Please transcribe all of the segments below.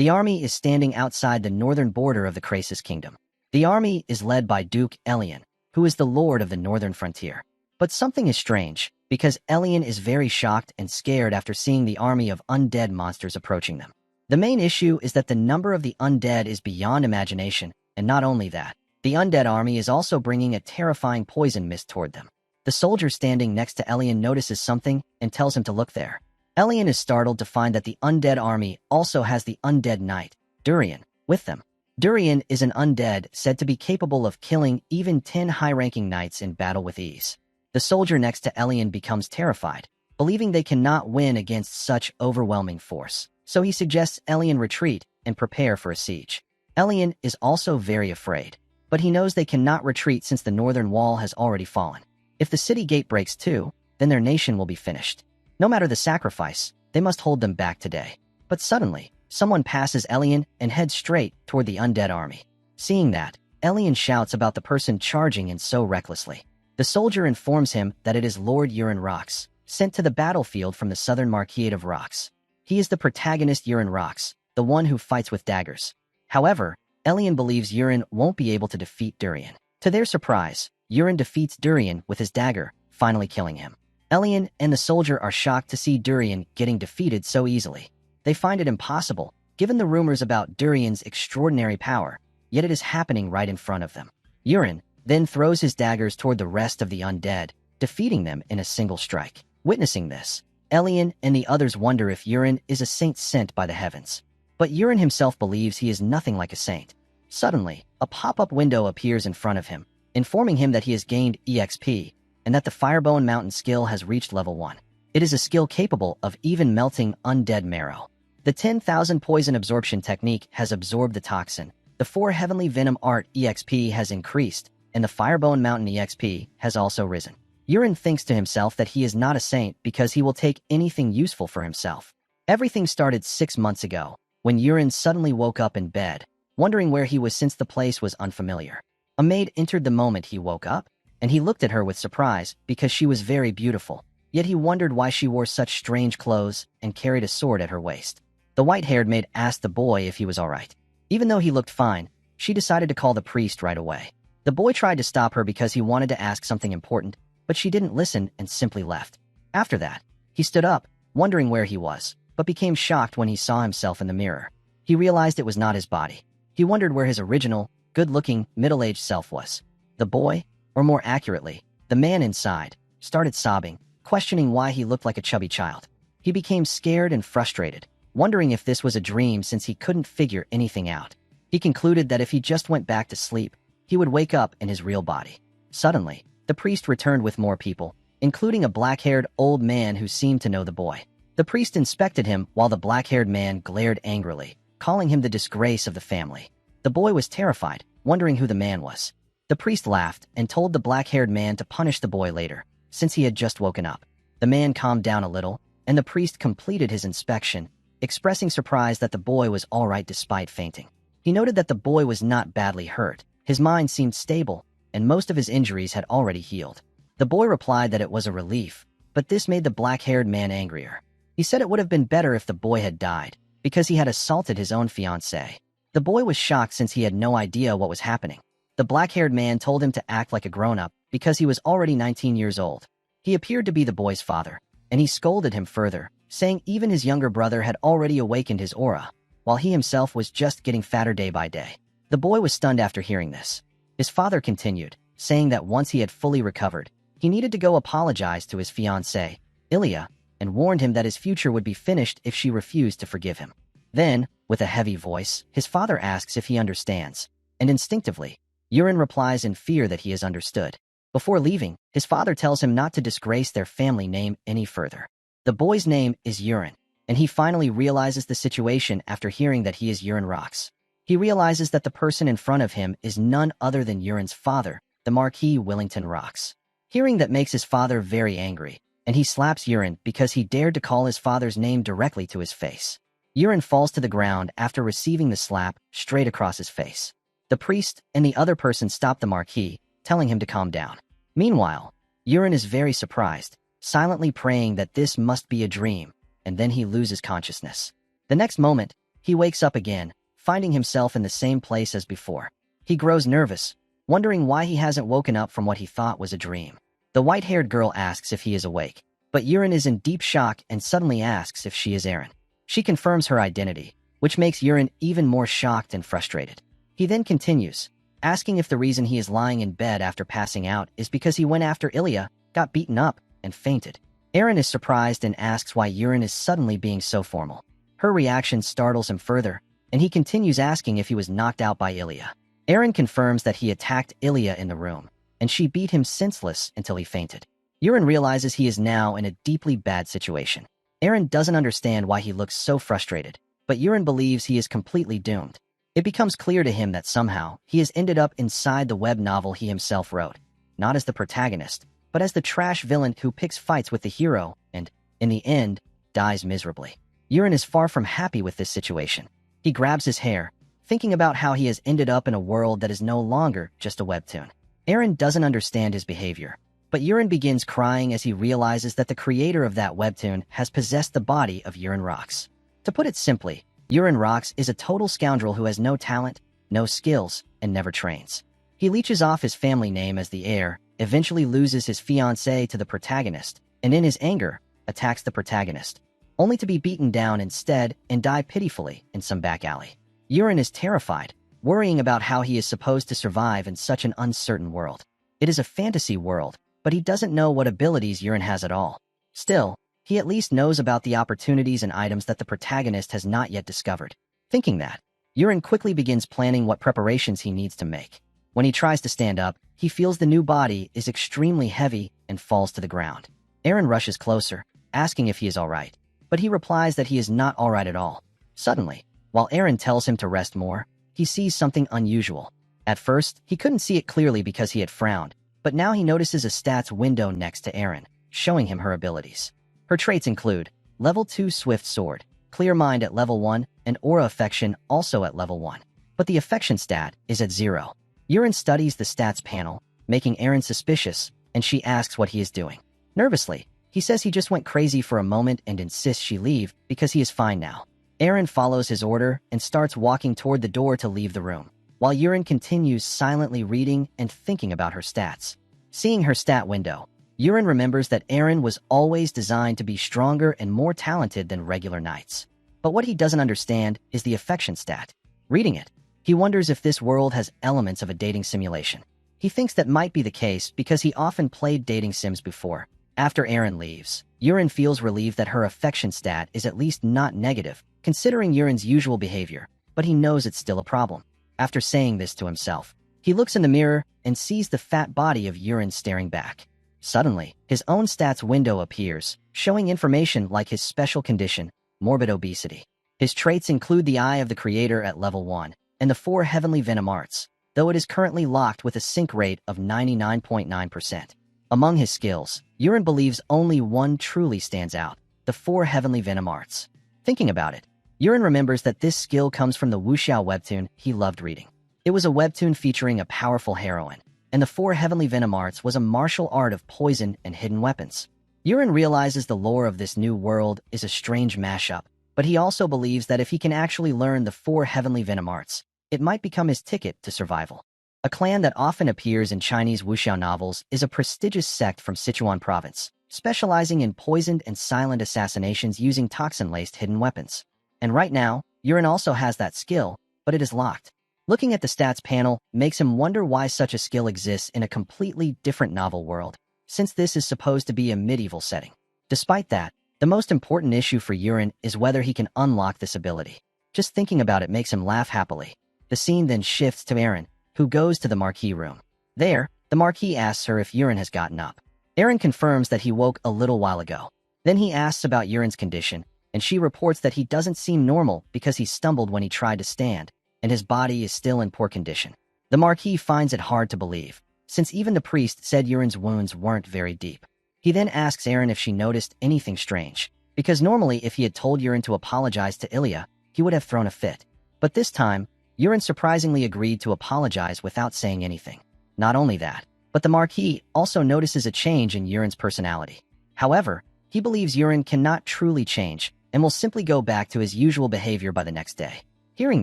The army is standing outside the northern border of the Krasis kingdom. The army is led by Duke Elian, who is the lord of the northern frontier. But something is strange, because Elian is very shocked and scared after seeing the army of undead monsters approaching them. The main issue is that the number of the undead is beyond imagination, and not only that, the undead army is also bringing a terrifying poison mist toward them. The soldier standing next to Elian notices something and tells him to look there. Elian is startled to find that the undead army also has the undead knight, Durian, with them. Durian is an undead said to be capable of killing even 10 high-ranking knights in battle with ease. The soldier next to Elian becomes terrified, believing they cannot win against such overwhelming force. So he suggests Elian retreat and prepare for a siege. Elian is also very afraid, but he knows they cannot retreat since the northern wall has already fallen. If the city gate breaks too, then their nation will be finished. No matter the sacrifice, they must hold them back today. But suddenly, someone passes Elian and heads straight toward the undead army. Seeing that, Elian shouts about the person charging in so recklessly. The soldier informs him that it is Lord Urin Rox, sent to the battlefield from the southern Marquise of Rox. He is the protagonist Urin Rox, the one who fights with daggers. However, Elian believes Urin won't be able to defeat Durian. To their surprise, Urin defeats Durian with his dagger, finally killing him. Elian and the soldier are shocked to see Durian getting defeated so easily. They find it impossible, given the rumors about Durian's extraordinary power, yet it is happening right in front of them. Urin then throws his daggers toward the rest of the undead, defeating them in a single strike. Witnessing this, Elian and the others wonder if Urin is a saint sent by the heavens. But Urin himself believes he is nothing like a saint. Suddenly, a pop-up window appears in front of him, informing him that he has gained EXP, and that the Firebone Mountain skill has reached level 1. It is a skill capable of even melting undead marrow. The 10,000 poison absorption technique has absorbed the toxin, the 4 Heavenly Venom Art EXP has increased, and the Firebone Mountain EXP has also risen. Urin thinks to himself that he is not a saint because he will take anything useful for himself. Everything started 6 months ago, when Urin suddenly woke up in bed, wondering where he was since the place was unfamiliar. A maid entered the moment he woke up, and he looked at her with surprise because she was very beautiful, yet he wondered why she wore such strange clothes and carried a sword at her waist. The white-haired maid asked the boy if he was all right. Even though he looked fine, she decided to call the priest right away. The boy tried to stop her because he wanted to ask something important, but she didn't listen and simply left. After that, he stood up, wondering where he was, but became shocked when he saw himself in the mirror. He realized it was not his body. He wondered where his original, good-looking, middle-aged self was. The boy, or more accurately, the man inside, started sobbing, questioning why he looked like a chubby child. He became scared and frustrated, wondering if this was a dream since he couldn't figure anything out. He concluded that if he just went back to sleep, he would wake up in his real body. Suddenly, the priest returned with more people, including a black-haired old man who seemed to know the boy. The priest inspected him while the black-haired man glared angrily, calling him the disgrace of the family. The boy was terrified, wondering who the man was. The priest laughed and told the black-haired man to punish the boy later, since he had just woken up. The man calmed down a little, and the priest completed his inspection, expressing surprise that the boy was all right despite fainting. He noted that the boy was not badly hurt. His mind seemed stable, and most of his injuries had already healed. The boy replied that it was a relief, but this made the black-haired man angrier. He said it would have been better if the boy had died, because he had assaulted his own fiancée. The boy was shocked since he had no idea what was happening. The black-haired man told him to act like a grown-up because he was already 19 years old. He appeared to be the boy's father, and he scolded him further, saying even his younger brother had already awakened his aura, while he himself was just getting fatter day by day. The boy was stunned after hearing this. His father continued, saying that once he had fully recovered, he needed to go apologize to his fiancée, Ilya, and warned him that his future would be finished if she refused to forgive him. Then, with a heavy voice, his father asks if he understands, and instinctively, Urin replies in fear that he has understood. Before leaving, his father tells him not to disgrace their family name any further. The boy's name is Urin, and he finally realizes the situation after hearing that he is Urin Rox. He realizes that the person in front of him is none other than Urin's father, the Marquis Willington Rox. Hearing that makes his father very angry, and he slaps Urin because he dared to call his father's name directly to his face. Urin falls to the ground after receiving the slap straight across his face. The priest and the other person stop the Marquis, telling him to calm down. Meanwhile, Urin is very surprised, silently praying that this must be a dream, and then he loses consciousness. The next moment, He wakes up again, finding himself in the same place as before. He grows nervous, wondering why he hasn't woken up from what he thought was a dream. The white-haired girl asks if he is awake, but Yurin is in deep shock and suddenly asks if she is Eren. She confirms her identity, which makes Yurin even more shocked and frustrated. He then continues, asking if the reason he is lying in bed after passing out is because he went after Ilya, got beaten up, and fainted. Eren is surprised and asks why Yurin is suddenly being so formal. Her reaction startles him further, and he continues asking if he was knocked out by Ilya. Eren confirms that he attacked Ilya in the room, and she beat him senseless until he fainted. Yurin realizes he is now in a deeply bad situation. Eren doesn't understand why he looks so frustrated, but Yurin believes he is completely doomed. It becomes clear to him that somehow he has ended up inside the web novel he himself wrote, not as the protagonist, but as the trash villain who picks fights with the hero and, in the end, dies miserably. Yurin is far from happy with this situation. He grabs his hair, thinking about how he has ended up in a world that is no longer just a webtoon. Eren doesn't understand his behavior, but Yurin begins crying as he realizes that the creator of that webtoon has possessed the body of Yurin Rocks. To put it simply, Yurin Rocks is a total scoundrel who has no talent, no skills, and never trains. He leeches off his family name as the heir, eventually loses his fiancée to the protagonist, and in his anger, attacks the protagonist, only to be beaten down instead and die pitifully in some back alley. Yurin is terrified, worrying about how he is supposed to survive in such an uncertain world. It is a fantasy world, but he doesn't know what abilities Yurin has at all. Still, he at least knows about the opportunities and items that the protagonist has not yet discovered. Thinking that, Yurin quickly begins planning what preparations he needs to make. When he tries to stand up, he feels the new body is extremely heavy and falls to the ground. Eren rushes closer, asking if he is alright, but he replies that he is not alright at all. Suddenly, while Eren tells him to rest more, he sees something unusual. At first, he couldn't see it clearly because he had frowned, but now he notices a stats window next to Eren, showing him her abilities. Her traits include Level 2 Swift Sword, Clear Mind at Level 1, and Aura Affection also at Level 1. But the Affection stat is at 0. Yurin studies the stats panel, making Eren suspicious, and she asks what he is doing. Nervously, he says he just went crazy for a moment and insists she leave because he is fine now. Eren follows his order and starts walking toward the door to leave the room, while Yurin continues silently reading and thinking about her stats. Seeing her stat window, Yurin remembers that Eren was always designed to be stronger and more talented than regular knights. But what he doesn't understand is the affection stat. Reading it, he wonders if this world has elements of a dating simulation. He thinks that might be the case because he often played dating sims before. After Eren leaves, Yurin feels relieved that her affection stat is at least not negative, considering Yurin's usual behavior, but he knows it's still a problem. After saying this to himself, he looks in the mirror and sees the fat body of Yurin staring back. Suddenly, his own stats window appears, showing information like his special condition, morbid obesity. His traits include the Eye of the Creator at Level 1, and the 4 Heavenly Venom Arts, though it is currently locked with a sync rate of 99.9%. Among his skills, Yurin believes only one truly stands out, the 4 Heavenly Venom Arts. Thinking about it, Yurin remembers that this skill comes from the wuxiao webtoon he loved reading. It was a webtoon featuring a powerful heroine, and the 4 Heavenly Venom Arts was a martial art of poison and hidden weapons. Yurin realizes the lore of this new world is a strange mashup, but he also believes that if he can actually learn the 4 Heavenly Venom Arts, it might become his ticket to survival. A clan that often appears in Chinese wuxiao novels is a prestigious sect from Sichuan province, specializing in poisoned and silent assassinations using toxin-laced hidden weapons. And right now, Yurin also has that skill, but it is locked. Looking at the stats panel makes him wonder why such a skill exists in a completely different novel world, since this is supposed to be a medieval setting. Despite that, the most important issue for Yurin is whether he can unlock this ability. Just thinking about it makes him laugh happily. The scene then shifts to Eren, who goes to the Marquis room. There, the Marquis asks her if Yurin has gotten up. Eren confirms that he woke a little while ago. Then he asks about Yurin's condition, and she reports that he doesn't seem normal because he stumbled when he tried to stand, and his body is still in poor condition. The Marquis finds it hard to believe, since even the priest said Yurin's wounds weren't very deep. He then asks Eren if she noticed anything strange, because normally if he had told Yurin to apologize to Ilya, he would have thrown a fit. But this time, Yurin surprisingly agreed to apologize without saying anything. Not only that, but the Marquis also notices a change in Yurin's personality. However, he believes Yurin cannot truly change, and will simply go back to his usual behavior by the next day. Hearing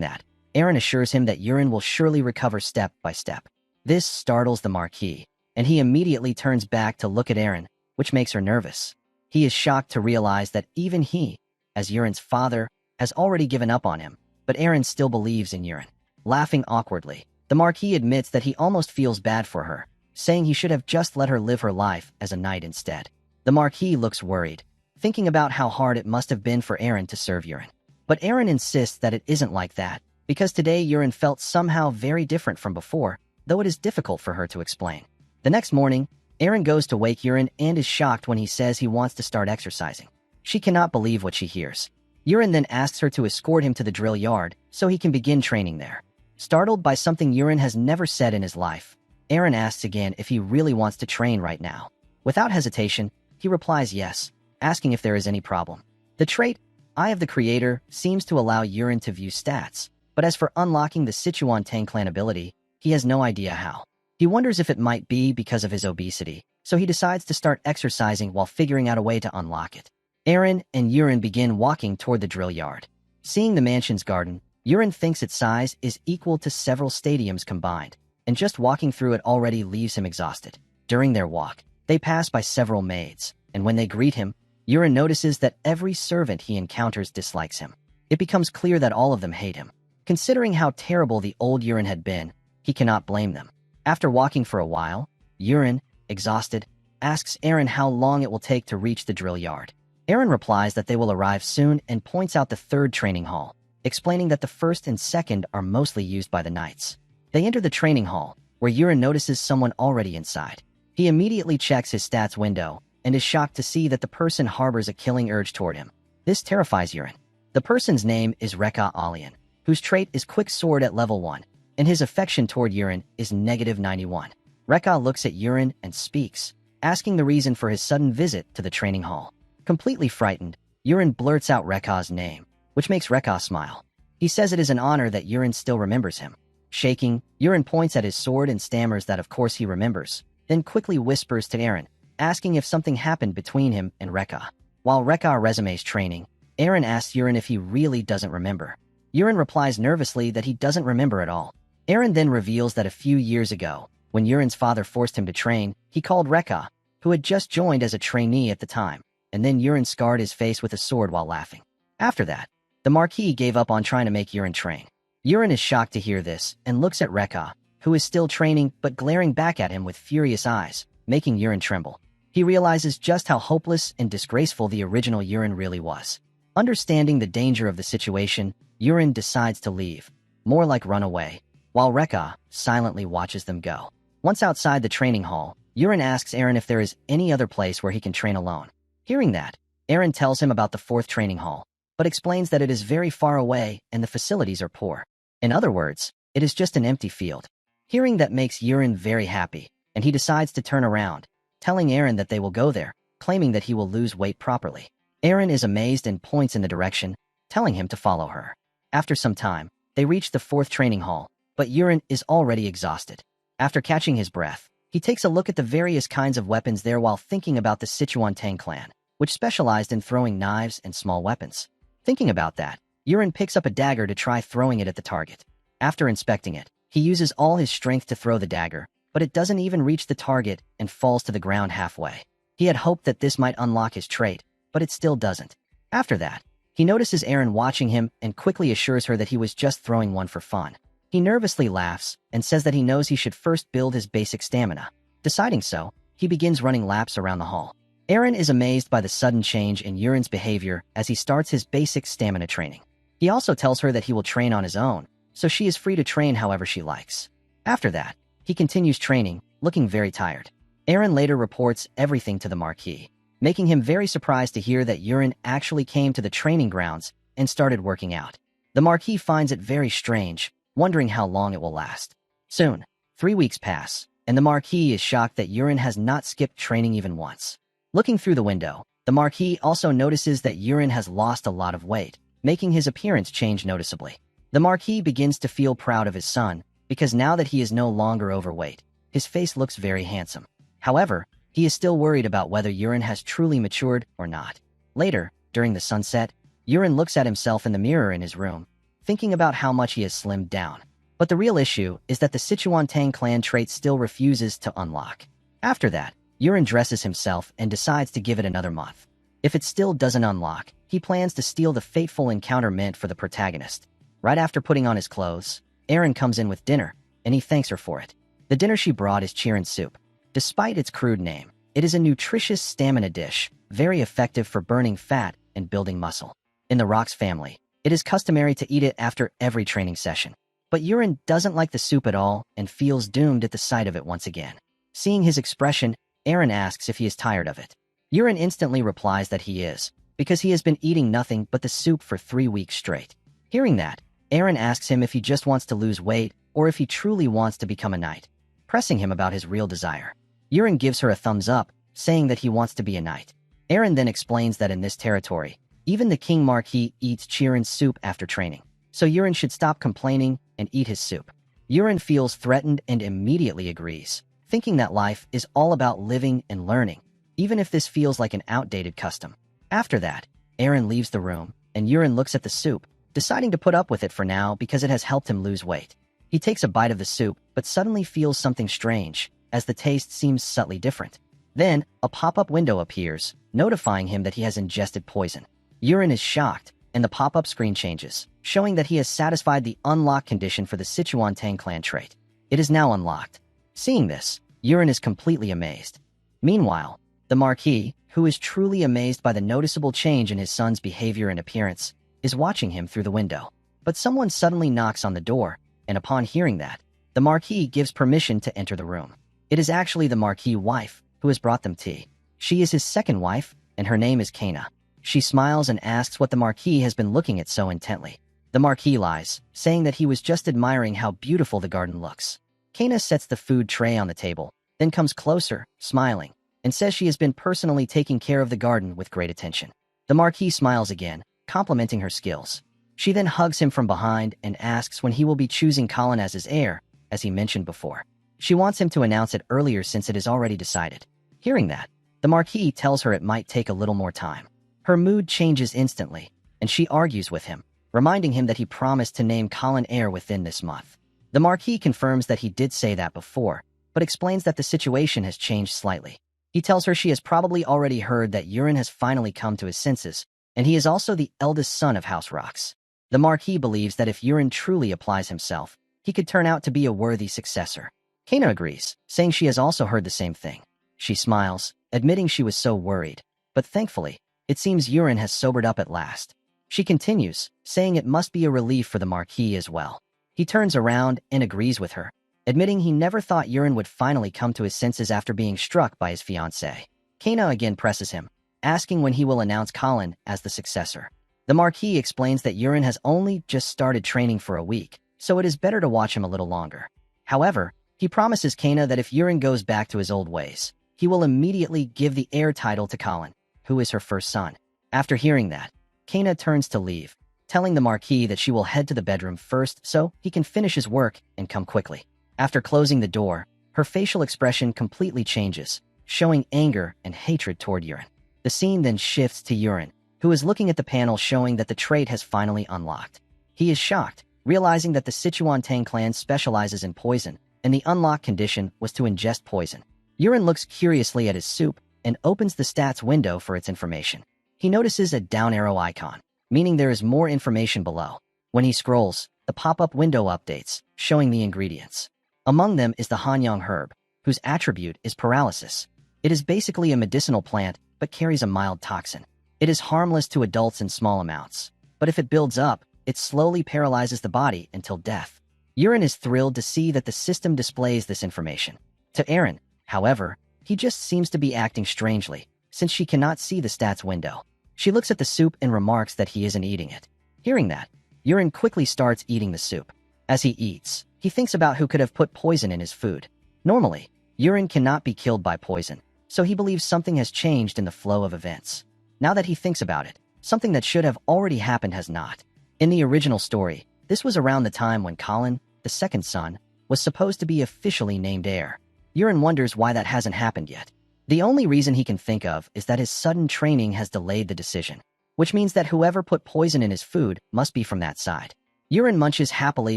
that, Aaron assures him that Yurin will surely recover step by step. This startles the Marquis, and he immediately turns back to look at Aaron, which makes her nervous. He is shocked to realize that even he, as Yurin's father, has already given up on him, but Aaron still believes in Yurin. Laughing awkwardly, the Marquis admits that he almost feels bad for her, saying he should have just let her live her life as a knight instead. The Marquis looks worried, thinking about how hard it must have been for Aaron to serve Yurin. But Aaron insists that it isn't like that, because today Yurin felt somehow very different from before, though it is difficult for her to explain. The next morning, Aaron goes to wake Yurin and is shocked when he says he wants to start exercising. She cannot believe what she hears. Yurin then asks her to escort him to the drill yard so he can begin training there. Startled by something Yurin has never said in his life, Aaron asks again if he really wants to train right now. Without hesitation, he replies yes, asking if there is any problem. The trait, Eye of the Creator, seems to allow Yurin to view stats, but as for unlocking the Sichuan Tang clan ability, he has no idea how. He wonders if it might be because of his obesity, so he decides to start exercising while figuring out a way to unlock it. Aaron and Yurin begin walking toward the drill yard. Seeing the mansion's garden, Yurin thinks its size is equal to several stadiums combined, and just walking through it already leaves him exhausted. During their walk, they pass by several maids, and when they greet him, Yurin notices that every servant he encounters dislikes him. It becomes clear that all of them hate him. Considering how terrible the old Yurin had been, he cannot blame them. After walking for a while, Yurin, exhausted, asks Aaron how long it will take to reach the drill yard. Aaron replies that they will arrive soon and points out the third training hall, explaining that the first and second are mostly used by the knights. They enter the training hall, where Yurin notices someone already inside. He immediately checks his stats window and is shocked to see that the person harbors a killing urge toward him. This terrifies Yurin. The person's name is Rekha Alian, whose trait is Quick Sword at level 1, and his affection toward Yurin is -91. Rekha looks at Yurin and speaks, asking the reason for his sudden visit to the training hall. Completely frightened, Yurin blurts out Rekha's name, which makes Rekha smile. He says it is an honor that Yurin still remembers him. Shaking, Yurin points at his sword and stammers that of course he remembers, then quickly whispers to Aaron, asking if something happened between him and Rekha. While Rekha resumes training, Aaron asks Yurin if he really doesn't remember. Yurin replies nervously that he doesn't remember at all. Aaron then reveals that a few years ago, when Yurin's father forced him to train, he called Rekha, who had just joined as a trainee at the time, and then Yurin scarred his face with a sword while laughing. After that, the Marquis gave up on trying to make Yurin train. Yurin is shocked to hear this and looks at Rekha, who is still training but glaring back at him with furious eyes, making Yurin tremble. He realizes just how hopeless and disgraceful the original Yurin really was. Understanding the danger of the situation, Yurin decides to leave, more like run away, while Rekha silently watches them go. Once outside the training hall, Yurin asks Aaron if there is any other place where he can train alone. Hearing that, Aaron tells him about the fourth training hall, but explains that it is very far away and the facilities are poor. In other words, it is just an empty field. Hearing that makes Yurin very happy, and he decides to turn around, telling Aaron that they will go there, claiming that he will lose weight properly. Aaron is amazed and points in the direction, telling him to follow her. After some time, they reach the fourth training hall, but Yurin is already exhausted. After catching his breath, he takes a look at the various kinds of weapons there while thinking about the Sichuan Tang clan, which specialized in throwing knives and small weapons. Thinking about that, Yurin picks up a dagger to try throwing it at the target. After inspecting it, he uses all his strength to throw the dagger, but it doesn't even reach the target and falls to the ground halfway. He had hoped that this might unlock his trait, but it still doesn't. After that, he notices Aaron watching him and quickly assures her that he was just throwing one for fun. He nervously laughs and says that he knows he should first build his basic stamina. Deciding so, he begins running laps around the hall. Aaron is amazed by the sudden change in Yurin's behavior as he starts his basic stamina training. He also tells her that he will train on his own, so she is free to train however she likes. After that, he continues training, looking very tired. Aaron later reports everything to the Marquis, making him very surprised to hear that Yurin actually came to the training grounds and started working out. The Marquis finds it very strange, wondering how long it will last. Soon, 3 weeks pass, and the Marquis is shocked that Yurin has not skipped training even once. Looking through the window, the Marquis also notices that Yurin has lost a lot of weight, making his appearance change noticeably. The Marquis begins to feel proud of his son, because now that he is no longer overweight, his face looks very handsome. However, he is still worried about whether Yurin has truly matured or not. Later, during the sunset, Urine looks at himself in the mirror in his room, thinking about how much he has slimmed down. But the real issue is that the Sichuan clan trait still refuses to unlock. After that, Urine dresses himself and decides to give it another month. If it still doesn't unlock, he plans to steal the fateful encounter mint for the protagonist. Right after putting on his clothes, Erin comes in with dinner, and he thanks her for it. The dinner she brought is chirin soup. Despite its crude name, it is a nutritious stamina dish, very effective for burning fat and building muscle. In the Rox family, it is customary to eat it after every training session. But Urine doesn't like the soup at all and feels doomed at the sight of it once again. Seeing his expression, Erin asks if he is tired of it. Urine instantly replies that he is, because he has been eating nothing but the soup for 3 weeks straight. Hearing that, Erin asks him if he just wants to lose weight or if he truly wants to become a knight, pressing him about his real desire. Urine gives her a thumbs up, saying that he wants to be a knight. Erin then explains that in this territory, even the King Marquis eats chirin soup after training, so Urine should stop complaining and eat his soup. Urine feels threatened and immediately agrees, thinking that life is all about living and learning, even if this feels like an outdated custom. After that, Erin leaves the room, and Urine looks at the soup, deciding to put up with it for now because it has helped him lose weight. He takes a bite of the soup, but suddenly feels something strange, as the taste seems subtly different. Then, a pop-up window appears, notifying him that he has ingested poison. Urine is shocked, and the pop-up screen changes, showing that he has satisfied the unlock condition for the Sichuan clan trait. It is now unlocked. Seeing this, Urine is completely amazed. Meanwhile, the Marquis, who is truly amazed by the noticeable change in his son's behavior and appearance, is watching him through the window. But someone suddenly knocks on the door, and upon hearing that, the Marquis gives permission to enter the room. It is actually the Marquis' wife, who has brought them tea. She is his second wife, and her name is Kana. She smiles and asks what the Marquis has been looking at so intently. The Marquis lies, saying that he was just admiring how beautiful the garden looks. Kana sets the food tray on the table, then comes closer, smiling, and says she has been personally taking care of the garden with great attention. The Marquis smiles again, complimenting her skills. She then hugs him from behind and asks when he will be choosing Colin as his heir, as he mentioned before. She wants him to announce it earlier since it is already decided. Hearing that, the Marquis tells her it might take a little more time. Her mood changes instantly, and she argues with him, reminding him that he promised to name Colin heir within this month. The Marquis confirms that he did say that before, but explains that the situation has changed slightly. He tells her she has probably already heard that Urine has finally come to his senses, and he is also the eldest son of House Rox. The Marquis believes that if Urine truly applies himself, he could turn out to be a worthy successor. Kana agrees, saying she has also heard the same thing. She smiles, admitting she was so worried, but thankfully, it seems Urine has sobered up at last. She continues, saying it must be a relief for the Marquis as well. He turns around and agrees with her, admitting he never thought Urine would finally come to his senses after being struck by his fiancée. Kana again presses him, asking when he will announce Colin as the successor. The Marquis explains that Urine has only just started training for a week, so it is better to watch him a little longer. However, he promises Kana that if Urine goes back to his old ways, he will immediately give the heir title to Colin, who is her first son. After hearing that, Kana turns to leave, telling the Marquis that she will head to the bedroom first so he can finish his work and come quickly. After closing the door, her facial expression completely changes, showing anger and hatred toward Urine. The scene then shifts to Urine, who is looking at the panel showing that the trait has finally unlocked. He is shocked, realizing that the Sichuan clan specializes in poison, and the unlock condition was to ingest poison. Urine looks curiously at his soup and opens the stats window for its information. He notices a down arrow icon, meaning there is more information below. When he scrolls, the pop-up window updates, showing the ingredients. Among them is the Hanyang herb, whose attribute is paralysis. It is basically a medicinal plant, but carries a mild toxin. It is harmless to adults in small amounts, but if it builds up, it slowly paralyzes the body until death. Urine is thrilled to see that the system displays this information. To Erin, however, he just seems to be acting strangely, since she cannot see the stats window. She looks at the soup and remarks that he isn't eating it. Hearing that, Urine quickly starts eating the soup. As he eats, he thinks about who could have put poison in his food. Normally, Urine cannot be killed by poison, so he believes something has changed in the flow of events. Now that he thinks about it, something that should have already happened has not. In the original story, this was around the time when Colin, the second son, was supposed to be officially named heir. Urine wonders why that hasn't happened yet. The only reason he can think of is that his sudden training has delayed the decision. which means that whoever put poison in his food must be from that side. Yurin munches happily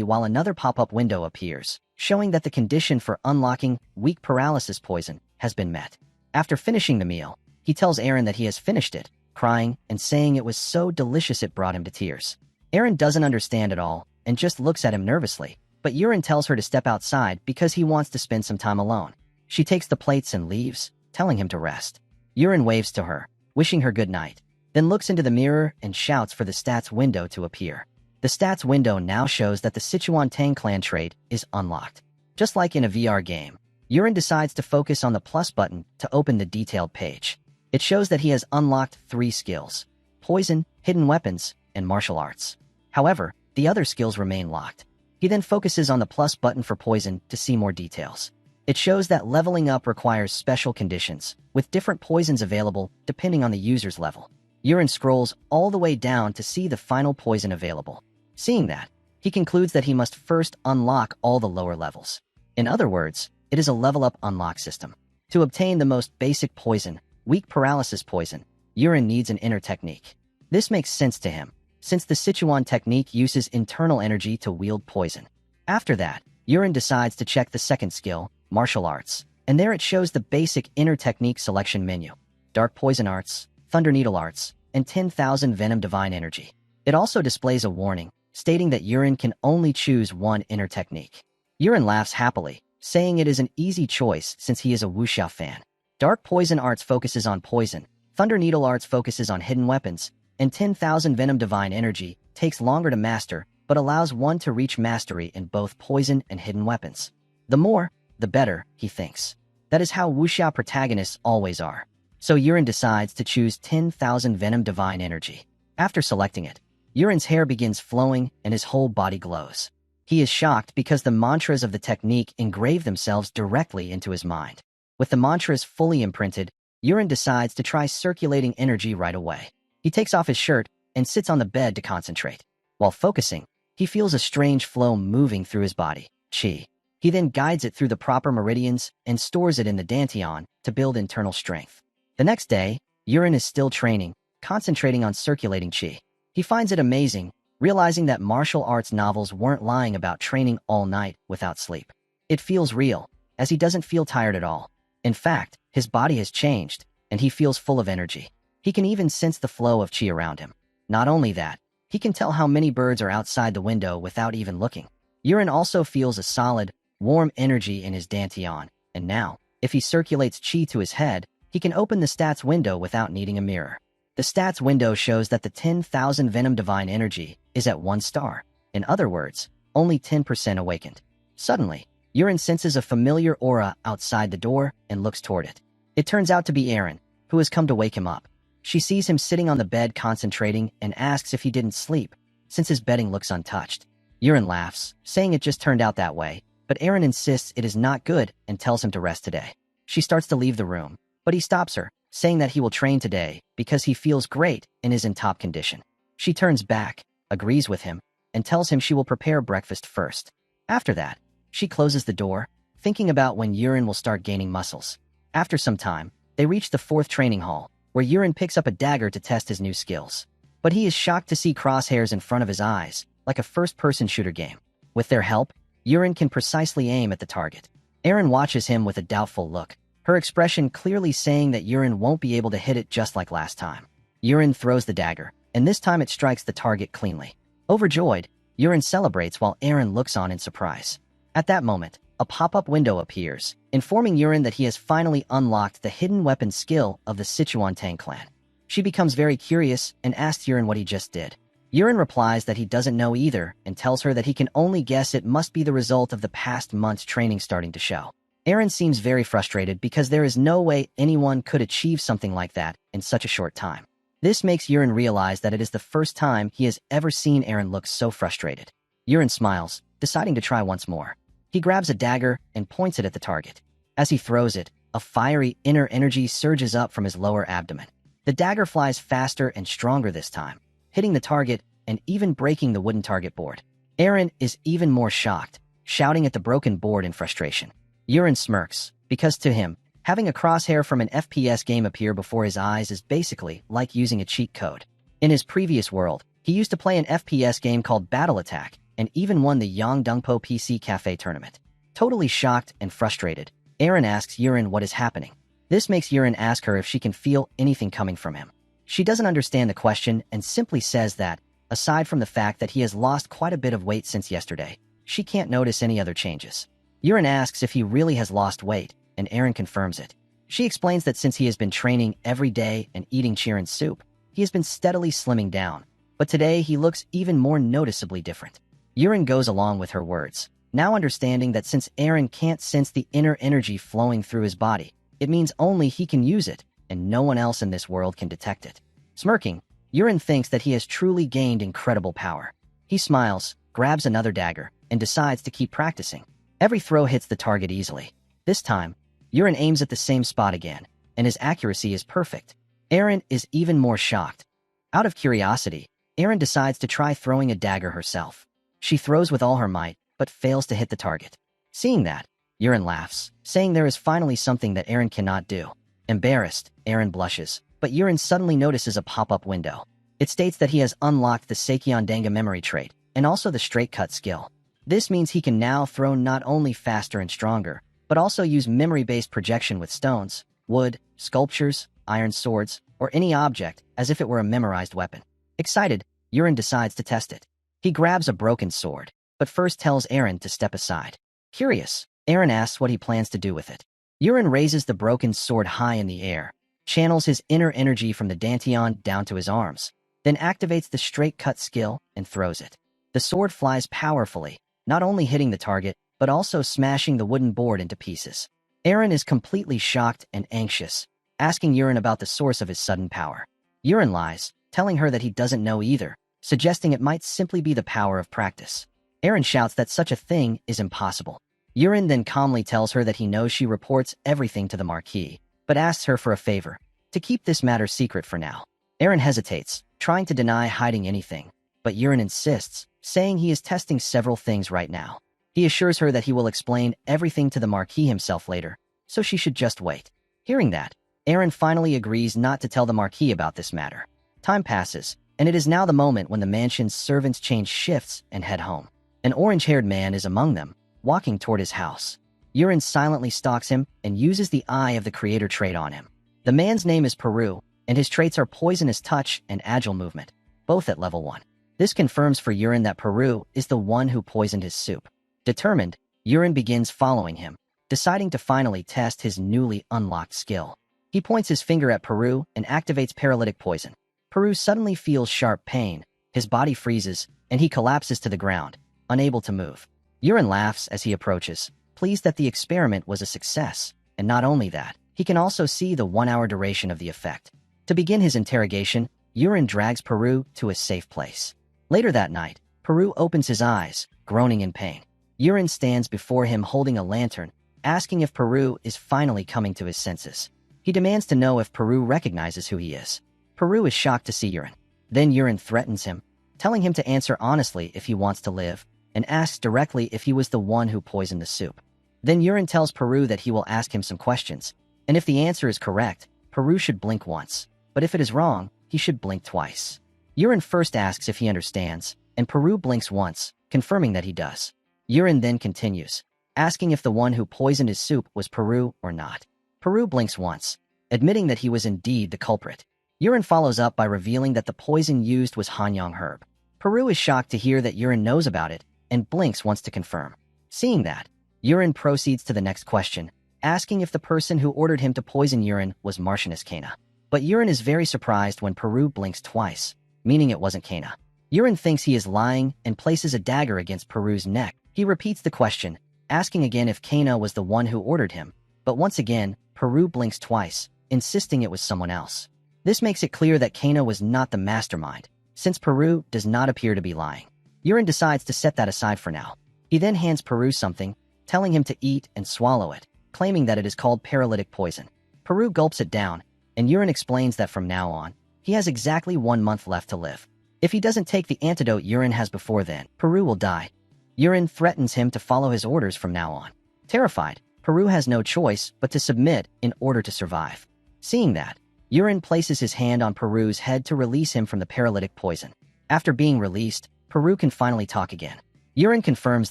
while another pop-up window appears, showing that the condition for unlocking weak paralysis poison has been met. After finishing the meal, he tells Eren that he has finished it, crying and saying it was so delicious it brought him to tears. Eren doesn't understand at all and just looks at him nervously, but Yurin tells her to step outside because he wants to spend some time alone. She takes the plates and leaves, telling him to rest. Yurin waves to her, wishing her good night, then looks into the mirror and shouts for the stats window to appear. The stats window now shows that the Sichuan Tang clan trait is unlocked. Just like in a VR game, Yurin decides to focus on the plus button to open the detailed page. It shows that he has unlocked 3 skills: poison, hidden weapons, and martial arts. However, the other skills remain locked. He then focuses on the plus button for poison to see more details. It shows that leveling up requires special conditions, with different poisons available depending on the user's level. Yurin scrolls all the way down to see the final poison available. Seeing that, he concludes that he must first unlock all the lower levels. In other words, it is a level-up unlock system. To obtain the most basic poison, weak paralysis poison, Yurin needs an inner technique. This makes sense to him, since the Sichuan technique uses internal energy to wield poison. After that, Yurin decides to check the second skill, martial arts, and there it shows the basic inner technique selection menu: dark poison arts, thunder needle arts, and 10,000 venom divine energy. It also displays a warning, stating that Yurin can only choose one inner technique. Yurin laughs happily, saying it is an easy choice since he is a wuxia fan. Dark poison arts focuses on poison, thunder needle arts focuses on hidden weapons, and 10,000 venom divine energy takes longer to master but allows one to reach mastery in both poison and hidden weapons. The more, the better, he thinks. That is how wuxia protagonists always are. So Yurin decides to choose 10,000 venom divine energy. After selecting it, Yurin's hair begins flowing and his whole body glows. He is shocked because the mantras of the technique engrave themselves directly into his mind. With the mantras fully imprinted, Yurin decides to try circulating energy right away. He takes off his shirt and sits on the bed to concentrate. While focusing, he feels a strange flow moving through his body, qi. He then guides it through the proper meridians and stores it in the dantian to build internal strength. The next day, Yurin is still training, concentrating on circulating qi. He finds it amazing, realizing that martial arts novels weren't lying about training all night without sleep. It feels real, as he doesn't feel tired at all. In fact, his body has changed, and he feels full of energy. He can even sense the flow of qi around him. Not only that, he can tell how many birds are outside the window without even looking. Yurin also feels a solid, warm energy in his dantian, and now, if he circulates qi to his head, he can open the stats window without needing a mirror. The stats window shows that the 10,000 venom divine energy is at 1 star. In other words, only 10% awakened. Suddenly, Yurin senses a familiar aura outside the door and looks toward it. It turns out to be Eren, who has come to wake him up. She sees him sitting on the bed concentrating and asks if he didn't sleep, since his bedding looks untouched. Yurin laughs, saying it just turned out that way, but Eren insists it is not good and tells him to rest today. She starts to leave the room, but he stops her, saying that he will train today because he feels great and is in top condition. She turns back, agrees with him, and tells him she will prepare breakfast first. After that, she closes the door, thinking about when Yurin will start gaining muscles. After some time, they reach the 4th training hall, where Yurin picks up a dagger to test his new skills. But he is shocked to see crosshairs in front of his eyes, like a first-person shooter game. With their help, Yurin can precisely aim at the target. Eren watches him with a doubtful look, her expression clearly saying that Yurin won't be able to hit it just like last time. Yurin throws the dagger, and this time it strikes the target cleanly. Overjoyed, Yurin celebrates while Eren looks on in surprise. At that moment, a pop-up window appears, informing Yurin that he has finally unlocked the hidden weapon skill of the Sichuan Tang clan. She becomes very curious and asks Yurin what he just did. Yurin replies that he doesn't know either and tells her that he can only guess it must be the result of the past month's training starting to show. Eren seems very frustrated because there is no way anyone could achieve something like that in such a short time. This makes Yurin realize that it is the first time he has ever seen Eren look so frustrated. Yurin smiles, deciding to try once more. He grabs a dagger and points it at the target. As he throws it, a fiery inner energy surges up from his lower abdomen. The dagger flies faster and stronger this time, hitting the target and even breaking the wooden target board. Eren is even more shocked, shouting at the broken board in frustration. Yurin smirks, because to him, having a crosshair from an FPS game appear before his eyes is basically like using a cheat code. In his previous world, he used to play an FPS game called Battle Attack and even won the Yangdongpo PC Cafe tournament. Totally shocked and frustrated, Eren asks Yurin what is happening. This makes Yurin ask her if she can feel anything coming from him. She doesn't understand the question and simply says that, aside from the fact that he has lost quite a bit of weight since yesterday, she can't notice any other changes. Yurin asks if he really has lost weight, and Eren confirms it. She explains that since he has been training every day and eating Chirin soup, he has been steadily slimming down, but today he looks even more noticeably different. Yurin goes along with her words, now understanding that since Eren can't sense the inner energy flowing through his body, it means only he can use it, and no one else in this world can detect it. Smirking, Yurin thinks that he has truly gained incredible power. He smiles, grabs another dagger, and decides to keep practicing. Every throw hits the target easily. This time, Yurin aims at the same spot again, and his accuracy is perfect. Eren is even more shocked. Out of curiosity, Eren decides to try throwing a dagger herself. She throws with all her might, but fails to hit the target. Seeing that, Yurin laughs, saying there is finally something that Eren cannot do. Embarrassed, Eren blushes, but Yurin suddenly notices a pop-up window. It states that he has unlocked the Seikyon Danga memory trait, and also the straight cut skill. This means he can now throw not only faster and stronger, but also use memory-based projection with stones, wood, sculptures, iron swords, or any object as if it were a memorized weapon. Excited, Yurin decides to test it. He grabs a broken sword, but first tells Eren to step aside. Curious, Eren asks what he plans to do with it. Yurin raises the broken sword high in the air, channels his inner energy from the Dantian down to his arms, then activates the straight cut skill and throws it. The sword flies powerfully, not only hitting the target, but also smashing the wooden board into pieces. Eren is completely shocked and anxious, asking Yurin about the source of his sudden power. Yurin lies, telling her that he doesn't know either, suggesting it might simply be the power of practice. Eren shouts that such a thing is impossible. Yurin then calmly tells her that he knows she reports everything to the Marquis, but asks her for a favor, to keep this matter secret for now. Eren hesitates, trying to deny hiding anything, but Yurin insists, saying he is testing several things right now. He assures her that he will explain everything to the Marquis himself later, so she should just wait. Hearing that, Eren finally agrees not to tell the Marquis about this matter. Time passes, and it is now the moment when the mansion's servants change shifts and head home. An orange-haired man is among them, walking toward his house. Yurin silently stalks him and uses the Eye of the Creator trait on him. The man's name is Peru, and his traits are Poisonous Touch and Agile Movement, both at level 1. This confirms for Yurin that Peru is the one who poisoned his soup. Determined, Yurin begins following him, deciding to finally test his newly unlocked skill. He points his finger at Peru and activates Paralytic Poison. Peru suddenly feels sharp pain, his body freezes, and he collapses to the ground, unable to move. Yurin laughs as he approaches, pleased that the experiment was a success, and not only that, he can also see the 1-hour duration of the effect. To begin his interrogation, Yurin drags Peru to a safe place. Later that night, Peru opens his eyes, groaning in pain. Yurin stands before him holding a lantern, asking if Peru is finally coming to his senses. He demands to know if Peru recognizes who he is. Peru is shocked to see Yurin. Then Yurin threatens him, telling him to answer honestly if he wants to live, and asks directly if he was the one who poisoned the soup. Then Yurin tells Peru that he will ask him some questions, and if the answer is correct, Peru should blink once, but if it is wrong, he should blink twice. Yurin first asks if he understands, and Peru blinks once, confirming that he does. Yurin then continues, asking if the one who poisoned his soup was Peru or not. Peru blinks once, admitting that he was indeed the culprit. Yurin follows up by revealing that the poison used was Hanyang herb. Peru is shocked to hear that Yurin knows about it, and blinks once to confirm. Seeing that, Yurin proceeds to the next question, asking if the person who ordered him to poison Yurin was Martianus Kana. But Yurin is very surprised when Peru blinks twice, meaning it wasn't Kana. Yurin thinks he is lying and places a dagger against Peru's neck. He repeats the question, asking again if Kana was the one who ordered him, but once again, Peru blinks twice, insisting it was someone else. This makes it clear that Kana was not the mastermind, since Peru does not appear to be lying. Yurin decides to set that aside for now. He then hands Peru something, telling him to eat and swallow it, claiming that it is called paralytic poison. Peru gulps it down, and Yurin explains that from now on, he has exactly 1 month left to live. If he doesn't take the antidote Yurin has before then, Peru will die. Yurin threatens him to follow his orders from now on. Terrified, Peru has no choice but to submit in order to survive. Seeing that, Yurin places his hand on Peru's head to release him from the paralytic poison. After being released, Peru can finally talk again. Yurin confirms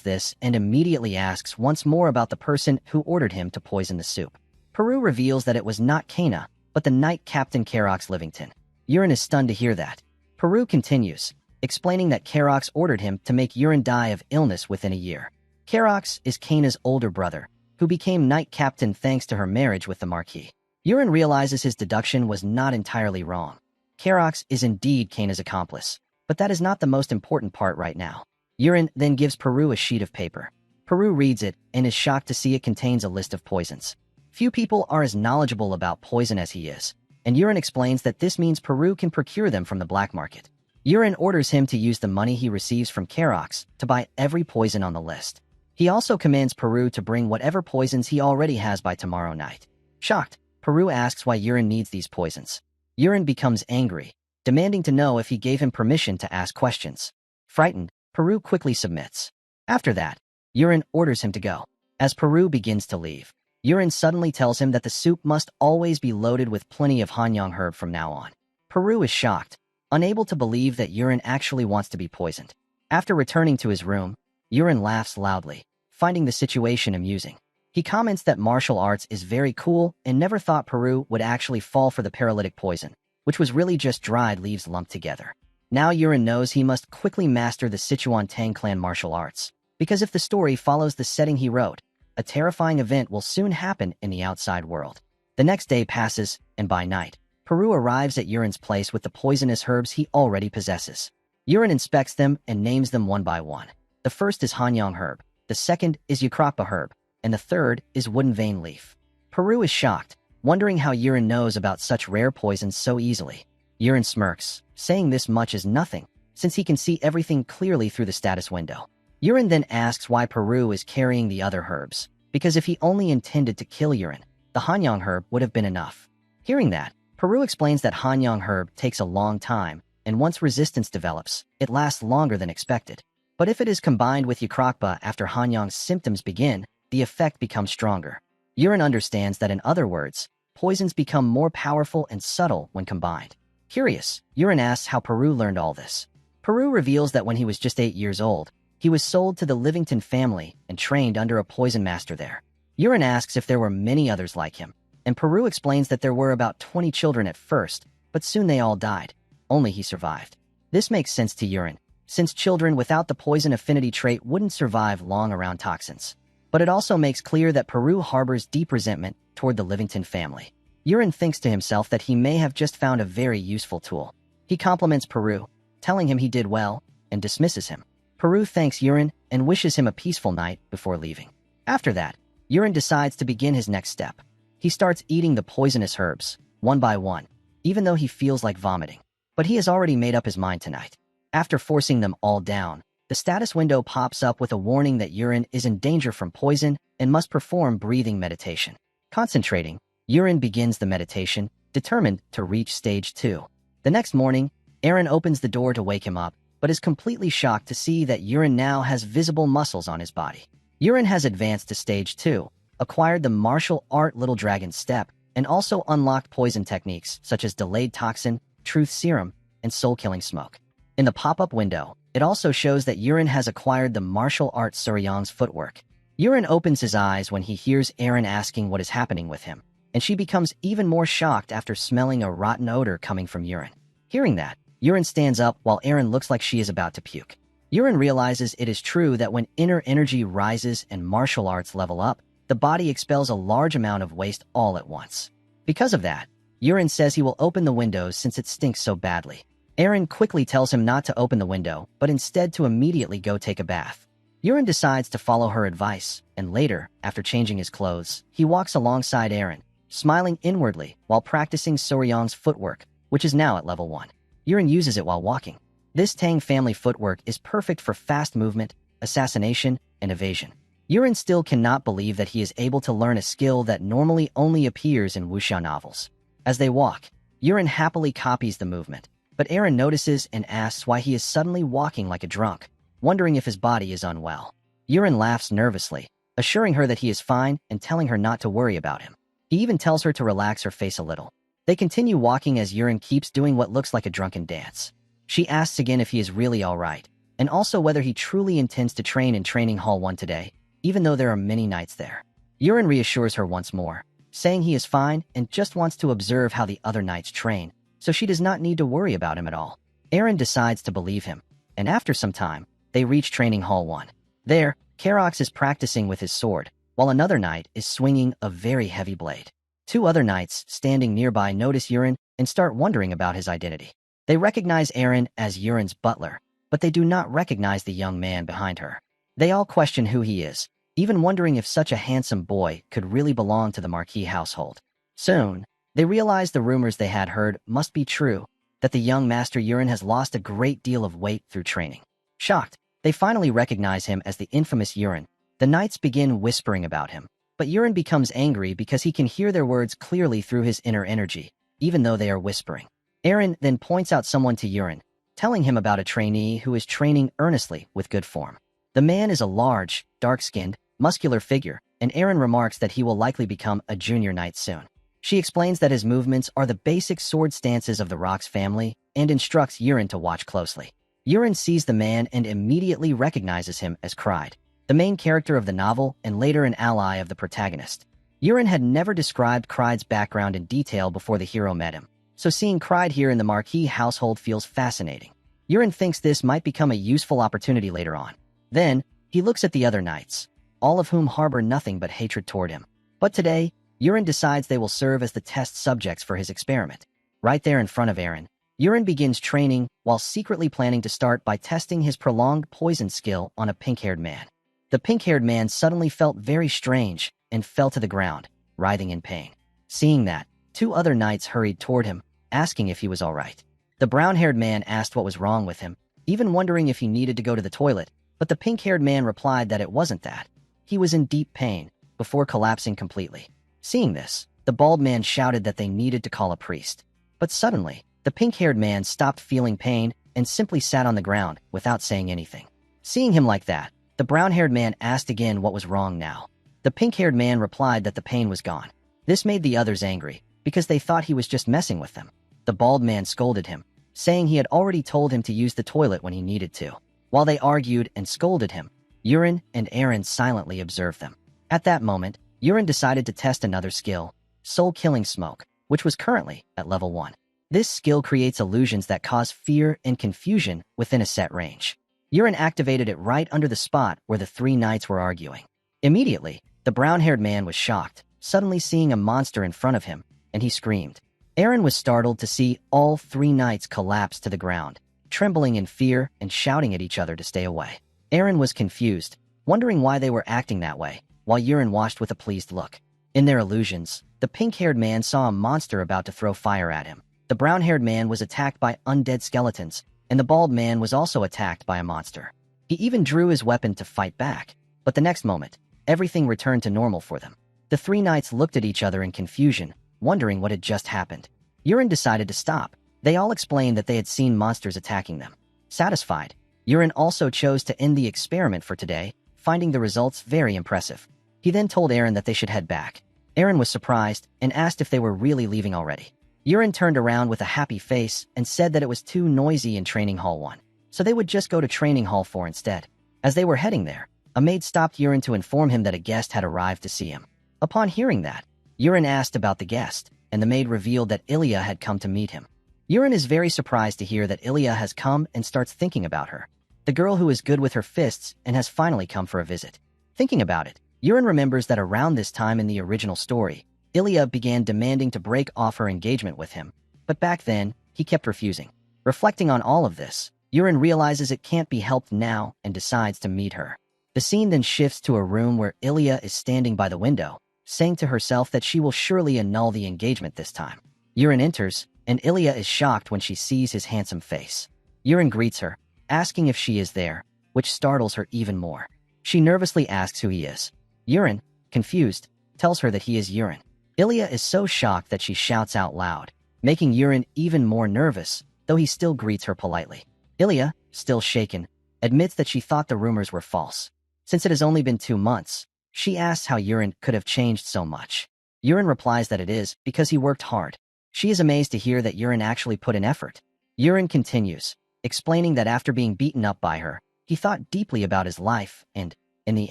this and immediately asks once more about the person who ordered him to poison the soup. Peru reveals that it was not Kana, but the Knight Captain Kerox Livington. Yurin is stunned to hear that. Peru continues, explaining that Kerox ordered him to make Yurin die of illness within a year. Kerox is Kana's older brother, who became Knight Captain thanks to her marriage with the Marquis. Yurin realizes his deduction was not entirely wrong. Kerox is indeed Kana's accomplice, but that is not the most important part right now. Yurin then gives Peru a sheet of paper. Peru reads it and is shocked to see it contains a list of poisons. Few people are as knowledgeable about poison as he is, and Yurin explains that this means Peru can procure them from the black market. Yurin orders him to use the money he receives from Kerox to buy every poison on the list. He also commands Peru to bring whatever poisons he already has by tomorrow night. Shocked, Peru asks why Yurin needs these poisons. Yurin becomes angry, demanding to know if he gave him permission to ask questions. Frightened, Peru quickly submits. After that, Yurin orders him to go. As Peru begins to leave, Yurin suddenly tells him that the soup must always be loaded with plenty of Hanyang herb from now on. Peru is shocked, unable to believe that Yurin actually wants to be poisoned. After returning to his room, Yurin laughs loudly, finding the situation amusing. He comments that martial arts is very cool and never thought Peru would actually fall for the paralytic poison, which was really just dried leaves lumped together. Now Yurin knows he must quickly master the Sichuan Tang clan martial arts, because if the story follows the setting he wrote, a terrifying event will soon happen in the outside world. The next day passes, and by night, Peru arrives at Yurin's place with the poisonous herbs he already possesses. Yurin inspects them and names them one by one. The first is Hanyang herb, the second is Ukrakpa herb, and the third is wooden vein leaf. Peru is shocked, wondering how Yurin knows about such rare poisons so easily. Yurin smirks, saying this much is nothing, since he can see everything clearly through the status window. Yurin then asks why Peru is carrying the other herbs, because if he only intended to kill Yurin, the Hanyang herb would have been enough. Hearing that, Peru explains that Hanyang herb takes a long time, and once resistance develops, it lasts longer than expected. But if it is combined with Ukrakpa after Hanyang's symptoms begin, the effect becomes stronger. Yurin understands that in other words, poisons become more powerful and subtle when combined. Curious, Yurin asks how Peru learned all this. Peru reveals that when he was just 8 years old, he was sold to the Livington family and trained under a poison master there. Yurin asks if there were many others like him, and Peru explains that there were about 20 children at first, but soon they all died. Only he survived. This makes sense to Yurin, since children without the poison affinity trait wouldn't survive long around toxins. But it also makes clear that Peru harbors deep resentment toward the Livington family. Yurin thinks to himself that he may have just found a very useful tool. He compliments Peru, telling him he did well, and dismisses him. Peru thanks Yurin and wishes him a peaceful night before leaving. After that, Yurin decides to begin his next step. He starts eating the poisonous herbs, one by one, even though he feels like vomiting. But he has already made up his mind tonight. After forcing them all down, the status window pops up with a warning that Yurin is in danger from poison and must perform breathing meditation. Concentrating, Yurin begins the meditation, determined to reach stage 2. The next morning, Aaron opens the door to wake him up, but is completely shocked to see that Yurin now has visible muscles on his body. Yurin has advanced to stage 2, acquired the martial art Little Dragon Step, and also unlocked poison techniques such as Delayed Toxin, Truth Serum, and Soul-Killing Smoke. In the pop-up window, it also shows that Yurin has acquired the martial art Suryang's footwork. Yurin opens his eyes when he hears Aaron asking what is happening with him, and she becomes even more shocked after smelling a rotten odor coming from Yurin. Hearing that, Yurin stands up while Aaron looks like she is about to puke. Yurin realizes it is true that when inner energy rises and martial arts level up, the body expels a large amount of waste all at once. Because of that, Yurin says he will open the windows since it stinks so badly. Aaron quickly tells him not to open the window, but instead to immediately go take a bath. Yurin decides to follow her advice, and later, after changing his clothes, he walks alongside Aaron, smiling inwardly while practicing Suryang's footwork, which is now at level 1. Yurin uses it while walking. This Tang family footwork is perfect for fast movement, assassination, and evasion. Yurin still cannot believe that he is able to learn a skill that normally only appears in wuxia novels. As they walk, Yurin happily copies the movement, but Aaron notices and asks why he is suddenly walking like a drunk, wondering if his body is unwell. Yurin laughs nervously, assuring her that he is fine and telling her not to worry about him. He even tells her to relax her face a little. They continue walking as Yurin keeps doing what looks like a drunken dance. She asks again if he is really alright, and also whether he truly intends to train in Training Hall 1 today, even though there are many nights there. Yurin reassures her once more, saying he is fine and just wants to observe how the other knights train, so she does not need to worry about him at all. Eren decides to believe him, and after some time, they reach Training Hall 1. There, Karox is practicing with his sword, while another knight is swinging a very heavy blade. Two other knights standing nearby notice Yurin and start wondering about his identity. They recognize Eren as Yurin's butler, but they do not recognize the young man behind her. They all question who he is, even wondering if such a handsome boy could really belong to the Marquis household. Soon, they realize the rumors they had heard must be true, that the young Master Yurin has lost a great deal of weight through training. Shocked, they finally recognize him as the infamous Yurin. The knights begin whispering about him, but Yurin becomes angry because he can hear their words clearly through his inner energy, even though they are whispering. Eren then points out someone to Yurin, telling him about a trainee who is training earnestly with good form. The man is a large, dark-skinned, muscular figure, and Eren remarks that he will likely become a junior knight soon. She explains that his movements are the basic sword stances of the Rox family and instructs Yurin to watch closely. Yurin sees the man and immediately recognizes him as Kryde, the main character of the novel and later an ally of the protagonist. Yurin had never described Kryde's background in detail before the hero met him, so seeing Kryde here in the Marquis household feels fascinating. Yurin thinks this might become a useful opportunity later on. Then, he looks at the other knights, all of whom harbor nothing but hatred toward him. But today, Yurin decides they will serve as the test subjects for his experiment. Right there in front of Eren, Yurin begins training while secretly planning to start by testing his prolonged poison skill on a pink-haired man. The pink-haired man suddenly felt very strange and fell to the ground, writhing in pain. Seeing that, two other knights hurried toward him, asking if he was all right. The brown-haired man asked what was wrong with him, even wondering if he needed to go to the toilet, but the pink-haired man replied that it wasn't that. He was in deep pain, before collapsing completely. Seeing this, the bald man shouted that they needed to call a priest. But suddenly, the pink-haired man stopped feeling pain and simply sat on the ground without saying anything. Seeing him like that, the brown-haired man asked again what was wrong now. The pink-haired man replied that the pain was gone. This made the others angry, because they thought he was just messing with them. The bald man scolded him, saying he had already told him to use the toilet when he needed to. While they argued and scolded him, Yurin and Eren silently observed them. At that moment, Yurin decided to test another skill, Soul-Killing Smoke, which was currently at level 1. This skill creates illusions that cause fear and confusion within a set range. Yurin activated it right under the spot where the three knights were arguing. Immediately, the brown-haired man was shocked, suddenly seeing a monster in front of him, and he screamed. Eren was startled to see all three knights collapse to the ground, trembling in fear and shouting at each other to stay away. Eren was confused, wondering why they were acting that way, while Yurin watched with a pleased look. In their illusions, the pink-haired man saw a monster about to throw fire at him. The brown-haired man was attacked by undead skeletons, and the bald man was also attacked by a monster. He even drew his weapon to fight back, but the next moment, everything returned to normal for them. The three knights looked at each other in confusion, wondering what had just happened. Yurin decided to stop. They all explained that they had seen monsters attacking them. Satisfied, Yurin also chose to end the experiment for today, finding the results very impressive. He then told Eren that they should head back. Eren was surprised and asked if they were really leaving already. Yurin turned around with a happy face and said that it was too noisy in Training Hall 1, so they would just go to Training Hall 4 instead. As they were heading there, a maid stopped Yurin to inform him that a guest had arrived to see him. Upon hearing that, Yurin asked about the guest, and the maid revealed that Ilya had come to meet him. Yurin is very surprised to hear that Ilya has come and starts thinking about her, the girl who is good with her fists and has finally come for a visit. Thinking about it, Yurin remembers that around this time in the original story, Ilya began demanding to break off her engagement with him, but back then, he kept refusing. Reflecting on all of this, Yurin realizes it can't be helped now and decides to meet her. The scene then shifts to a room where Ilya is standing by the window, saying to herself that she will surely annul the engagement this time. Yurin enters, and Ilya is shocked when she sees his handsome face. Yurin greets her, asking if she is there, which startles her even more. She nervously asks who he is. Yurin, confused, tells her that he is Yurin. Ilya is so shocked that she shouts out loud, making Yurin even more nervous, though he still greets her politely. Ilya, still shaken, admits that she thought the rumors were false. Since it has only been 2 months, she asks how Yurin could have changed so much. Yurin replies that it is because he worked hard. She is amazed to hear that Yurin actually put in effort. Yurin continues, explaining that after being beaten up by her, he thought deeply about his life and, in the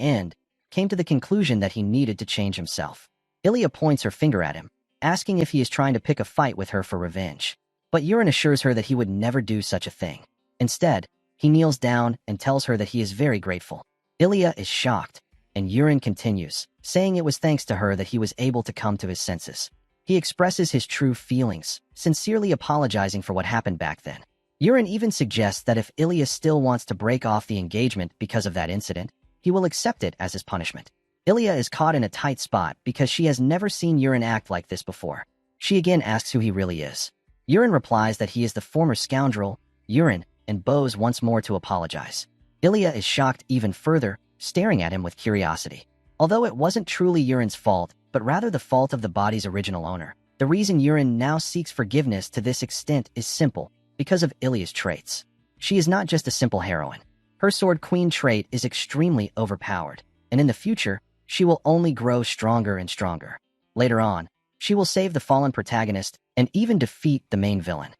end, came to the conclusion that he needed to change himself. Ilya points her finger at him, asking if he is trying to pick a fight with her for revenge. But Yurin assures her that he would never do such a thing. Instead, he kneels down and tells her that he is very grateful. Ilya is shocked, and Yurin continues, saying it was thanks to her that he was able to come to his senses. He expresses his true feelings, sincerely apologizing for what happened back then. Yurin even suggests that if Ilya still wants to break off the engagement because of that incident, he will accept it as his punishment. Ilya is caught in a tight spot because she has never seen Yurin act like this before. She again asks who he really is. Yurin replies that he is the former scoundrel, Yurin, and bows once more to apologize. Ilya is shocked even further, staring at him with curiosity. Although it wasn't truly Yurin's fault, but rather the fault of the body's original owner, the reason Yurin now seeks forgiveness to this extent is simple, because of Ilya's traits. She is not just a simple heroine. Her Sword Queen trait is extremely overpowered, and in the future, she will only grow stronger and stronger. Later on, she will save the fallen protagonist and even defeat the main villain,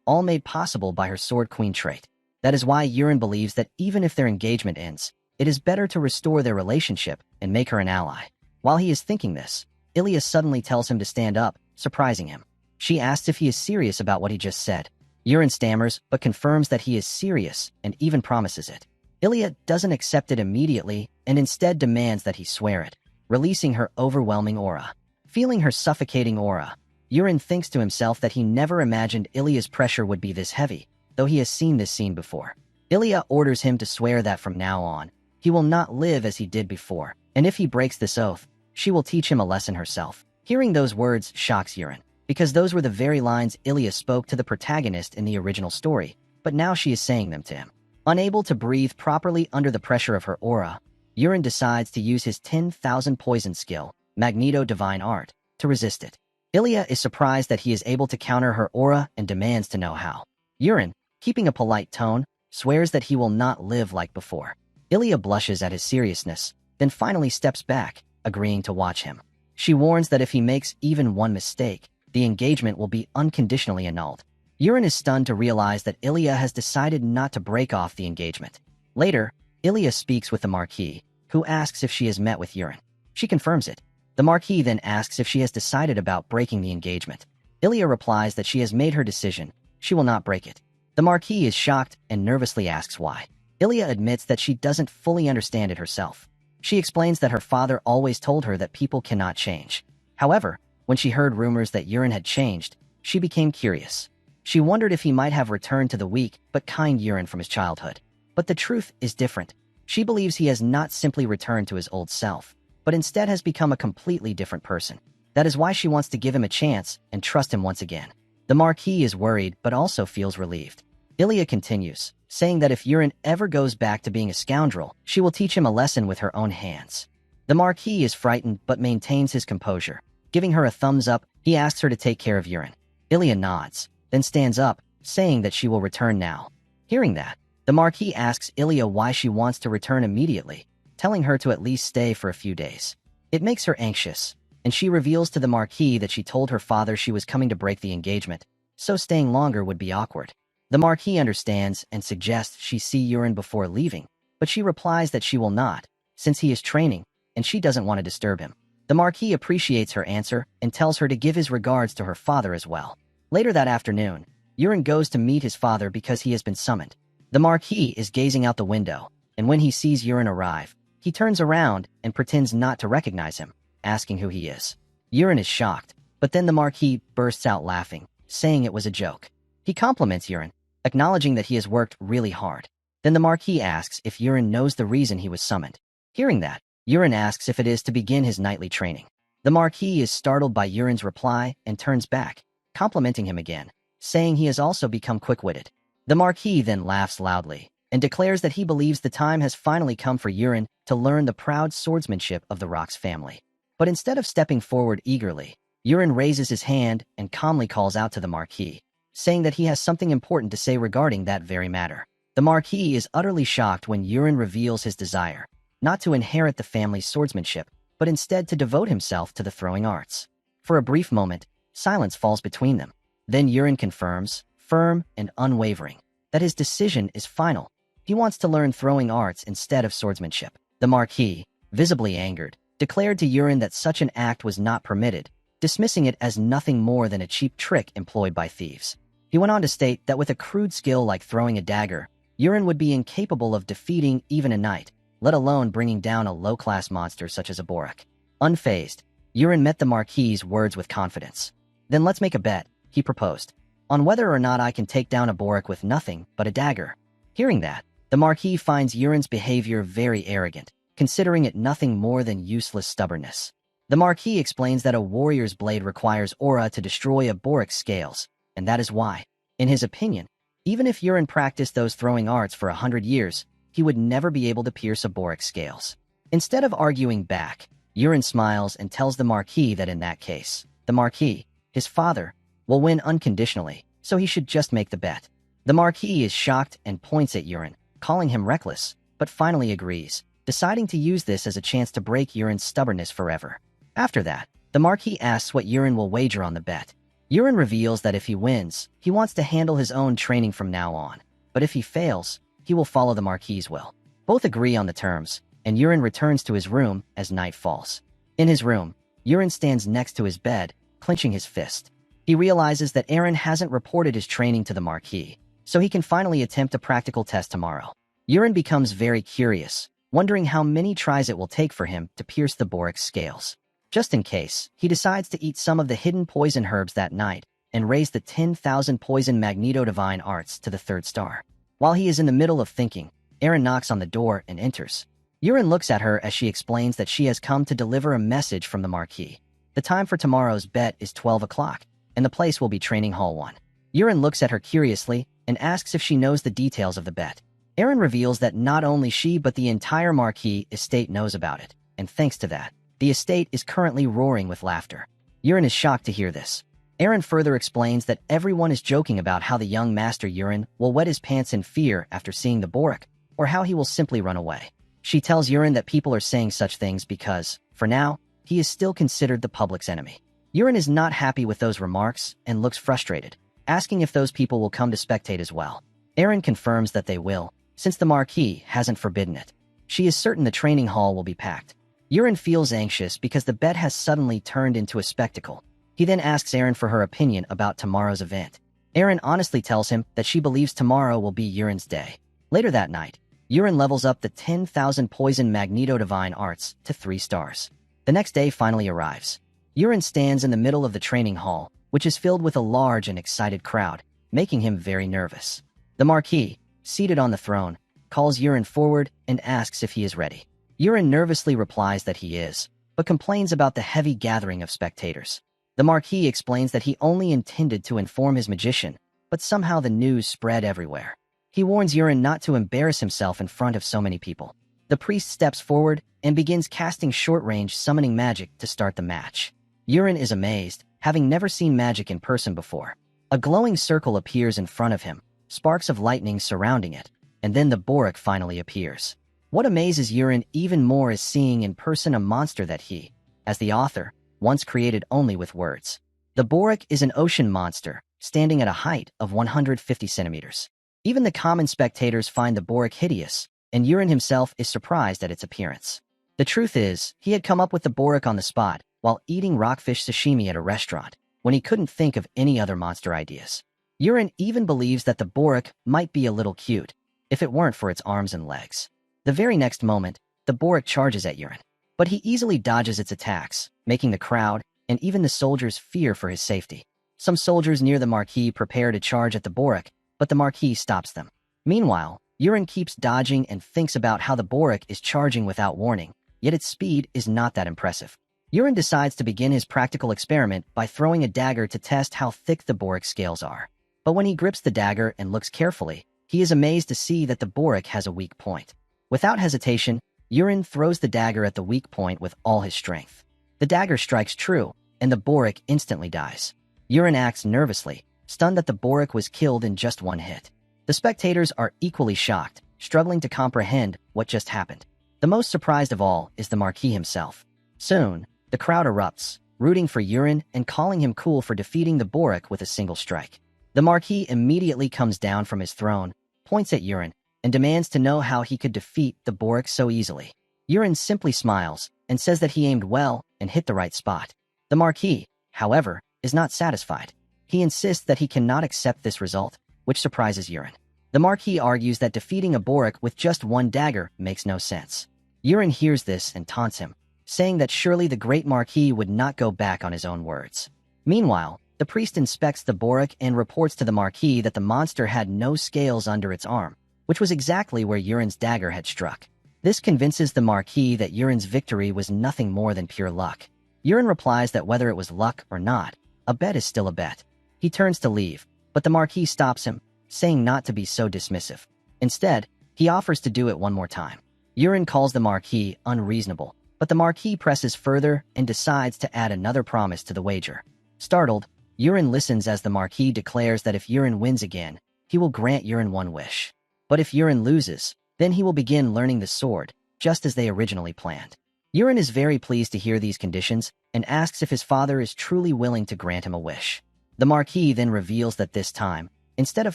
all made possible by her Sword Queen trait. That is why Yurin believes that even if their engagement ends, it is better to restore their relationship and make her an ally. While he is thinking this, Ilya suddenly tells him to stand up, surprising him. She asks if he is serious about what he just said. Yurin stammers, but confirms that he is serious and even promises it. Ilya doesn't accept it immediately and instead demands that he swear it, releasing her overwhelming aura. Feeling her suffocating aura, Yurin thinks to himself that he never imagined Ilya's pressure would be this heavy, though he has seen this scene before. Ilya orders him to swear that from now on, he will not live as he did before, and if he breaks this oath, she will teach him a lesson herself. Hearing those words shocks Yurin, because those were the very lines Ilya spoke to the protagonist in the original story, but now she is saying them to him. Unable to breathe properly under the pressure of her aura, Yurin decides to use his 10,000 poison skill, Magneto Divine Art, to resist it. Ilya is surprised that he is able to counter her aura and demands to know how. Yurin, keeping a polite tone, swears that he will not live like before. Ilya blushes at his seriousness, then finally steps back, agreeing to watch him. She warns that if he makes even one mistake, the engagement will be unconditionally annulled. Yurin is stunned to realize that Ilya has decided not to break off the engagement. Later, Ilya speaks with the Marquis, who asks if she has met with Yurin. She confirms it. The Marquis then asks if she has decided about breaking the engagement. Ilya replies that she has made her decision. She will not break it. The Marquis is shocked and nervously asks why. Ilya admits that she doesn't fully understand it herself. She explains that her father always told her that people cannot change. However, when she heard rumors that Yurin had changed, she became curious. She wondered if he might have returned to the weak but kind Yurin from his childhood. But the truth is different. She believes he has not simply returned to his old self, but instead has become a completely different person. That is why she wants to give him a chance and trust him once again. The Marquis is worried but also feels relieved. Ilya continues, saying that if Yurin ever goes back to being a scoundrel, she will teach him a lesson with her own hands. The Marquis is frightened but maintains his composure. Giving her a thumbs up, he asks her to take care of Yurin. Ilya nods, then stands up, saying that she will return now. Hearing that, the Marquis asks Ilya why she wants to return immediately, telling her to at least stay for a few days. It makes her anxious, and she reveals to the Marquis that she told her father she was coming to break the engagement, so staying longer would be awkward. The Marquis understands and suggests she see Yurin before leaving, but she replies that she will not, since he is training, and she doesn't want to disturb him. The Marquis appreciates her answer and tells her to give his regards to her father as well. Later that afternoon, Yurin goes to meet his father because he has been summoned. The Marquis is gazing out the window, and when he sees Yurin arrive, he turns around and pretends not to recognize him, asking who he is. Yurin is shocked, but then the Marquis bursts out laughing, saying it was a joke. He compliments Yurin, acknowledging that he has worked really hard. Then the Marquis asks if Yurin knows the reason he was summoned. Hearing that, Yurin asks if it is to begin his nightly training. The Marquis is startled by Yurin's reply and turns back, complimenting him again, saying he has also become quick-witted. The Marquis then laughs loudly and declares that he believes the time has finally come for Yurin to learn the proud swordsmanship of the Rox family. But instead of stepping forward eagerly, Yurin raises his hand and calmly calls out to the Marquis, saying that he has something important to say regarding that very matter. The Marquis is utterly shocked when Yurin reveals his desire, not to inherit the family's swordsmanship, but instead to devote himself to the throwing arts. For a brief moment, silence falls between them. Then Yurin confirms, firm and unwavering, that his decision is final. He wants to learn throwing arts instead of swordsmanship. The Marquis, visibly angered, declared to Yurin that such an act was not permitted, dismissing it as nothing more than a cheap trick employed by thieves. He went on to state that with a crude skill like throwing a dagger, Yurin would be incapable of defeating even a knight, let alone bringing down a low-class monster such as a Borak. Unfazed, Yurin met the Marquis's words with confidence. Then let's make a bet, he proposed, on whether or not I can take down a Borak with nothing but a dagger. Hearing that, the Marquis finds Yurin's behavior very arrogant, considering it nothing more than useless stubbornness. The Marquis explains that a warrior's blade requires aura to destroy a Borak's scales, and that is why, in his opinion, even if Yurin practiced those throwing arts for 100 years, he would never be able to pierce a Borak's scales. Instead of arguing back, Yurin smiles and tells the Marquis that in that case, the Marquis, his father, will win unconditionally, so he should just make the bet. The Marquis is shocked and points at Yurin, calling him reckless, but finally agrees, deciding to use this as a chance to break Yurin's stubbornness forever. After that, the Marquis asks what Yurin will wager on the bet. Yurin reveals that if he wins, he wants to handle his own training from now on, but if he fails, he will follow the Marquis's will. Both agree on the terms, and Yurin returns to his room as night falls. In his room, Yurin stands next to his bed, clenching his fist. He realizes that Eren hasn't reported his training to the Marquis, so he can finally attempt a practical test tomorrow. Yurin becomes very curious, wondering how many tries it will take for him to pierce the Borak's scales. Just in case, he decides to eat some of the hidden poison herbs that night and raise the 10,000 poison Magneto Divine Arts to the 3rd star. While he is in the middle of thinking, Eren knocks on the door and enters. Yurin looks at her as she explains that she has come to deliver a message from the Marquis. The time for tomorrow's bet is 12 o'clock, and the place will be Training Hall 1. Yurin looks at her curiously and asks if she knows the details of the bet. Eren reveals that not only she but the entire Marquis estate knows about it, and thanks to that, the estate is currently roaring with laughter. Yurin is shocked to hear this. Eren further explains that everyone is joking about how the young Master Yurin will wet his pants in fear after seeing the Borak, or how he will simply run away. She tells Yurin that people are saying such things because, for now, he is still considered the public's enemy. Yurin is not happy with those remarks and looks frustrated, asking if those people will come to spectate as well. Eren confirms that they will, since the Marquis hasn't forbidden it. She is certain the training hall will be packed. Yurin feels anxious because the bet has suddenly turned into a spectacle. He then asks Eren for her opinion about tomorrow's event. Eren honestly tells him that she believes tomorrow will be Yurin's day. Later that night, Yurin levels up the 10,000 poison Magneto Divine Arts to 3 stars. The next day finally arrives. Yurin stands in the middle of the training hall, which is filled with a large and excited crowd, making him very nervous. The Marquis, seated on the throne, calls Yurin forward and asks if he is ready. Yurin nervously replies that he is, but complains about the heavy gathering of spectators. The Marquis explains that he only intended to inform his magician, but somehow the news spread everywhere. He warns Yurin not to embarrass himself in front of so many people. The priest steps forward and begins casting short-range summoning magic to start the match. Yurin is amazed, having never seen magic in person before. A glowing circle appears in front of him, sparks of lightning surrounding it, and then the Borak finally appears. What amazes Yurin even more is seeing in person a monster that he, as the author, once created only with words. The Borak is an ocean monster, standing at a height of 150 centimeters. Even the common spectators find the Borak hideous, and Yurin himself is surprised at its appearance. The truth is, he had come up with the Borak on the spot while eating rockfish sashimi at a restaurant, when he couldn't think of any other monster ideas. Yurin even believes that the Borak might be a little cute, if it weren't for its arms and legs. The very next moment, the Borak charges at Yurin, but he easily dodges its attacks, making the crowd and even the soldiers fear for his safety. Some soldiers near the Marquis prepare to charge at the Borak, but the Marquis stops them. Meanwhile, Yurin keeps dodging and thinks about how the Borak is charging without warning, yet its speed is not that impressive. Yurin decides to begin his practical experiment by throwing a dagger to test how thick the Borak scales are. But when he grips the dagger and looks carefully, he is amazed to see that the Borak has a weak point. Without hesitation, Yurin throws the dagger at the weak point with all his strength. The dagger strikes true, and the Borak instantly dies. Yurin acts nervously, stunned that the Borak was killed in just one hit. The spectators are equally shocked, struggling to comprehend what just happened. The most surprised of all is the Marquis himself. Soon, the crowd erupts, rooting for Yurin and calling him cool for defeating the Borik with a single strike. The Marquis immediately comes down from his throne, points at Yurin, and demands to know how he could defeat the Borik so easily. Yurin simply smiles and says that he aimed well and hit the right spot. The Marquis, however, is not satisfied. He insists that he cannot accept this result, which surprises Yurin. The Marquis argues that defeating a Borik with just one dagger makes no sense. Yurin hears this and taunts him, saying that surely the great Marquis would not go back on his own words. Meanwhile, the priest inspects the Borik and reports to the Marquis that the monster had no scales under its arm, which was exactly where Yurin's dagger had struck. This convinces the Marquis that Yurin's victory was nothing more than pure luck. Yurin replies that whether it was luck or not, a bet is still a bet. He turns to leave, but the Marquis stops him, saying not to be so dismissive. Instead, he offers to do it one more time. Yurin calls the Marquis unreasonable, but the Marquis presses further and decides to add another promise to the wager. Startled, Yurin listens as the Marquis declares that if Yurin wins again, he will grant Yurin one wish. But if Yurin loses, then he will begin learning the sword, just as they originally planned. Yurin is very pleased to hear these conditions and asks if his father is truly willing to grant him a wish. The Marquis then reveals that this time, instead of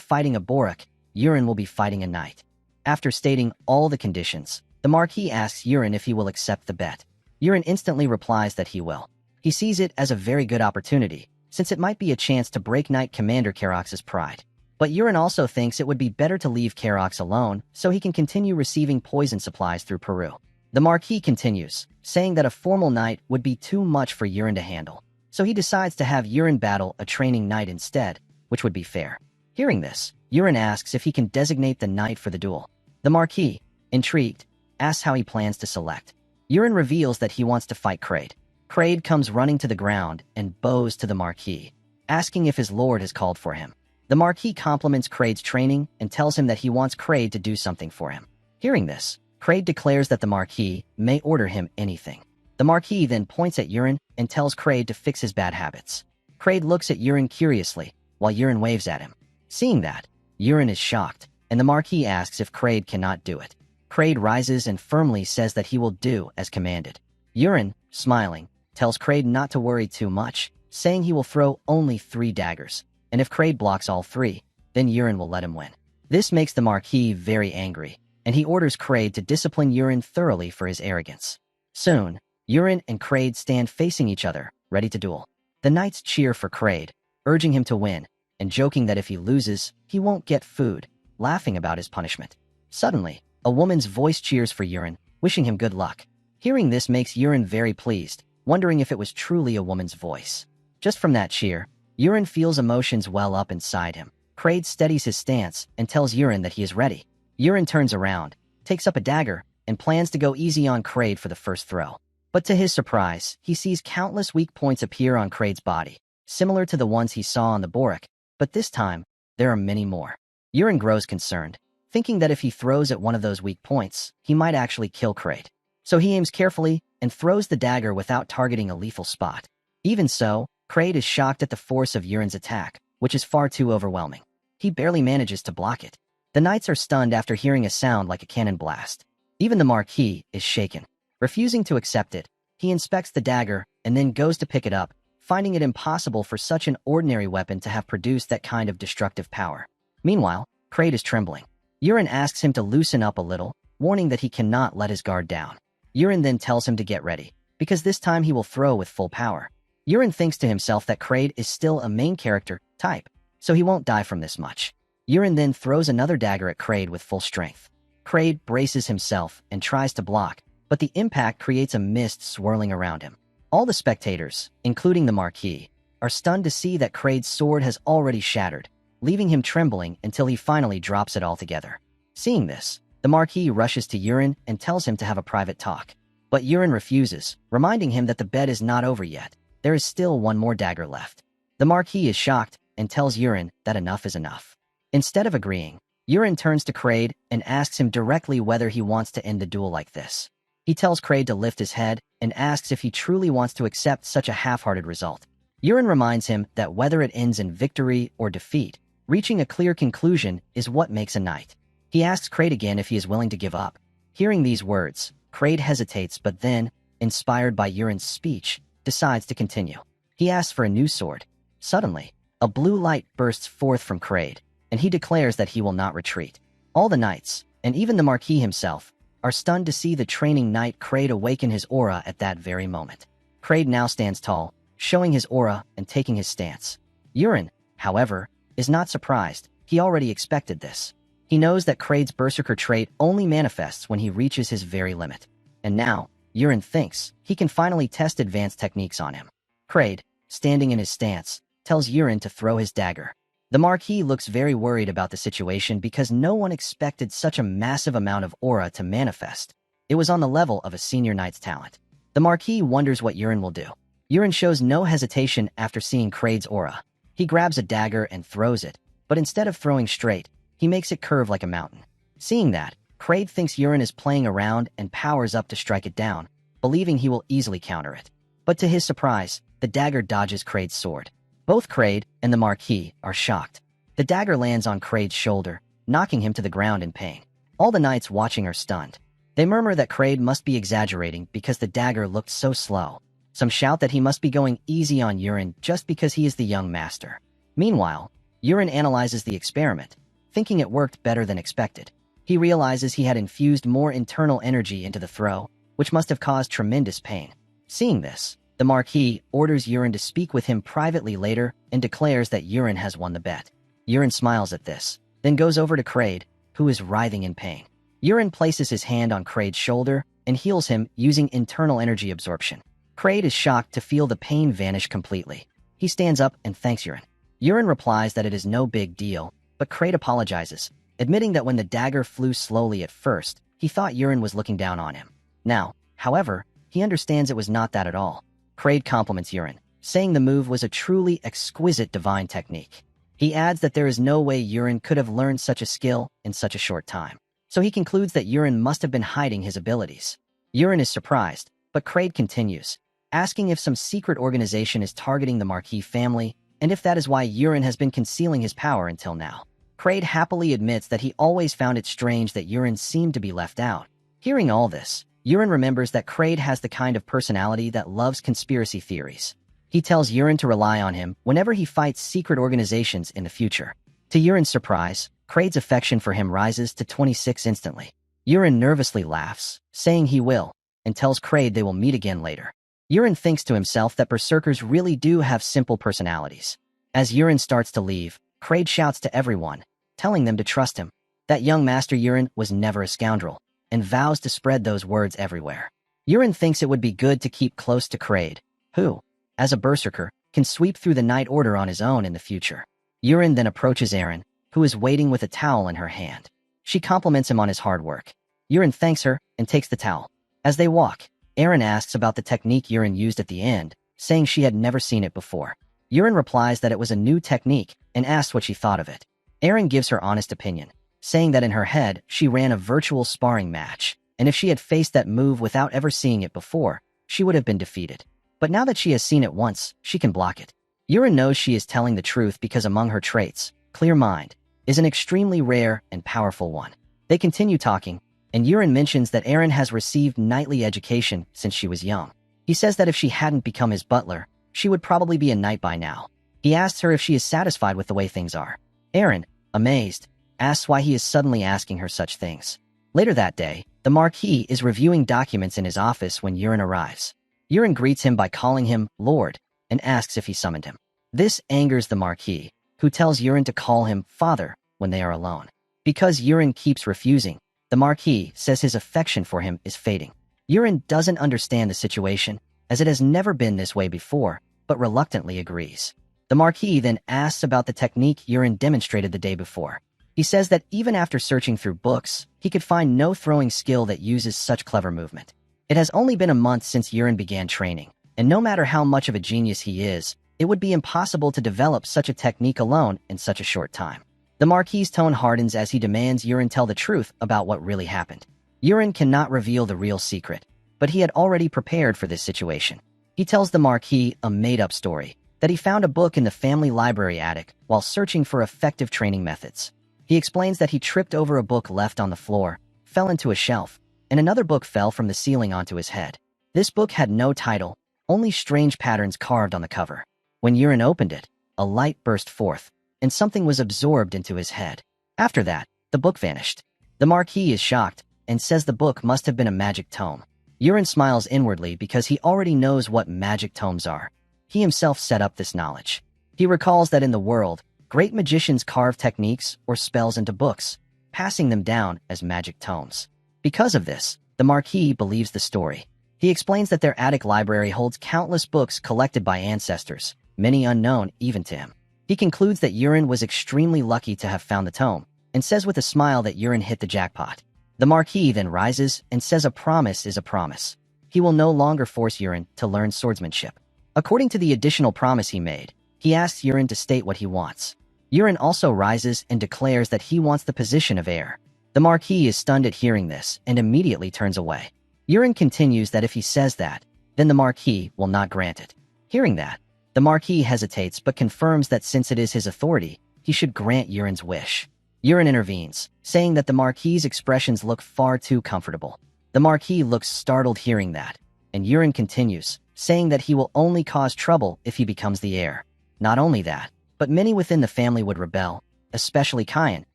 fighting a Borik, Yurin will be fighting a knight. After stating all the conditions, the Marquis asks Yurin if he will accept the bet. Yurin instantly replies that he will. He sees it as a very good opportunity, since it might be a chance to break Knight Commander Karox's pride. But Yurin also thinks it would be better to leave Karox alone so he can continue receiving poison supplies through Peru. The Marquis continues, saying that a formal knight would be too much for Yurin to handle, so he decides to have Yurin battle a training knight instead, which would be fair. Hearing this, Yurin asks if he can designate the knight for the duel. The Marquis, intrigued, asks how he plans to select. Yurin reveals that he wants to fight Kraid. Kraid comes running to the ground and bows to the Marquis, asking if his lord has called for him. The Marquis compliments Kraid's training and tells him that he wants Kraid to do something for him. Hearing this, Kraid declares that the Marquis may order him anything. The Marquis then points at Yurin and tells Kraid to fix his bad habits. Kraid looks at Yurin curiously, while Yurin waves at him. Seeing that, Yurin is shocked, and the Marquis asks if Kraid cannot do it. Kraid rises and firmly says that he will do as commanded. Yurin, smiling, tells Kraid not to worry too much, saying he will throw only 3 daggers, and if Kraid blocks all 3, then Yurin will let him win. This makes the Marquis very angry, and he orders Kraid to discipline Yurin thoroughly for his arrogance. Soon, Yurin and Kraid stand facing each other, ready to duel. The knights cheer for Kraid, urging him to win, and joking that if he loses, he won't get food, laughing about his punishment. Suddenly, a woman's voice cheers for Yurin, wishing him good luck. Hearing this makes Yurin very pleased, wondering if it was truly a woman's voice. Just from that cheer, Yurin feels emotions well up inside him. Kraid steadies his stance and tells Yurin that he is ready. Yurin turns around, takes up a dagger, and plans to go easy on Kraid for the first throw. But to his surprise, he sees countless weak points appear on Kraid's body, similar to the ones he saw on the Borik, but this time, there are many more. Yurin grows concerned, thinking that if he throws at one of those weak points, he might actually kill Kraid. So he aims carefully and throws the dagger without targeting a lethal spot. Even so, Kraid is shocked at the force of Yurin's attack, which is far too overwhelming. He barely manages to block it. The knights are stunned after hearing a sound like a cannon blast. Even the Marquis is shaken. Refusing to accept it, he inspects the dagger and then goes to pick it up, finding it impossible for such an ordinary weapon to have produced that kind of destructive power. Meanwhile, Kraid is trembling. Yurin asks him to loosen up a little, warning that he cannot let his guard down. Yurin then tells him to get ready, because this time he will throw with full power. Yurin thinks to himself that Kraid is still a main character type, so he won't die from this much. Yurin then throws another dagger at Kraid with full strength. Kraid braces himself and tries to block, but the impact creates a mist swirling around him. All the spectators, including the Marquis, are stunned to see that Kraid's sword has already shattered, leaving him trembling until he finally drops it altogether. Seeing this, the Marquis rushes to Yurin and tells him to have a private talk. But Yurin refuses, reminding him that the bet is not over yet. There is still one more dagger left. The Marquis is shocked and tells Yurin that enough is enough. Instead of agreeing, Yurin turns to Kraid and asks him directly whether he wants to end the duel like this. He tells Kraid to lift his head and asks if he truly wants to accept such a half-hearted result. Yurin reminds him that whether it ends in victory or defeat, reaching a clear conclusion is what makes a knight. He asks Kraid again if he is willing to give up. Hearing these words, Kraid hesitates, but then, inspired by Yurin's speech, decides to continue. He asks for a new sword. Suddenly, a blue light bursts forth from Kraid, and he declares that he will not retreat. All the knights, and even the Marquis himself, are stunned to see the training knight Kraid awaken his aura at that very moment. Kraid now stands tall, showing his aura and taking his stance. Yurin, however, is not surprised. He already expected this. He knows that Kraid's berserker trait only manifests when he reaches his very limit. And now, Yurin thinks he can finally test advanced techniques on him. Kraid, standing in his stance, tells Yurin to throw his dagger. The Marquis looks very worried about the situation because no one expected such a massive amount of aura to manifest. It was on the level of a senior knight's talent. The Marquis wonders what Yurin will do. Yurin shows no hesitation after seeing Kraid's aura. He grabs a dagger and throws it, but instead of throwing straight, he makes it curve like a mountain. Seeing that, Kraid thinks Yurin is playing around and powers up to strike it down, believing he will easily counter it. But to his surprise, the dagger dodges Kraid's sword. Both Kraid and the Marquis are shocked. The dagger lands on Kraid's shoulder, knocking him to the ground in pain. All the knights watching are stunned. They murmur that Kraid must be exaggerating because the dagger looked so slow. Some shout that he must be going easy on Yurin just because he is the young master. Meanwhile, Yurin analyzes the experiment, thinking it worked better than expected. He realizes he had infused more internal energy into the throw, which must have caused tremendous pain. Seeing this, the Marquis orders Yurin to speak with him privately later and declares that Yurin has won the bet. Yurin smiles at this, then goes over to Kraid, who is writhing in pain. Yurin places his hand on Kraid's shoulder and heals him using internal energy absorption. Kraid is shocked to feel the pain vanish completely. He stands up and thanks Yurin. Yurin replies that it is no big deal, but Kraid apologizes, admitting that when the dagger flew slowly at first, he thought Yurin was looking down on him. Now, however, he understands it was not that at all. Kraid compliments Yurin, saying the move was a truly exquisite divine technique. He adds that there is no way Yurin could have learned such a skill in such a short time. So he concludes that Yurin must have been hiding his abilities. Yurin is surprised, but Kraid continues, asking if some secret organization is targeting the Marquis family, and if that is why Yurin has been concealing his power until now. Kraid happily admits that he always found it strange that Yurin seemed to be left out. Hearing all this, Yurin remembers that Kraid has the kind of personality that loves conspiracy theories. He tells Yurin to rely on him whenever he fights secret organizations in the future. To Yurin's surprise, Kraid's affection for him rises to 26 instantly. Yurin nervously laughs, saying he will, and tells Kraid they will meet again later. Yurin thinks to himself that berserkers really do have simple personalities. As Yurin starts to leave, Kraid shouts to everyone, telling them to trust him. That young master Yurin was never a scoundrel, and vows to spread those words everywhere. Yurin thinks it would be good to keep close to Kraid, who, as a berserker, can sweep through the Night Order on his own in the future. Yurin then approaches Erin, who is waiting with a towel in her hand. She compliments him on his hard work. Yurin thanks her and takes the towel. As they walk, Erin asks about the technique Yurin used at the end, saying she had never seen it before. Yurin replies that it was a new technique and asks what she thought of it. Erin gives her honest opinion, saying that in her head she ran a virtual sparring match, and if she had faced that move without ever seeing it before, she would have been defeated. But now that she has seen it once, she can block it. Yurin knows she is telling the truth because among her traits, clear mind is an extremely rare and powerful one. They continue talking, and Yurin mentions that Erin has received knightly education since she was young. He says that if she hadn't become his butler, she would probably be a knight by now. He asks her if she is satisfied with the way things are. Erin, amazed, asks why he is suddenly asking her such things. Later that day, the Marquis is reviewing documents in his office when Yurin arrives. Yurin greets him by calling him Lord and asks if he summoned him. This angers the Marquis, who tells Yurin to call him Father when they are alone. Because Yurin keeps refusing, the Marquis says his affection for him is fading. Yurin doesn't understand the situation, as it has never been this way before, but reluctantly agrees. The Marquis then asks about the technique Yurin demonstrated the day before. He says that even after searching through books, he could find no throwing skill that uses such clever movement. It has only been a month since Yurin began training, and no matter how much of a genius he is, it would be impossible to develop such a technique alone in such a short time. The Marquis' tone hardens as he demands Yurin tell the truth about what really happened. Yurin cannot reveal the real secret, but he had already prepared for this situation. He tells the Marquis a made-up story, that he found a book in the family library attic while searching for effective training methods. He explains that he tripped over a book left on the floor, fell into a shelf, and another book fell from the ceiling onto his head. This book had no title, only strange patterns carved on the cover. When Yurin opened it, a light burst forth, and something was absorbed into his head. After that, the book vanished. The Marquis is shocked and says the book must have been a magic tome. Yurin smiles inwardly because he already knows what magic tomes are. He himself set up this knowledge. He recalls that in the world, great magicians carve techniques or spells into books, passing them down as magic tomes. Because of this, the Marquis believes the story. He explains that their attic library holds countless books collected by ancestors, many unknown even to him. He concludes that Yurin was extremely lucky to have found the tome, and says with a smile that Yurin hit the jackpot. The Marquis then rises and says a promise is a promise. He will no longer force Yurin to learn swordsmanship. According to the additional promise he made, he asks Yurin to state what he wants. Yurin also rises and declares that he wants the position of heir. The Marquis is stunned at hearing this and immediately turns away. Yurin continues that if he says that, then the Marquis will not grant it. Hearing that, the Marquis hesitates but confirms that since it is his authority, he should grant Yurin's wish. Yurin intervenes, saying that the Marquis's expressions look far too comfortable. The Marquis looks startled hearing that, and Yurin continues, saying that he will only cause trouble if he becomes the heir. Not only that, but many within the family would rebel, especially Kyan,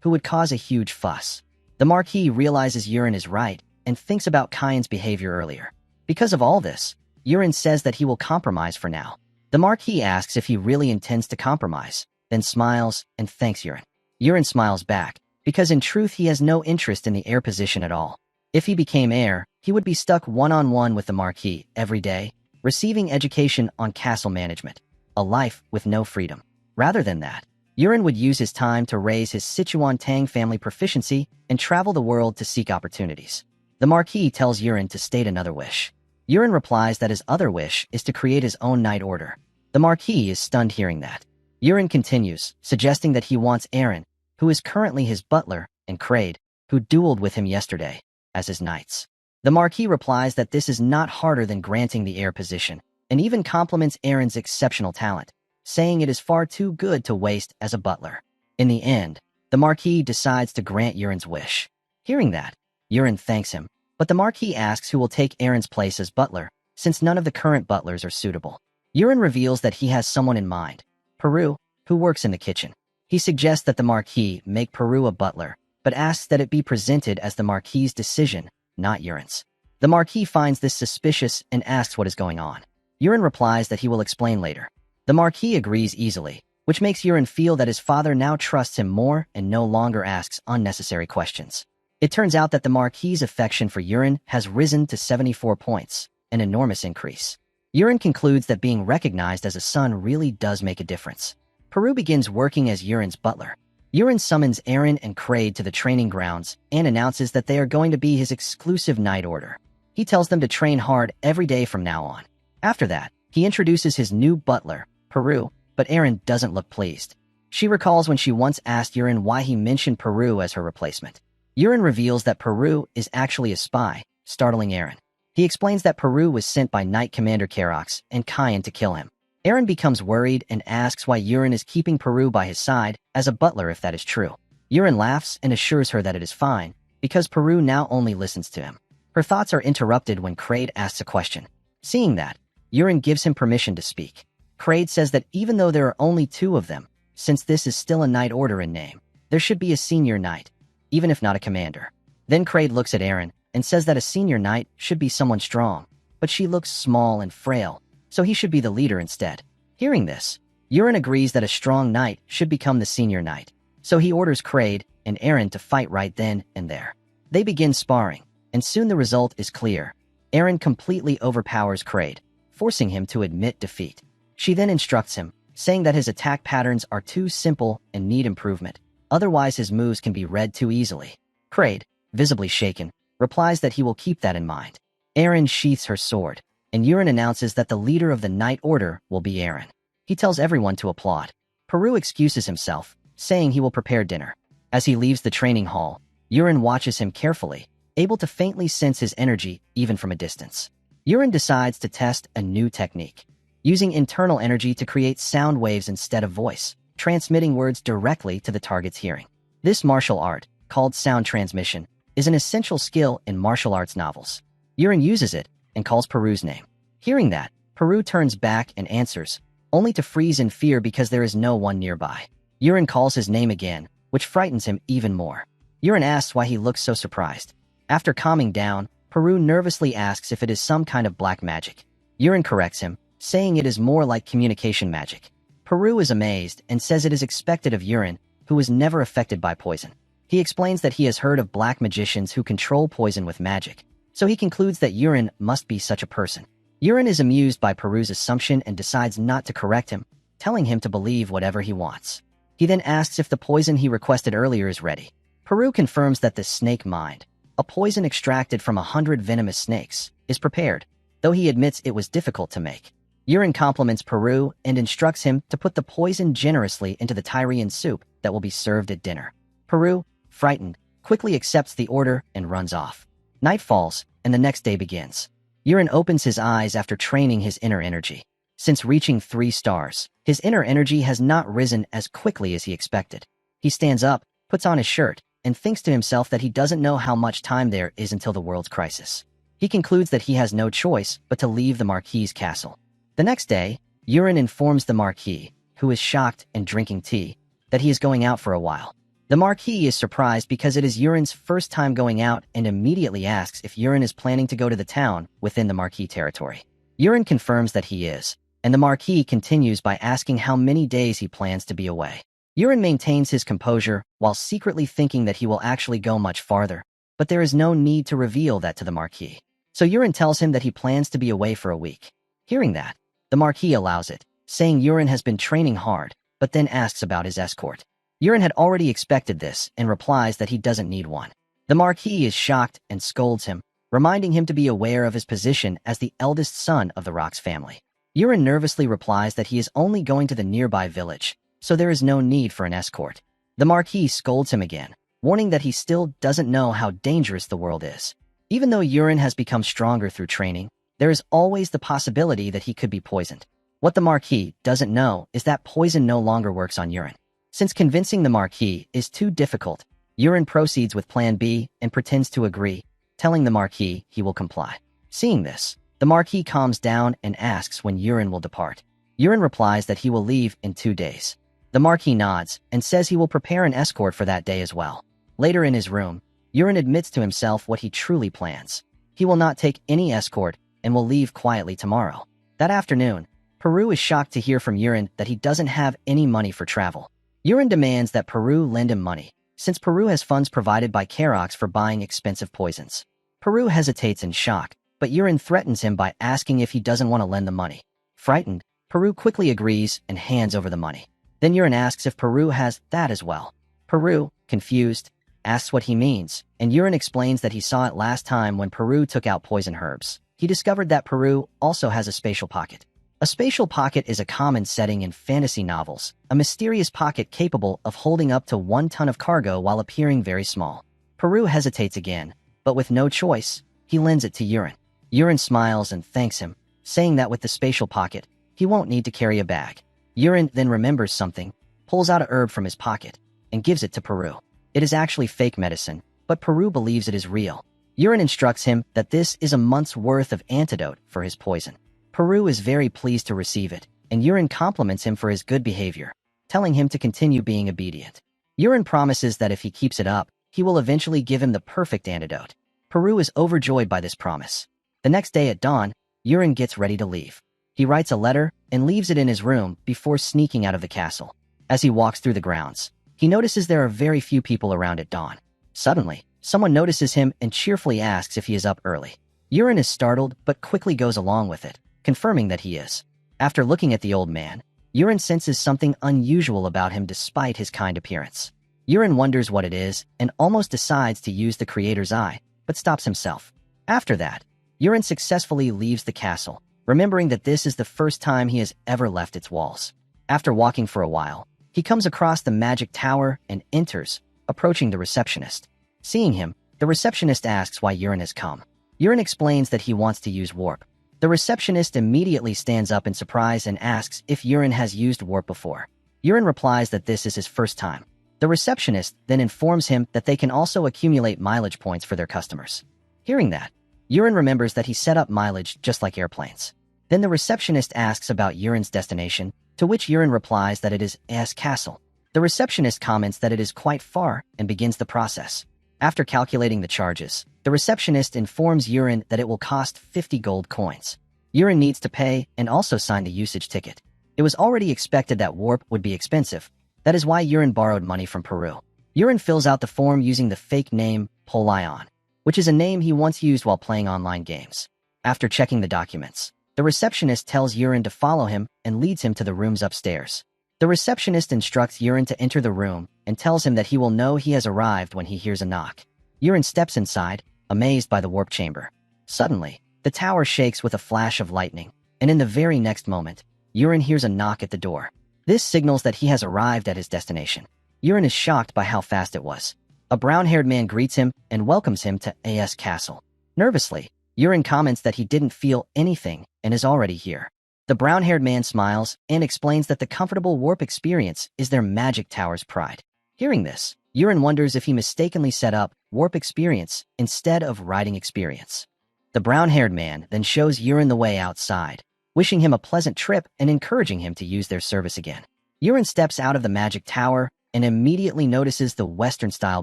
who would cause a huge fuss. The Marquis realizes Yurin is right and thinks about Kyan's behavior earlier. Because of all this, Yurin says that he will compromise for now. The Marquis asks if he really intends to compromise, then smiles and thanks Yurin. Yurin smiles back, because in truth he has no interest in the heir position at all. If he became heir, he would be stuck one-on-one with the Marquis every day, receiving education on castle management, a life with no freedom. Rather than that, Yurin would use his time to raise his Sichuan Tang family proficiency and travel the world to seek opportunities. The Marquis tells Yurin to state another wish. Yurin replies that his other wish is to create his own knight order. The Marquis is stunned hearing that. Yurin continues, suggesting that he wants Aaron, who is currently his butler, and Kraid, who dueled with him yesterday, as his knights. The Marquis replies that this is not harder than granting the heir position, and even compliments Aaron's exceptional talent, saying it is far too good to waste as a butler. In the end, the Marquis decides to grant Yurin's wish. Hearing that, Yurin thanks him, but the Marquis asks who will take Aaron's place as butler, since none of the current butlers are suitable. Yurin reveals that he has someone in mind, Peru, who works in the kitchen. He suggests that the Marquis make Peru a butler, but asks that it be presented as the Marquis's decision, not Yurin's. The Marquis finds this suspicious and asks what is going on. Yurin replies that he will explain later. The Marquis agrees easily, which makes Yurin feel that his father now trusts him more and no longer asks unnecessary questions. It turns out that the Marquis's affection for Yurin has risen to 74 points, an enormous increase. Yurin concludes that being recognized as a son really does make a difference. Peru begins working as Yurin's butler. Yurin summons Aaron and Kraid to the training grounds and announces that they are going to be his exclusive knight order. He tells them to train hard every day from now on. After that, he introduces his new butler, Peru, but Aaron doesn't look pleased. She recalls when she once asked Yurin why he mentioned Peru as her replacement. Yurin reveals that Peru is actually a spy, startling Aaron. He explains that Peru was sent by Knight Commander Karox and Kyan to kill him. Aaron becomes worried and asks why Yurin is keeping Peru by his side as a butler if that is true. Yurin laughs and assures her that it is fine, because Peru now only listens to him. Her thoughts are interrupted when Kraid asks a question. Seeing that, Yurin gives him permission to speak. Kraid says that even though there are only 2 of them, since this is still a knight order in name, there should be a senior knight, even if not a commander. Then Kraid looks at Aaron and says that a senior knight should be someone strong, but she looks small and frail, so he should be the leader instead. Hearing this, Yurin agrees that a strong knight should become the senior knight, so he orders Kraid and Aaron to fight right then and there. They begin sparring, and soon the result is clear. Aaron completely overpowers Kraid, forcing him to admit defeat. She then instructs him, saying that his attack patterns are too simple and need improvement, otherwise his moves can be read too easily. Kraid, visibly shaken, replies that he will keep that in mind. Aaron sheaths her sword, and Yurin announces that the leader of the Knight Order will be Aaron. He tells everyone to applaud. Peru excuses himself, saying he will prepare dinner. As he leaves the training hall, Yurin watches him carefully, able to faintly sense his energy even from a distance. Yurin decides to test a new technique, using internal energy to create sound waves instead of voice, transmitting words directly to the target's hearing. This martial art, called sound transmission, is an essential skill in martial arts novels. Yurin uses it and calls Peru's name. Hearing that, Peru turns back and answers, only to freeze in fear because there is no one nearby. Urine calls his name again, which frightens him even more. Urine asks why he looks so surprised. After calming down, Peru nervously asks if it is some kind of black magic. Urine corrects him, saying it is more like communication magic. Peru is amazed and says it is expected of Urine, who was never affected by poison. He explains that he has heard of black magicians who control poison with magic, so he concludes that Urine must be such a person. Urine is amused by Peru's assumption and decides not to correct him, telling him to believe whatever he wants. He then asks if the poison he requested earlier is ready. Peru confirms that the snake mind, a poison extracted from 100 venomous snakes, is prepared, though he admits it was difficult to make. Urine compliments Peru and instructs him to put the poison generously into the Tyrian soup that will be served at dinner. Peru, frightened, quickly accepts the order and runs off. Night falls, and the next day begins. Urine opens his eyes after training his inner energy. Since reaching 3 stars, his inner energy has not risen as quickly as he expected. He stands up, puts on his shirt, and thinks to himself that he doesn't know how much time there is until the world's crisis. He concludes that he has no choice but to leave the Marquis's castle. The next day, Urine informs the Marquis, who is shocked and drinking tea, that he is going out for a while. The Marquis is surprised because it is Urine's first time going out and immediately asks if Urine is planning to go to the town within the Marquis territory. Urine confirms that he is, and the Marquis continues by asking how many days he plans to be away. Urine maintains his composure while secretly thinking that he will actually go much farther, but there is no need to reveal that to the Marquis. So Urine tells him that he plans to be away for a week. Hearing that, the Marquis allows it, saying Urine has been training hard, but then asks about his escort. Urine had already expected this and replies that he doesn't need one. The Marquis is shocked and scolds him, reminding him to be aware of his position as the eldest son of the Rock's family. Urine nervously replies that he is only going to the nearby village, so there is no need for an escort. The Marquis scolds him again, warning that he still doesn't know how dangerous the world is. Even though Urine has become stronger through training, there is always the possibility that he could be poisoned. What the Marquis doesn't know is that poison no longer works on Urine. Since convincing the Marquis is too difficult, Urine proceeds with Plan B and pretends to agree, telling the Marquis he will comply. Seeing this, the Marquis calms down and asks when Urine will depart. Urine replies that he will leave in 2 days. The Marquis nods and says he will prepare an escort for that day as well. Later in his room, Urine admits to himself what he truly plans. He will not take any escort and will leave quietly tomorrow. That afternoon, Peru is shocked to hear from Urine that he doesn't have any money for travel. Urine demands that Peru lend him money, since Peru has funds provided by Karox for buying expensive poisons. Peru hesitates in shock, but Urine threatens him by asking if he doesn't want to lend the money. Frightened, Peru quickly agrees and hands over the money. Then Urine asks if Peru has that as well. Peru, confused, asks what he means, and Urine explains that he saw it last time when Peru took out poison herbs. He discovered that Peru also has a spatial pocket. A spatial pocket is a common setting in fantasy novels, a mysterious pocket capable of holding up to 1 ton of cargo while appearing very small. Peru hesitates again, but with no choice, he lends it to Urine. Urine smiles and thanks him, saying that with the spatial pocket, he won't need to carry a bag. Urine then remembers something, pulls out a herb from his pocket, and gives it to Peru. It is actually fake medicine, but Peru believes it is real. Urine instructs him that this is a month's worth of antidote for his poison. Peru is very pleased to receive it, and Urine compliments him for his good behavior, telling him to continue being obedient. Urine promises that if he keeps it up, he will eventually give him the perfect antidote. Peru is overjoyed by this promise. The next day at dawn, Urine gets ready to leave. He writes a letter and leaves it in his room before sneaking out of the castle. As he walks through the grounds, he notices there are very few people around at dawn. Suddenly, someone notices him and cheerfully asks if he is up early. Urine is startled but quickly goes along with it, confirming that he is. After looking at the old man, Urine senses something unusual about him despite his kind appearance. Urine wonders what it is and almost decides to use the Creator's Eye, but stops himself. After that, Urine successfully leaves the castle, remembering that this is the first time he has ever left its walls. After walking for a while, he comes across the magic tower and enters, approaching the receptionist. Seeing him, the receptionist asks why Urine has come. Urine explains that he wants to use warp. The receptionist immediately stands up in surprise and asks if Urine has used warp before. Urine replies that this is his first time. The receptionist then informs him that they can also accumulate mileage points for their customers. Hearing that, Urine remembers that he set up mileage just like airplanes. Then the receptionist asks about Yurin's destination, to which Yurin replies that it is S Castle. The receptionist comments that it is quite far and begins the process. After calculating the charges, the receptionist informs Yurin that it will cost 50 gold coins. Yurin needs to pay and also sign the usage ticket. It was already expected that warp would be expensive. That is why Yurin borrowed money from Peru. Yurin fills out the form using the fake name Polion, which is a name he once used while playing online games. After checking the documents, the receptionist tells Yurin to follow him and leads him to the rooms upstairs. The receptionist instructs Yurin to enter the room and tells him that he will know he has arrived when he hears a knock. Yurin steps inside, amazed by the warp chamber. Suddenly, the tower shakes with a flash of lightning, and in the very next moment, Yurin hears a knock at the door. This signals that he has arrived at his destination. Yurin is shocked by how fast it was. A brown-haired man greets him and welcomes him to AS Castle. Nervously, Yurin comments that he didn't feel anything and is already here. The brown-haired man smiles and explains that the comfortable warp experience is their magic tower's pride. Hearing this, Yurin wonders if he mistakenly set up warp experience instead of riding experience. The brown-haired man then shows Yurin the way outside, wishing him a pleasant trip and encouraging him to use their service again. Yurin steps out of the magic tower and immediately notices the Western-style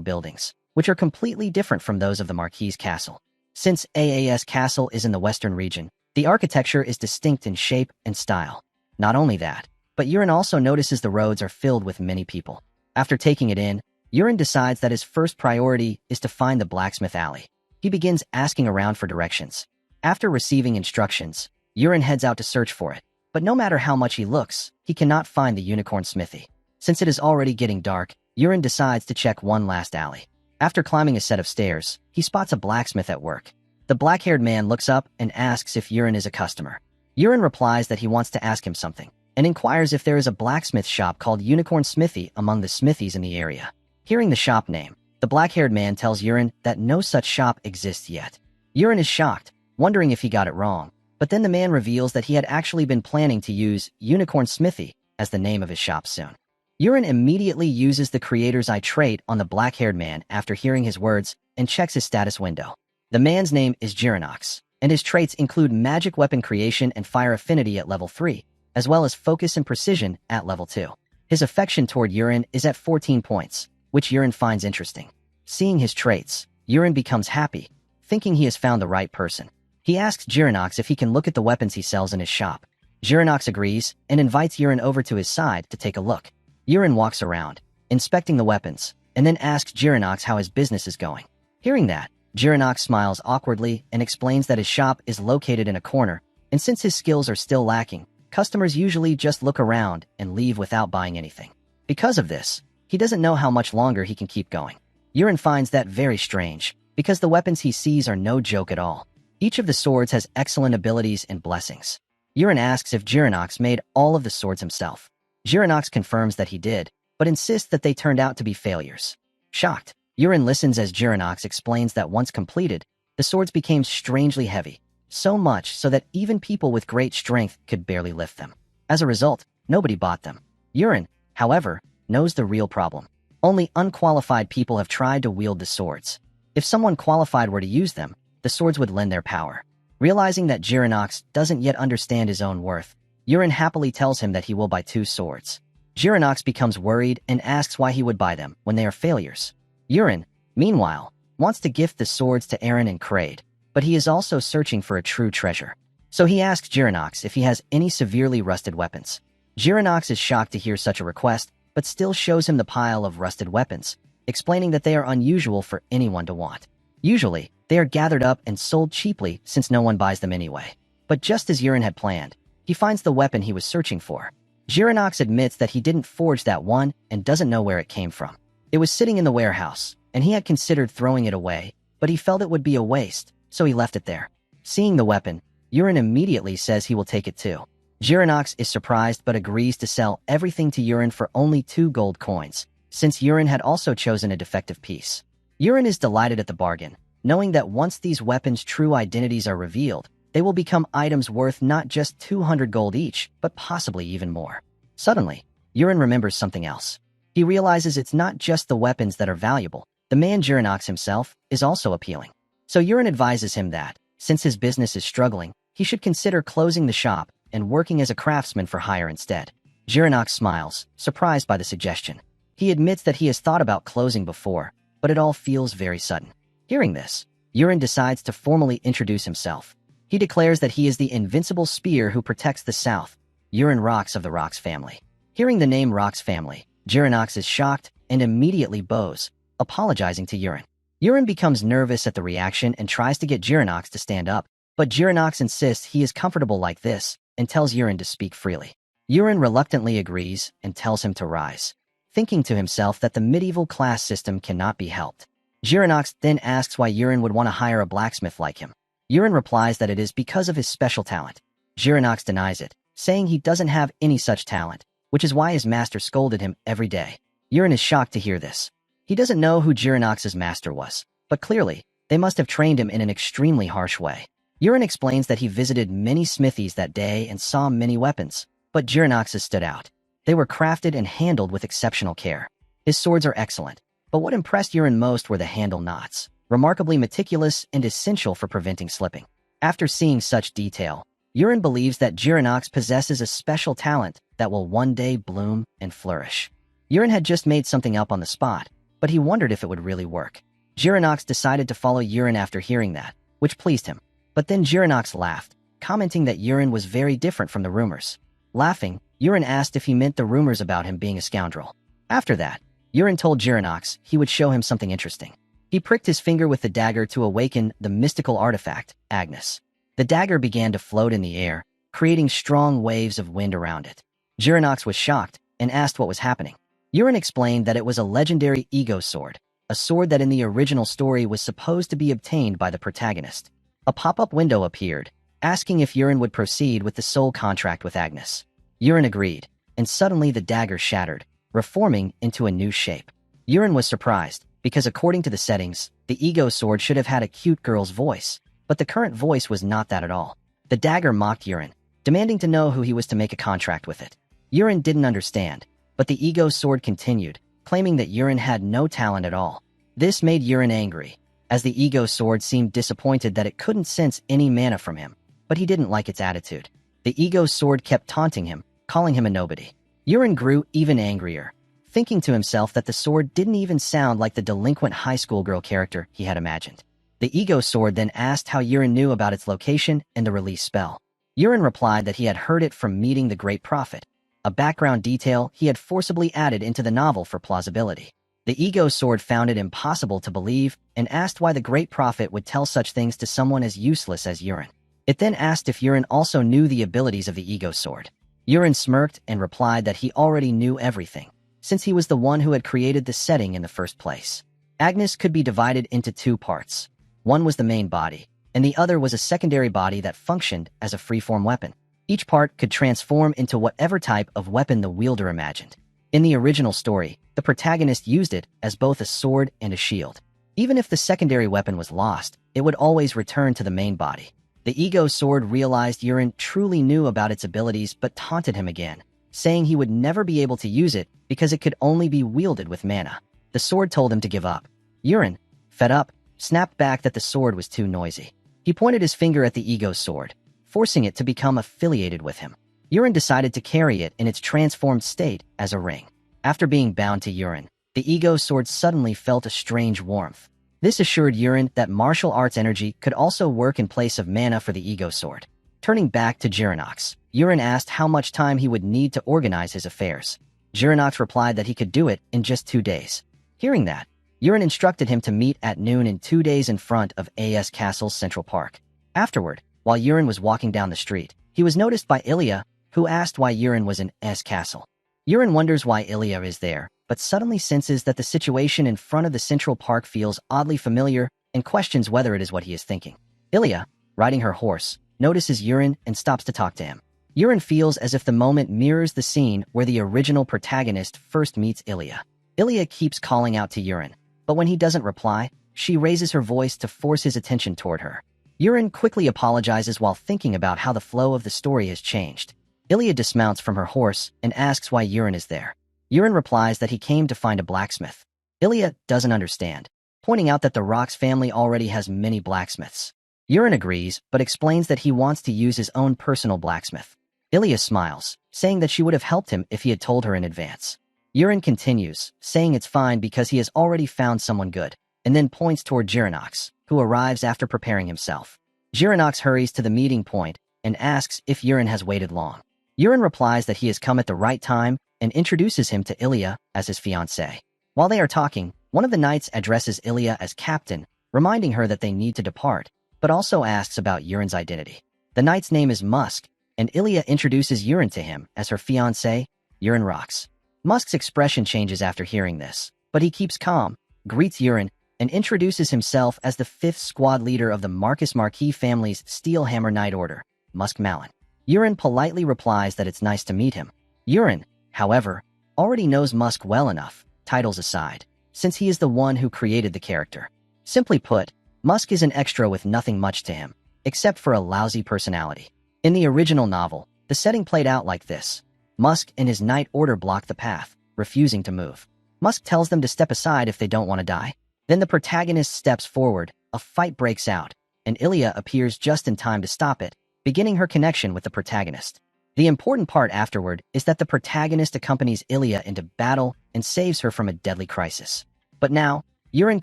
buildings, which are completely different from those of the Marquis Castle. Since AAS Castle is in the Western region, the architecture is distinct in shape and style. Not only that, but Yurin also notices the roads are filled with many people. After taking it in, Yurin decides that his first priority is to find the blacksmith alley. He begins asking around for directions. After receiving instructions, Yurin heads out to search for it. But no matter how much he looks, he cannot find the unicorn smithy. Since it is already getting dark, Yurin decides to check one last alley. After climbing a set of stairs, he spots a blacksmith at work. The black-haired man looks up and asks if Yurin is a customer. Yurin replies that he wants to ask him something, and inquires if there is a blacksmith shop called Unicorn Smithy among the smithies in the area. Hearing the shop name, the black-haired man tells Yurin that no such shop exists yet. Yurin is shocked, wondering if he got it wrong, but then the man reveals that he had actually been planning to use Unicorn Smithy as the name of his shop soon. Yurin immediately uses the creator's eye trait on the black-haired man after hearing his words and checks his status window. The man's name is Girinox, and his traits include magic weapon creation and fire affinity at level 3, as well as focus and precision at level 2. His affection toward Yurin is at 14 points, which Yurin finds interesting. Seeing his traits, Yurin becomes happy, thinking he has found the right person. He asks Girinox if he can look at the weapons he sells in his shop. Girinox agrees and invites Yurin over to his side to take a look. Yurin walks around, inspecting the weapons, and then asks Girinox how his business is going. Hearing that, Girinox smiles awkwardly and explains that his shop is located in a corner, and since his skills are still lacking, customers usually just look around and leave without buying anything. Because of this, he doesn't know how much longer he can keep going. Yurin finds that very strange, because the weapons he sees are no joke at all. Each of the swords has excellent abilities and blessings. Yurin asks if Girinox made all of the swords himself. Girinox confirms that he did, but insists that they turned out to be failures. Shocked, Yurin listens as Girinox explains that once completed, the swords became strangely heavy, so much so that even people with great strength could barely lift them. As a result, nobody bought them. Yurin, however, knows the real problem. Only unqualified people have tried to wield the swords. If someone qualified were to use them, the swords would lend their power. Realizing that Girinox doesn't yet understand his own worth, Yurin happily tells him that he will buy 2 swords. Girinox becomes worried and asks why he would buy them when they are failures. Yurin, meanwhile, wants to gift the swords to Aaron and Kraid, but he is also searching for a true treasure. So he asks Girinox if he has any severely rusted weapons. Girinox is shocked to hear such a request, but still shows him the pile of rusted weapons, explaining that they are unusual for anyone to want. Usually, they are gathered up and sold cheaply since no one buys them anyway. But just as Yurin had planned, he finds the weapon he was searching for. Girinox admits that he didn't forge that one and doesn't know where it came from. It was sitting in the warehouse, and he had considered throwing it away, but he felt it would be a waste, so he left it there. Seeing the weapon, Yurin immediately says he will take it too. Girinox is surprised but agrees to sell everything to Yurin for only 2 gold coins, since Yurin had also chosen a defective piece. Yurin is delighted at the bargain, knowing that once these weapons' true identities are revealed, they will become items worth not just 200 gold each, but possibly even more. Suddenly, Yurin remembers something else. He realizes it's not just the weapons that are valuable. The man Girinox himself is also appealing. So Yurin advises him that, since his business is struggling, He should consider closing the shop and working as a craftsman for hire instead. Jiranox smiles, surprised by the suggestion. He admits that he has thought about closing before, but it all feels very sudden. Hearing this, Yurin decides to formally introduce himself. He declares that he is the invincible spear who protects the South, Yurin Rox of the Rox family. Hearing the name Rox family, Jiranox is shocked and immediately bows, apologizing to Yurin. Yurin becomes nervous at the reaction and tries to get Jiranox to stand up, but Jiranox insists he is comfortable like this and tells Yurin to speak freely. Yurin reluctantly agrees and tells him to rise, thinking to himself that the medieval class system cannot be helped. Jiranox then asks why Yurin would want to hire a blacksmith like him. Yurin replies that it is because of his special talent. Jiranox denies it, saying he doesn't have any such talent, which is why his master scolded him every day. Yurin is shocked to hear this. He doesn't know who Jiranox's master was, but clearly, they must have trained him in an extremely harsh way. Yurin explains that he visited many smithies that day and saw many weapons, but Jiranox's stood out. They were crafted and handled with exceptional care. His swords are excellent, but what impressed Yurin most were the handle knots, remarkably meticulous and essential for preventing slipping. After seeing such detail, Yurin believes that Jiranox possesses a special talent that will one day bloom and flourish. Yurin had just made something up on the spot, but he wondered if it would really work. Jiranox decided to follow Yurin after hearing that, which pleased him. But then Jiranox laughed, commenting that Yurin was very different from the rumors. Laughing, Yurin asked if he meant the rumors about him being a scoundrel. After that, Yurin told Jiranox he would show him something interesting. He pricked his finger with the dagger to awaken the mystical artifact, Agnes. The dagger began to float in the air, creating strong waves of wind around it. Jiranox was shocked and asked what was happening. Yurin explained that it was a legendary ego sword, a sword that in the original story was supposed to be obtained by the protagonist. A pop-up window appeared, asking if Yurin would proceed with the soul contract with Agnes. Yurin agreed, and suddenly the dagger shattered, reforming into a new shape. Yurin was surprised, because according to the settings, the ego sword should have had a cute girl's voice, but the current voice was not that at all. The dagger mocked Yurin, demanding to know who he was to make a contract with it. Yurin didn't understand, but the ego sword continued, claiming that Yurin had no talent at all. This made Yurin angry, as the ego sword seemed disappointed that it couldn't sense any mana from him, but he didn't like its attitude. The ego sword kept taunting him, calling him a nobody. Yurin grew even angrier, thinking to himself that the sword didn't even sound like the delinquent high school girl character he had imagined. The ego sword then asked how Yurin knew about its location and the release spell. Yurin replied that he had heard it from meeting the Great Prophet, a background detail he had forcibly added into the novel for plausibility. The ego sword found it impossible to believe and asked why the Great Prophet would tell such things to someone as useless as Yurin. It then asked if Yurin also knew the abilities of the ego sword. Yurin smirked and replied that he already knew everything, since he was the one who had created the setting in the first place. Agnes could be divided into two parts. One was the main body, and the other was a secondary body that functioned as a freeform weapon. Each part could transform into whatever type of weapon the wielder imagined. In the original story, the protagonist used it as both a sword and a shield. Even if the secondary weapon was lost, it would always return to the main body. The ego sword realized Yurin truly knew about its abilities but taunted him again, saying he would never be able to use it because it could only be wielded with mana. The sword told him to give up. Yurin, fed up, snapped back that the sword was too noisy. He pointed his finger at the ego sword, forcing it to become affiliated with him. Yurin decided to carry it in its transformed state as a ring. After being bound to Yurin, the ego sword suddenly felt a strange warmth. This assured Yurin that martial arts energy could also work in place of mana for the ego sword. Turning back to Jiranox, Yurin asked how much time he would need to organize his affairs. Jiranox replied that he could do it in just 2 days. Hearing that, Yurin instructed him to meet at noon in 2 days in front of A.S. Castle's Central Park. Afterward, while Yurin was walking down the street, he was noticed by Ilya, who asked why Yurin was in S. Castle. Yurin wonders why Ilya is there, but suddenly senses that the situation in front of the Central Park feels oddly familiar and questions whether it is what he is thinking. Ilya, riding her horse, notices Yurin and stops to talk to him. Yurin feels as if the moment mirrors the scene where the original protagonist first meets Ilya. Ilya keeps calling out to Yurin, but when he doesn't reply, she raises her voice to force his attention toward her. Yurin quickly apologizes while thinking about how the flow of the story has changed. Ilya dismounts from her horse and asks why Yurin is there. Yurin replies that he came to find a blacksmith. Ilya doesn't understand, pointing out that the Rox family already has many blacksmiths. Yurin agrees, but explains that he wants to use his own personal blacksmith. Ilya smiles, saying that she would have helped him if he had told her in advance. Yurin continues, saying it's fine because he has already found someone good, and then points toward Jiranox, who arrives after preparing himself. Jiranox hurries to the meeting point and asks if Yurin has waited long. Yurin replies that he has come at the right time and introduces him to Ilya as his fiancé. While they are talking, one of the knights addresses Ilya as captain, reminding her that they need to depart, but also asks about Yurin's identity. The knight's name is Musk, and Ilya introduces Yurin to him as her fiancé. Yurin rocks. Musk's expression changes after hearing this, but he keeps calm, greets Yurin, and introduces himself as the 5th squad leader of the Marcus Marquis family's Steelhammer Knight Order, Musk Malin. Yurin politely replies that it's nice to meet him. Yurin, however, already knows Musk well enough, titles aside, since he is the one who created the character. Simply put, Musk is an extra with nothing much to him, except for a lousy personality. In the original novel, the setting played out like this. Musk and his Knight Order block the path, refusing to move. Musk tells them to step aside if they don't want to die. Then the protagonist steps forward, a fight breaks out, and Ilya appears just in time to stop it, beginning her connection with the protagonist. The important part afterward is that the protagonist accompanies Ilya into battle and saves her from a deadly crisis. But now, Yurin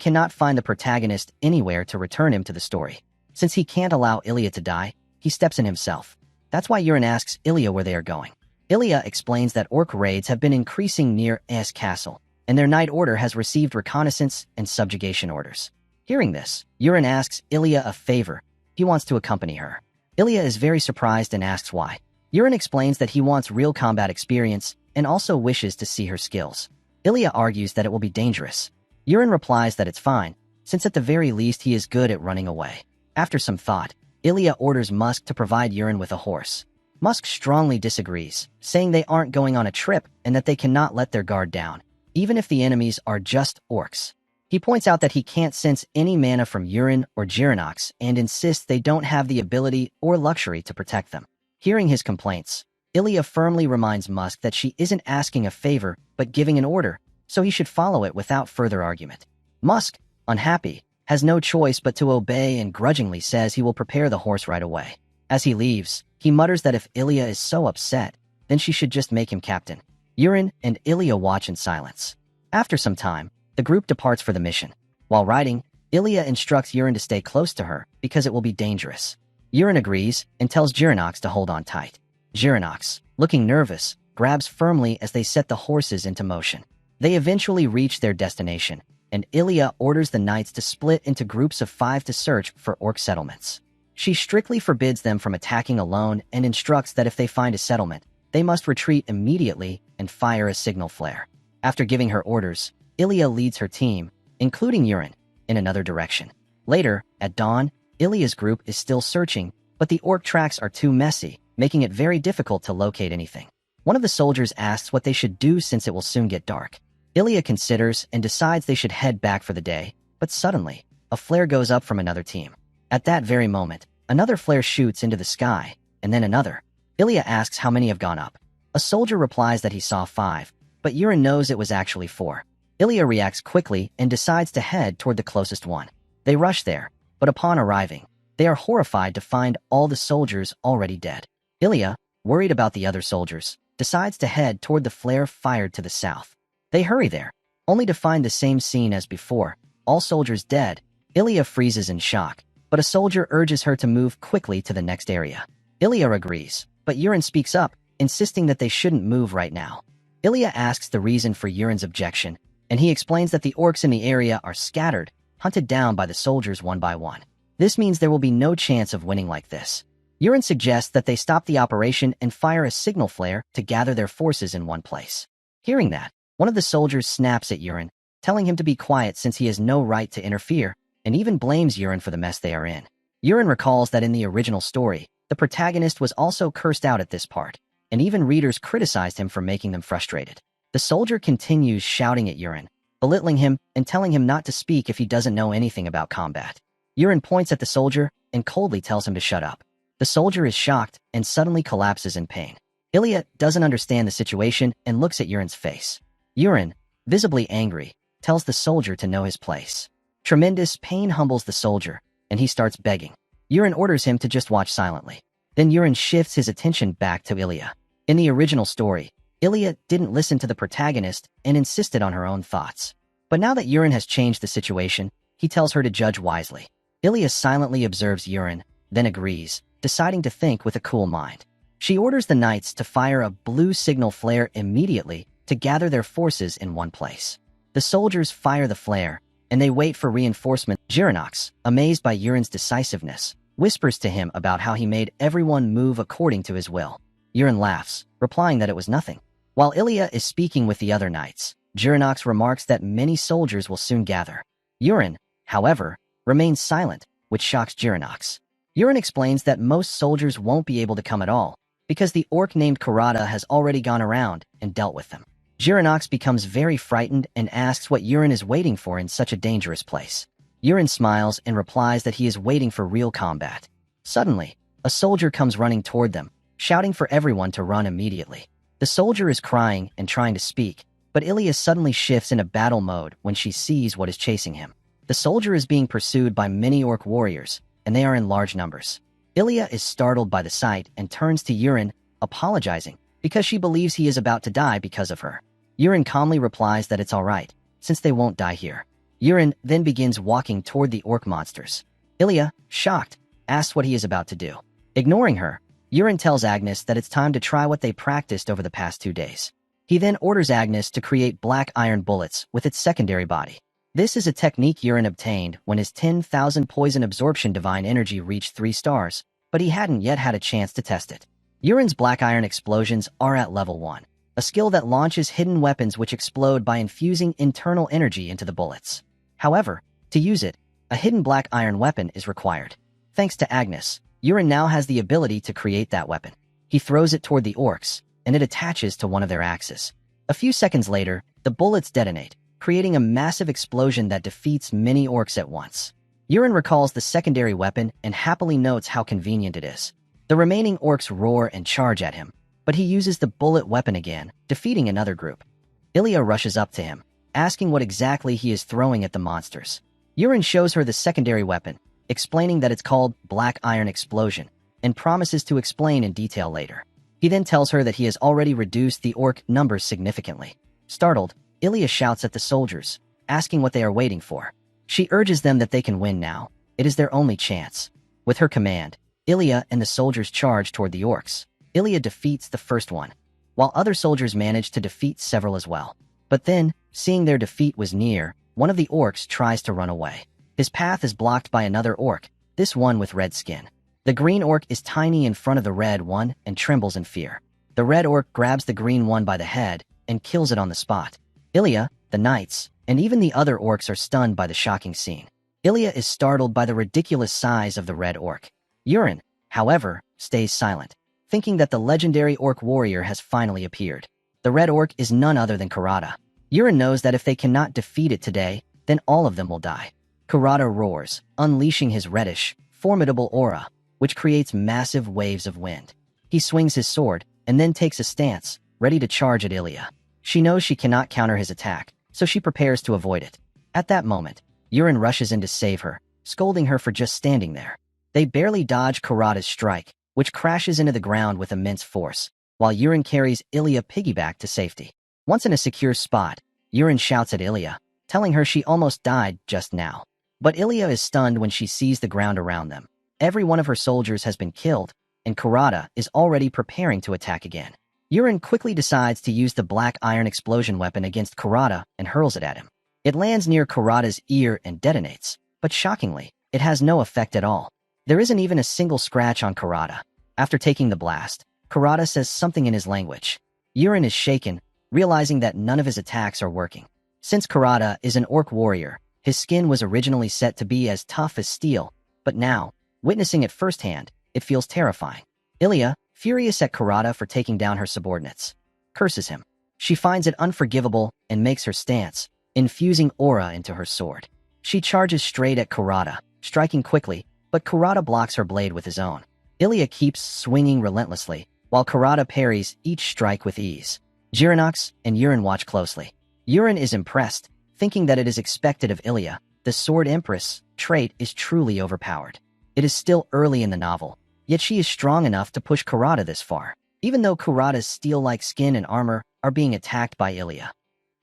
cannot find the protagonist anywhere to return him to the story. Since he can't allow Ilya to die, he steps in himself. That's why Yurin asks Ilya where they are going. Ilya explains that orc raids have been increasing near S Castle, and their Knight Order has received reconnaissance and subjugation orders. Hearing this, Yurin asks Ilya a favor. He wants to accompany her. Ilya is very surprised and asks why. Yurin explains that he wants real combat experience and also wishes to see her skills. Ilya argues that it will be dangerous. Yurin replies that it's fine, since at the very least he is good at running away. After some thought, Ilya orders Musk to provide Yurin with a horse. Musk strongly disagrees, saying they aren't going on a trip and that they cannot let their guard down, even if the enemies are just orcs. He points out that he can't sense any mana from Yurin or Jiranox and insists they don't have the ability or luxury to protect them. Hearing his complaints, Ilya firmly reminds Musk that she isn't asking a favor but giving an order, so he should follow it without further argument. Musk, unhappy, has no choice but to obey and grudgingly says he will prepare the horse right away. As he leaves, he mutters that if Ilya is so upset, then she should just make him captain. Yurin and Ilya watch in silence. After some time, the group departs for the mission. While riding, Ilya instructs Yurin to stay close to her because it will be dangerous. Yurin agrees and tells Jiranox to hold on tight. Jiranox, looking nervous, grabs firmly as they set the horses into motion. They eventually reach their destination, and Ilya orders the knights to split into groups of 5 to search for orc settlements. She strictly forbids them from attacking alone and instructs that if they find a settlement, they must retreat immediately and fire a signal flare. After giving her orders, Ilya leads her team, including Yurin, in another direction. Later, at dawn, Ilya's group is still searching, but the orc tracks are too messy, making it very difficult to locate anything. One of the soldiers asks what they should do since it will soon get dark. Ilya considers and decides they should head back for the day, but suddenly, a flare goes up from another team. At that very moment, another flare shoots into the sky, and then another. Ilya asks how many have gone up. A soldier replies that he saw 5, but Yurin knows it was actually 4. Ilya reacts quickly and decides to head toward the closest one. They rush there, but upon arriving, they are horrified to find all the soldiers already dead. Ilya, worried about the other soldiers, decides to head toward the flare fired to the south. They hurry there, only to find the same scene as before, all soldiers dead. Ilya freezes in shock, but a soldier urges her to move quickly to the next area. Ilya agrees, but Yurin speaks up, insisting that they shouldn't move right now. Ilya asks the reason for Yurin's objection, and he explains that the orcs in the area are scattered, hunted down by the soldiers one by one. This means there will be no chance of winning like this. Yurin suggests that they stop the operation and fire a signal flare to gather their forces in one place. Hearing that, one of the soldiers snaps at Yurin, telling him to be quiet since he has no right to interfere, and even blames Yurin for the mess they are in. Yurin recalls that in the original story, the protagonist was also cursed out at this part, and even readers criticized him for making them frustrated. The soldier continues shouting at Yurin, belittling him and telling him not to speak if he doesn't know anything about combat. Yurin points at the soldier and coldly tells him to shut up. The soldier is shocked and suddenly collapses in pain. Ilya doesn't understand the situation and looks at Yurin's face. Yurin, visibly angry, tells the soldier to know his place. Tremendous pain humbles the soldier, and he starts begging. Yurin orders him to just watch silently. Then Yurin shifts his attention back to Ilya. In the original story, Ilya didn't listen to the protagonist and insisted on her own thoughts. But now that Yurin has changed the situation, he tells her to judge wisely. Ilya silently observes Yurin, then agrees, deciding to think with a cool mind. She orders the knights to fire a blue signal flare immediately to gather their forces in one place. The soldiers fire the flare, and they wait for reinforcement. Jiranox, amazed by Yurin's decisiveness, whispers to him about how he made everyone move according to his will. Yurin laughs, replying that it was nothing. While Ilya is speaking with the other knights, Jiranox remarks that many soldiers will soon gather. Yurin, however, remains silent, which shocks Jiranox. Yurin explains that most soldiers won't be able to come at all, because the orc named Kurata has already gone around and dealt with them. Jiranox becomes very frightened and asks what Yurin is waiting for in such a dangerous place. Yurin smiles and replies that he is waiting for real combat. Suddenly, a soldier comes running toward them, shouting for everyone to run immediately. The soldier is crying and trying to speak, but Ilya suddenly shifts into battle mode when she sees what is chasing him. The soldier is being pursued by many orc warriors, and they are in large numbers. Ilya is startled by the sight and turns to Yurin, apologizing, because she believes he is about to die because of her. Yurin calmly replies that it's alright, since they won't die here. Yurin then begins walking toward the orc monsters. Ilya, shocked, asks what he is about to do. Ignoring her, Yurin tells Agnes that it's time to try what they practiced over the past 2 days. He then orders Agnes to create black iron bullets with its secondary body. This is a technique Yurin obtained when his 10,000 poison absorption divine energy reached 3 stars, but he hadn't yet had a chance to test it. Yurin's black iron explosions are at level 1, a skill that launches hidden weapons which explode by infusing internal energy into the bullets. However, to use it, a hidden black iron weapon is required. Thanks to Agnes, Yurin now has the ability to create that weapon. He throws it toward the orcs, and it attaches to one of their axes. A few seconds later, the bullets detonate, creating a massive explosion that defeats many orcs at once. Yurin recalls the secondary weapon and happily notes how convenient it is. The remaining orcs roar and charge at him, but he uses the bullet weapon again, defeating another group. Ilya rushes up to him, asking what exactly he is throwing at the monsters. Yurin shows her the secondary weapon, explaining that it's called Black Iron Explosion, and promises to explain in detail later. He then tells her that he has already reduced the orc numbers significantly. Startled, Ilya shouts at the soldiers, asking what they are waiting for. She urges them that they can win now. It is their only chance. With her command, Ilya and the soldiers charge toward the orcs. Ilya defeats the first one, while other soldiers manage to defeat several as well. But then, seeing their defeat was near, one of the orcs tries to run away. His path is blocked by another orc, this one with red skin. The green orc is tiny in front of the red one and trembles in fear. The red orc grabs the green one by the head and kills it on the spot. Ilya, the knights, and even the other orcs are stunned by the shocking scene. Ilya is startled by the ridiculous size of the red orc. Yurin, however, stays silent, thinking that the legendary orc warrior has finally appeared. The red orc is none other than Kurata. Yurin knows that if they cannot defeat it today, then all of them will die. Kurata roars, unleashing his reddish, formidable aura, which creates massive waves of wind. He swings his sword, and then takes a stance, ready to charge at Ilya. She knows she cannot counter his attack, so she prepares to avoid it. At that moment, Yurin rushes in to save her, scolding her for just standing there. They barely dodge Kurata's strike, which crashes into the ground with immense force, while Yurin carries Ilya piggyback to safety. Once in a secure spot, Yurin shouts at Ilya, telling her she almost died just now. But Ilya is stunned when she sees the ground around them. Every one of her soldiers has been killed, and Kurata is already preparing to attack again. Yurin quickly decides to use the black iron explosion weapon against Kurata and hurls it at him. It lands near Kurata's ear and detonates, but shockingly, it has no effect at all. There isn't even a single scratch on Kurata. After taking the blast, Kurata says something in his language. Yurin is shaken, realizing that none of his attacks are working. Since Kurata is an orc warrior, his skin was originally set to be as tough as steel, but now, witnessing it firsthand, it feels terrifying. Ilya, furious at Kurata for taking down her subordinates, curses him. She finds it unforgivable and makes her stance, infusing aura into her sword. She charges straight at Kurata, striking quickly, but Kurata blocks her blade with his own. Ilya keeps swinging relentlessly, while Kurata parries each strike with ease. Jiranox and Yurin watch closely. Yurin is impressed, thinking that it is expected of Ilya. The Sword Empress trait is truly overpowered. It is still early in the novel, yet she is strong enough to push Kurata this far. Even though Kurata's steel-like skin and armor are being attacked by Ilya,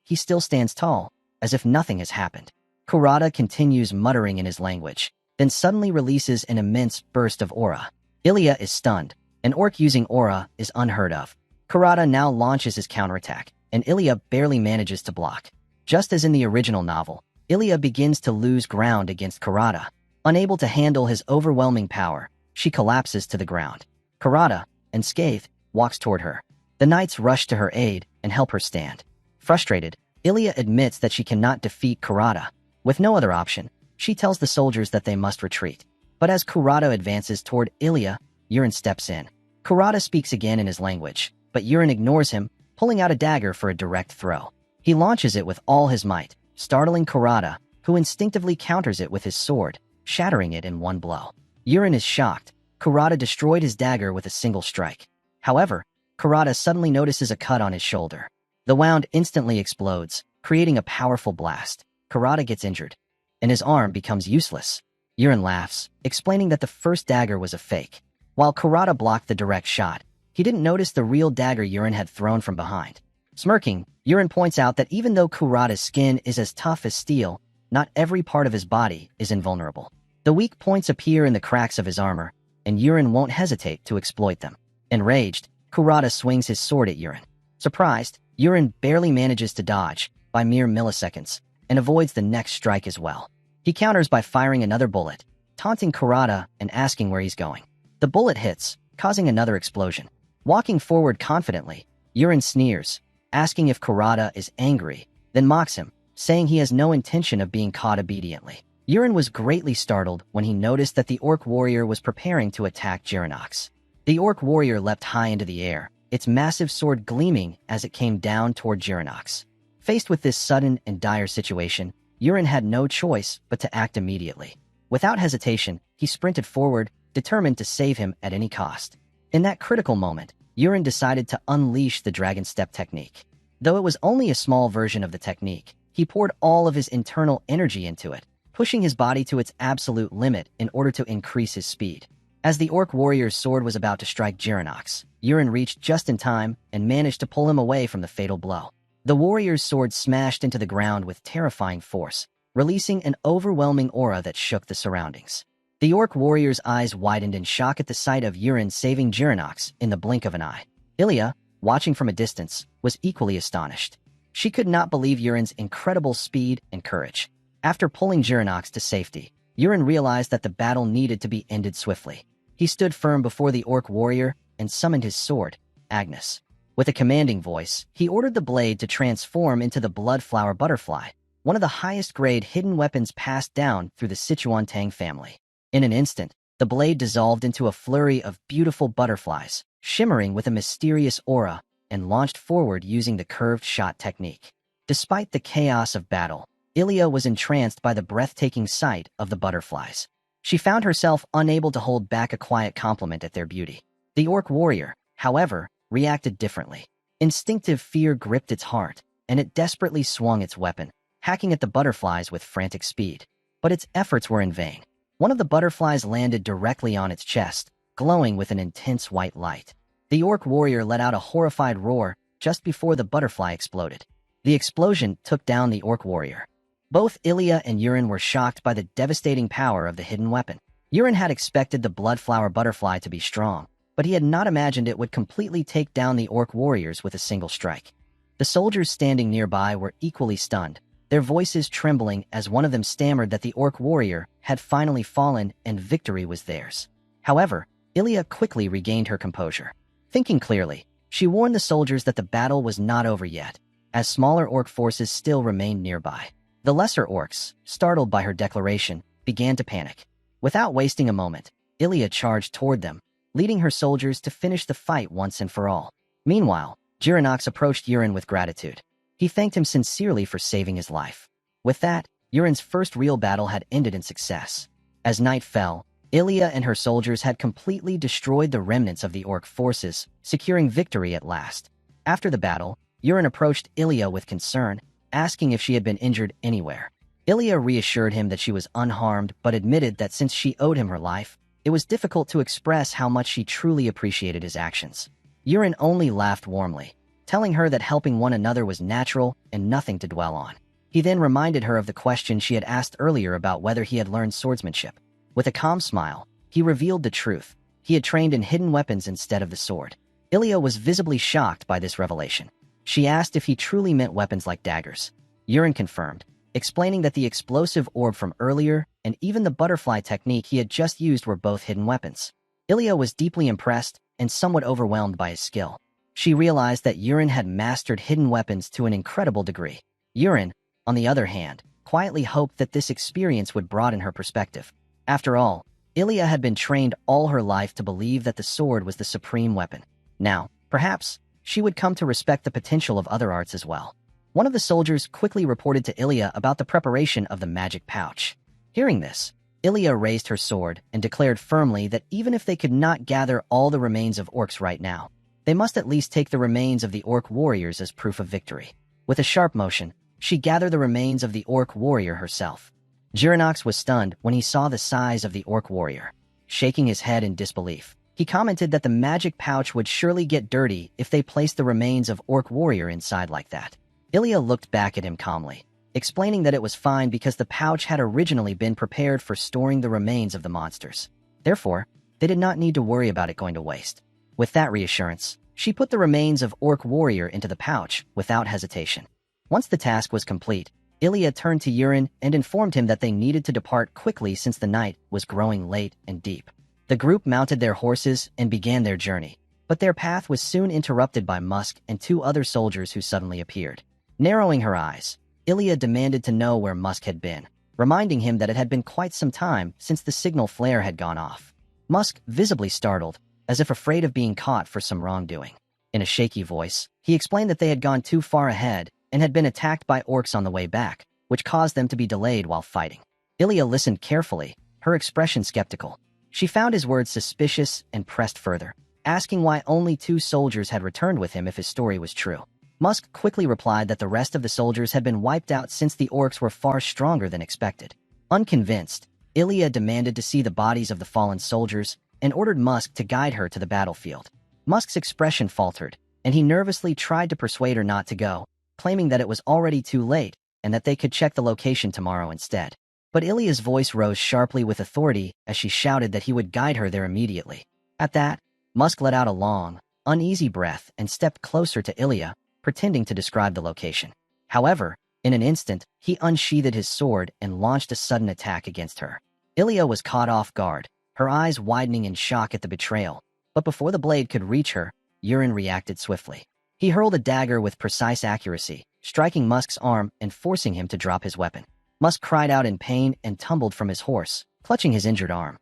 he still stands tall, as if nothing has happened. Kurata continues muttering in his language, then suddenly releases an immense burst of aura. Ilya is stunned. An orc using aura is unheard of. Kurata now launches his counterattack, and Ilya barely manages to block. Just as in the original novel, Ilya begins to lose ground against Kurata. Unable to handle his overwhelming power, she collapses to the ground. Kurata, unscathed, walks toward her. The knights rush to her aid and help her stand. Frustrated, Ilya admits that she cannot defeat Kurata. With no other option, she tells the soldiers that they must retreat. But as Kurata advances toward Ilya, Yurin steps in. Kurata speaks again in his language, but Yurin ignores him, pulling out a dagger for a direct throw. He launches it with all his might, startling Kurata, who instinctively counters it with his sword, shattering it in one blow. Yurin is shocked. Kurata destroyed his dagger with a single strike. However, Kurata suddenly notices a cut on his shoulder. The wound instantly explodes, creating a powerful blast. Kurata gets injured, and his arm becomes useless. Yurin laughs, explaining that the first dagger was a fake. While Kurata blocked the direct shot, he didn't notice the real dagger Yurin had thrown from behind. Smirking, Yurin points out that even though Kurata's skin is as tough as steel, not every part of his body is invulnerable. The weak points appear in the cracks of his armor, and Yurin won't hesitate to exploit them. Enraged, Kurata swings his sword at Yurin. Surprised, Yurin barely manages to dodge, by mere milliseconds, and avoids the next strike as well. He counters by firing another bullet, taunting Kurata and asking where he's going. The bullet hits, causing another explosion. Walking forward confidently, Yurin sneers, asking if Kurata is angry, then mocks him, saying he has no intention of being caught obediently. Yurin was greatly startled when he noticed that the orc warrior was preparing to attack Jiranox. The orc warrior leapt high into the air, its massive sword gleaming as it came down toward Jiranox. Faced with this sudden and dire situation, Yurin had no choice but to act immediately. Without hesitation, he sprinted forward, determined to save him at any cost. In that critical moment, Yurin decided to unleash the Dragon Step technique. Though it was only a small version of the technique, he poured all of his internal energy into it, pushing his body to its absolute limit in order to increase his speed. As the orc warrior's sword was about to strike Jiranox, Yurin reached just in time and managed to pull him away from the fatal blow. The warrior's sword smashed into the ground with terrifying force, releasing an overwhelming aura that shook the surroundings. The orc warrior's eyes widened in shock at the sight of Yurin saving Jiranox in the blink of an eye. Ilya, watching from a distance, was equally astonished. She could not believe Yurin's incredible speed and courage. After pulling Jiranox to safety, Yurin realized that the battle needed to be ended swiftly. He stood firm before the orc warrior and summoned his sword, Agnes. With a commanding voice, he ordered the blade to transform into the Bloodflower Butterfly, one of the highest-grade hidden weapons passed down through the Sichuan Tang family. In an instant, the blade dissolved into a flurry of beautiful butterflies, shimmering with a mysterious aura, and launched forward using the curved shot technique. Despite the chaos of battle, Ilya was entranced by the breathtaking sight of the butterflies. She found herself unable to hold back a quiet compliment at their beauty. The orc warrior, however, reacted differently. Instinctive fear gripped its heart, and it desperately swung its weapon, hacking at the butterflies with frantic speed. But its efforts were in vain. One of the butterflies landed directly on its chest, glowing with an intense white light. The orc warrior let out a horrified roar just before the butterfly exploded. The explosion took down the orc warrior. Both Ilya and Yurin were shocked by the devastating power of the hidden weapon. Yurin had expected the Bloodflower Butterfly to be strong, but he had not imagined it would completely take down the orc warriors with a single strike. The soldiers standing nearby were equally stunned, their voices trembling as one of them stammered that the orc warrior had finally fallen and victory was theirs. However, Ilya quickly regained her composure. Thinking clearly, she warned the soldiers that the battle was not over yet, as smaller orc forces still remained nearby. The lesser orcs, startled by her declaration, began to panic. Without wasting a moment, Ilya charged toward them, leading her soldiers to finish the fight once and for all. Meanwhile, Jiranox approached Yurin with gratitude. He thanked him sincerely for saving his life. With that, Yurin's first real battle had ended in success. As night fell, Ilya and her soldiers had completely destroyed the remnants of the orc forces, securing victory at last. After the battle, Yurin approached Ilya with concern, asking if she had been injured anywhere. Ilya reassured him that she was unharmed but admitted that since she owed him her life, it was difficult to express how much she truly appreciated his actions. Yurin only laughed warmly, telling her that helping one another was natural and nothing to dwell on. He then reminded her of the question she had asked earlier about whether he had learned swordsmanship. With a calm smile, he revealed the truth. He had trained in hidden weapons instead of the sword. Ilya was visibly shocked by this revelation. She asked if he truly meant weapons like daggers. Yurin confirmed, explaining that the explosive orb from earlier and even the butterfly technique he had just used were both hidden weapons. Ilya was deeply impressed and somewhat overwhelmed by his skill. She realized that Yurin had mastered hidden weapons to an incredible degree. Yurin, on the other hand, quietly hoped that this experience would broaden her perspective. After all, Ilya had been trained all her life to believe that the sword was the supreme weapon. Now, perhaps, she would come to respect the potential of other arts as well. One of the soldiers quickly reported to Ilya about the preparation of the magic pouch. Hearing this, Ilya raised her sword and declared firmly that even if they could not gather all the remains of orcs right now, they must at least take the remains of the orc warriors as proof of victory. With a sharp motion, she gathered the remains of the orc warrior herself. Girinox was stunned when he saw the size of the orc warrior. Shaking his head in disbelief, he commented that the magic pouch would surely get dirty if they placed the remains of orc warrior inside like that. Ilya looked back at him calmly, explaining that it was fine because the pouch had originally been prepared for storing the remains of the monsters. Therefore, they did not need to worry about it going to waste. With that reassurance, she put the remains of orc warrior into the pouch without hesitation. Once the task was complete, Ilya turned to Yurin and informed him that they needed to depart quickly since the night was growing late and deep. The group mounted their horses and began their journey, but their path was soon interrupted by Musk and two other soldiers who suddenly appeared. Narrowing her eyes, Ilya demanded to know where Musk had been, reminding him that it had been quite some time since the signal flare had gone off. Musk, visibly startled, as if afraid of being caught for some wrongdoing. In a shaky voice, he explained that they had gone too far ahead and had been attacked by orcs on the way back, which caused them to be delayed while fighting. Ilya listened carefully, her expression skeptical. She found his words suspicious and pressed further, asking why only two soldiers had returned with him if his story was true. Musk quickly replied that the rest of the soldiers had been wiped out since the orcs were far stronger than expected. Unconvinced, Ilya demanded to see the bodies of the fallen soldiers and ordered Musk to guide her to the battlefield. Musk's expression faltered, and he nervously tried to persuade her not to go, claiming that it was already too late and that they could check the location tomorrow instead. But Ilya's voice rose sharply with authority as she shouted that he would guide her there immediately. At that, Musk let out a long, uneasy breath and stepped closer to Ilya, pretending to describe the location. However, in an instant, he unsheathed his sword and launched a sudden attack against her. Ilya was caught off guard, her eyes widening in shock at the betrayal. But before the blade could reach her, Yurin reacted swiftly. He hurled a dagger with precise accuracy, striking Musk's arm and forcing him to drop his weapon. Musk cried out in pain and tumbled from his horse, clutching his injured arm.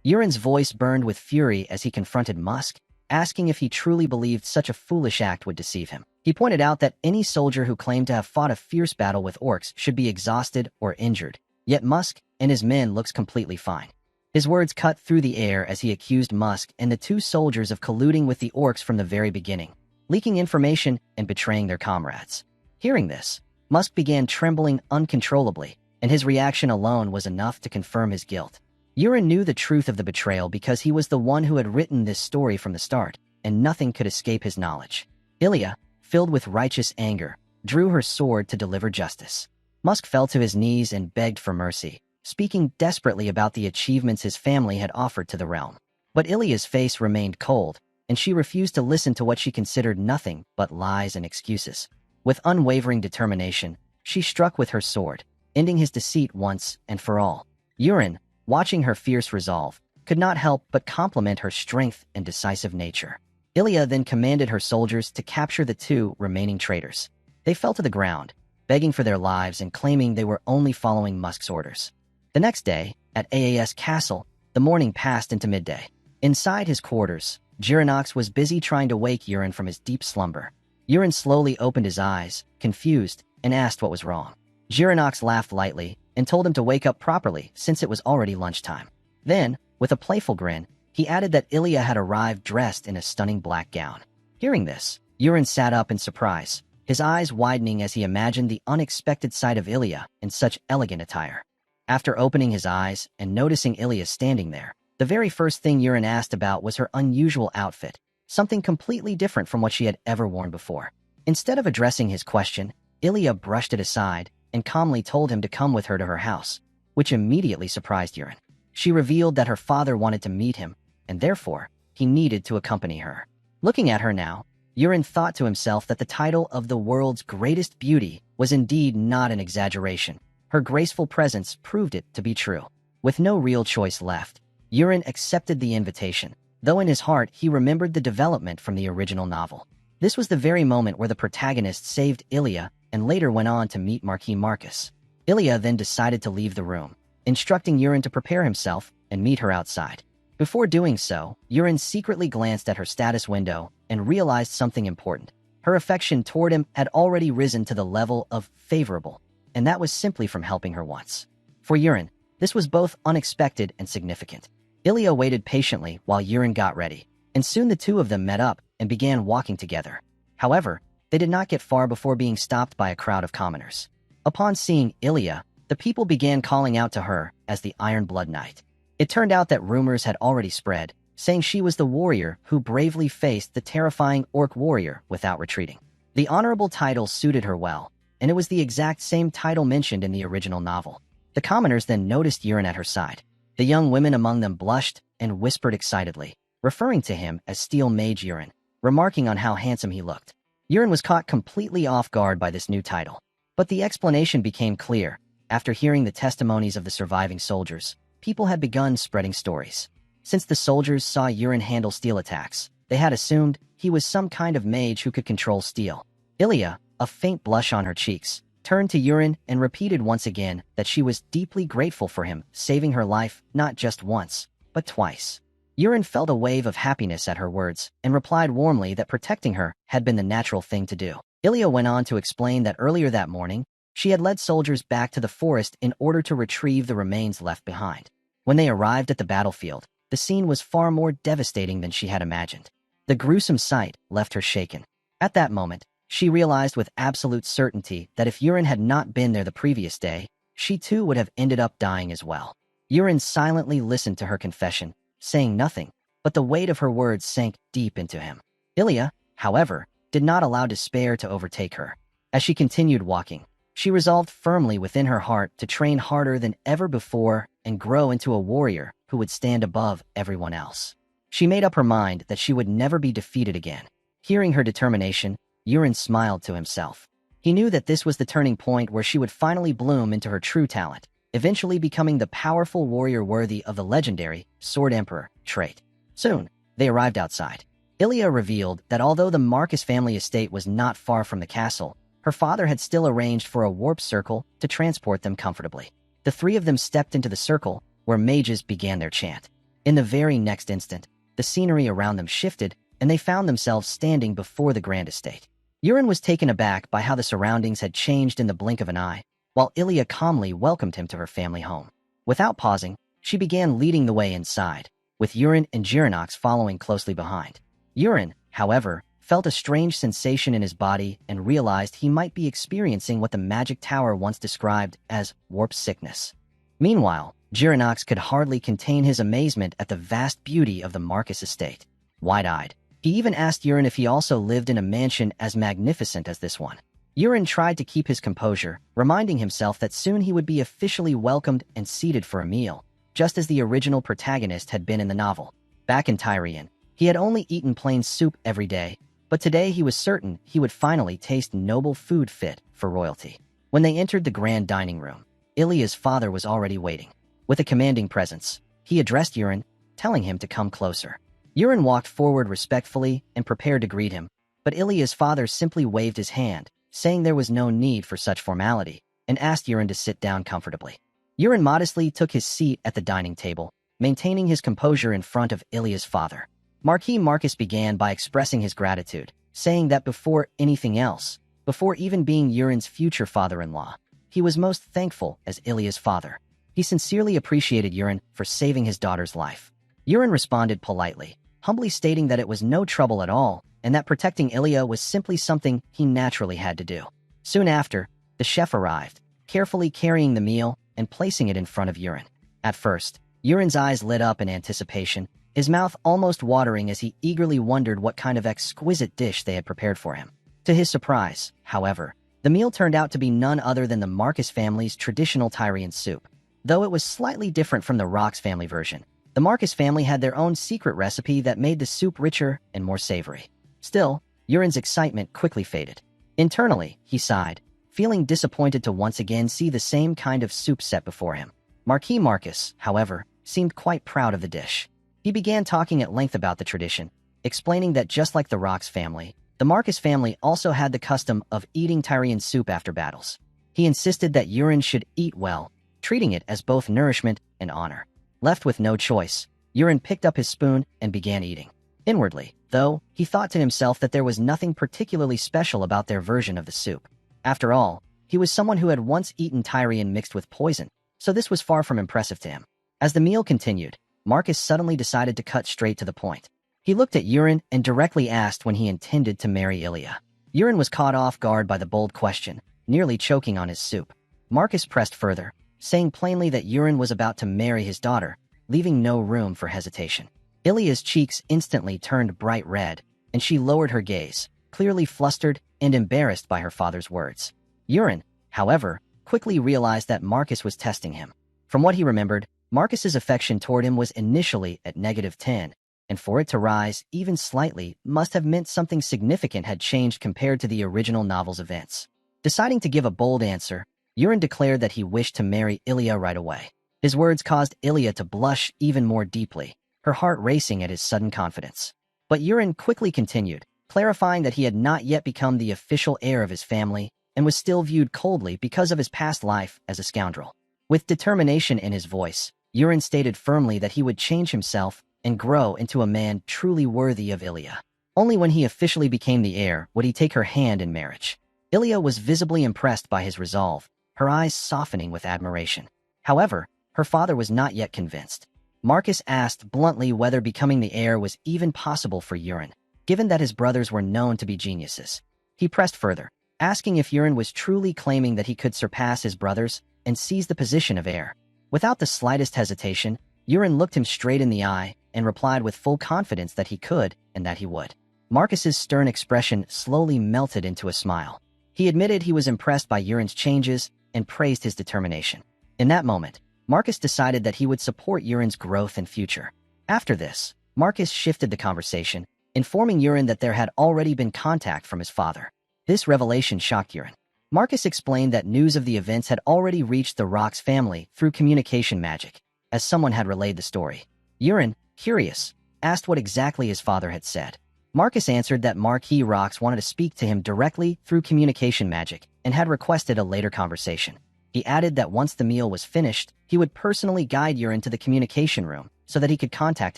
Yurin's voice burned with fury as he confronted Musk, asking if he truly believed such a foolish act would deceive him. He pointed out that any soldier who claimed to have fought a fierce battle with orcs should be exhausted or injured, yet Musk and his men looked completely fine. His words cut through the air as he accused Musk and the two soldiers of colluding with the orcs from the very beginning, leaking information and betraying their comrades. Hearing this, Musk began trembling uncontrollably, and his reaction alone was enough to confirm his guilt. Yurin knew the truth of the betrayal because he was the one who had written this story from the start, and nothing could escape his knowledge. Ilya, filled with righteous anger, drew her sword to deliver justice. Musk fell to his knees and begged for mercy, speaking desperately about the achievements his family had offered to the realm. But Ilya's face remained cold, and she refused to listen to what she considered nothing but lies and excuses. With unwavering determination, she struck with her sword, ending his deceit once and for all. Yurin, watching her fierce resolve, could not help but compliment her strength and decisive nature. Ilya then commanded her soldiers to capture the two remaining traitors. They fell to the ground, begging for their lives and claiming they were only following Musk's orders. The next day, at Aas Castle, the morning passed into midday. Inside his quarters, Girinox was busy trying to wake Yurin from his deep slumber. Yurin slowly opened his eyes, confused, and asked what was wrong. Girinox laughed lightly and told him to wake up properly since it was already lunchtime. Then, with a playful grin, he added that Ilya had arrived dressed in a stunning black gown. Hearing this, Yurin sat up in surprise, his eyes widening as he imagined the unexpected sight of Ilya in such elegant attire. After opening his eyes and noticing Ilya standing there, The very first thing Yurin asked about was her unusual outfit, something completely different from what she had ever worn before. Instead of addressing his question, Ilya brushed it aside and calmly told him to come with her to her house, which immediately surprised Yurin. She revealed that her father wanted to meet him, and therefore, he needed to accompany her. Looking at her now, Yurin thought to himself that the title of the world's greatest beauty was indeed not an exaggeration. Her graceful presence proved it to be true. With no real choice left, Yurin accepted the invitation, though in his heart he remembered the development from the original novel. This was the very moment where the protagonist saved Ilya and later went on to meet Marquis Marcus. Ilya then decided to leave the room, instructing Yurin to prepare himself and meet her outside. Before doing so, Yurin secretly glanced at her status window and realized something important. Her affection toward him had already risen to the level of favorable, and that was simply from helping her once. For Yurin, this was both unexpected and significant. Ilya waited patiently while Yurin got ready, and soon the two of them met up and began walking together. However, they did not get far before being stopped by a crowd of commoners. Upon seeing Ilya, the people began calling out to her as the Iron Blood Knight. It turned out that rumors had already spread, saying she was the warrior who bravely faced the terrifying orc warrior without retreating. The honorable title suited her well, and it was the exact same title mentioned in the original novel. The commoners then noticed Yurin at her side. The young women among them blushed and whispered excitedly, referring to him as Steel Mage Yurin, remarking on how handsome he looked. Yurin was caught completely off guard by this new title, but the explanation became clear. After hearing the testimonies of the surviving soldiers, people had begun spreading stories. Since the soldiers saw Yurin handle steel attacks, they had assumed he was some kind of mage who could control steel. Ilya, a faint blush on her cheeks, turned to Yurin and repeated once again that she was deeply grateful for him saving her life not just once, but twice. Yurin felt a wave of happiness at her words and replied warmly that protecting her had been the natural thing to do. Ilya went on to explain that earlier that morning, she had led soldiers back to the forest in order to retrieve the remains left behind. When they arrived at the battlefield, the scene was far more devastating than she had imagined. The gruesome sight left her shaken. At that moment, she realized with absolute certainty that if Yurin had not been there the previous day, she too would have ended up dying as well. Yurin silently listened to her confession, saying nothing, but the weight of her words sank deep into him. Ilya, however, did not allow despair to overtake her. As she continued walking, she resolved firmly within her heart to train harder than ever before and grow into a warrior who would stand above everyone else. She made up her mind that she would never be defeated again. Hearing her determination, Yurin smiled to himself. He knew that this was the turning point where she would finally bloom into her true talent, eventually becoming the powerful warrior worthy of the legendary Sword Emperor trait. Soon, they arrived outside. Ilya revealed that although the Marcus family estate was not far from the castle, her father had still arranged for a warp circle to transport them comfortably. The three of them stepped into the circle, where mages began their chant. In the very next instant, the scenery around them shifted, and they found themselves standing before the grand estate. Yurin was taken aback by how the surroundings had changed in the blink of an eye, while Ilya calmly welcomed him to her family home. Without pausing, she began leading the way inside, with Yurin and Girinox following closely behind. Yurin, however, felt a strange sensation in his body and realized he might be experiencing what the magic tower once described as warp sickness. Meanwhile, Girinox could hardly contain his amazement at the vast beauty of the Marcus estate. Wide-eyed, he even asked Yurin if he also lived in a mansion as magnificent as this one. Yurin tried to keep his composure, reminding himself that soon he would be officially welcomed and seated for a meal, just as the original protagonist had been in the novel. Back in Tyrian, he had only eaten plain soup every day, but today he was certain he would finally taste noble food fit for royalty. When they entered the grand dining room, Ilya's father was already waiting. With a commanding presence, he addressed Yurin, telling him to come closer. Yurin walked forward respectfully and prepared to greet him, but Ilya's father simply waved his hand, saying there was no need for such formality, and asked Yurin to sit down comfortably. Yurin modestly took his seat at the dining table, maintaining his composure in front of Ilya's father. Marquis Marcus began by expressing his gratitude, saying that before anything else, before even being Yurin's future father-in-law, he was most thankful as Ilya's father. He sincerely appreciated Yurin for saving his daughter's life. Yurin responded politely, humbly stating that it was no trouble at all, and that protecting Ilya was simply something he naturally had to do. Soon after, the chef arrived, carefully carrying the meal and placing it in front of Yurin. At first, Yurin's eyes lit up in anticipation, his mouth almost watering as he eagerly wondered what kind of exquisite dish they had prepared for him. To his surprise, however, the meal turned out to be none other than the Marcus family's traditional Tyrian soup. Though it was slightly different from the Rox family version, the Marcus family had their own secret recipe that made the soup richer and more savory. Still, Yurin's excitement quickly faded. Internally, he sighed, feeling disappointed to once again see the same kind of soup set before him. Marquis Marcus, however, seemed quite proud of the dish. He began talking at length about the tradition, explaining that just like the Rox family, the Marcus family also had the custom of eating Tyrian soup after battles. He insisted that Yurin should eat well, treating it as both nourishment and honor. Left with no choice, Yurin picked up his spoon and began eating. Inwardly, though, he thought to himself that there was nothing particularly special about their version of the soup. After all, he was someone who had once eaten Tyrian mixed with poison, so this was far from impressive to him. As the meal continued, Marcus suddenly decided to cut straight to the point. He looked at Yurin and directly asked when he intended to marry Ilya. Yurin was caught off guard by the bold question, nearly choking on his soup. Marcus pressed further, saying plainly that Yurin was about to marry his daughter, leaving no room for hesitation. Ilya's cheeks instantly turned bright red, and she lowered her gaze, clearly flustered and embarrassed by her father's words. Yurin, however, quickly realized that Marcus was testing him. From what he remembered, Marcus's affection toward him was initially at -10, and for it to rise even slightly must have meant something significant had changed compared to the original novel's events. Deciding to give a bold answer, Yurin declared that he wished to marry Ilya right away. His words caused Ilya to blush even more deeply, her heart racing at his sudden confidence. But Yurin quickly continued, clarifying that he had not yet become the official heir of his family and was still viewed coldly because of his past life as a scoundrel. With determination in his voice, Yurin stated firmly that he would change himself and grow into a man truly worthy of Ilya. Only when he officially became the heir would he take her hand in marriage. Ilya was visibly impressed by his resolve, her eyes softening with admiration. However, her father was not yet convinced. Marcus asked bluntly whether becoming the heir was even possible for Yurin, given that his brothers were known to be geniuses. He pressed further, asking if Yurin was truly claiming that he could surpass his brothers and seize the position of heir. Without the slightest hesitation, Yurin looked him straight in the eye and replied with full confidence that he could and that he would. Marcus's stern expression slowly melted into a smile. He admitted he was impressed by Yurin's changes and praised his determination. In that moment, Marcus decided that he would support Yurin's growth and future. After this, Marcus shifted the conversation, informing Yurin that there had already been contact from his father. This revelation shocked Yurin. Marcus explained that news of the events had already reached the Rox family through communication magic, as someone had relayed the story. Yurin, curious, asked what exactly his father had said. Marcus answered that Marquis Rox wanted to speak to him directly through communication magic and had requested a later conversation. He added that once the meal was finished, he would personally guide Yurin to the communication room so that he could contact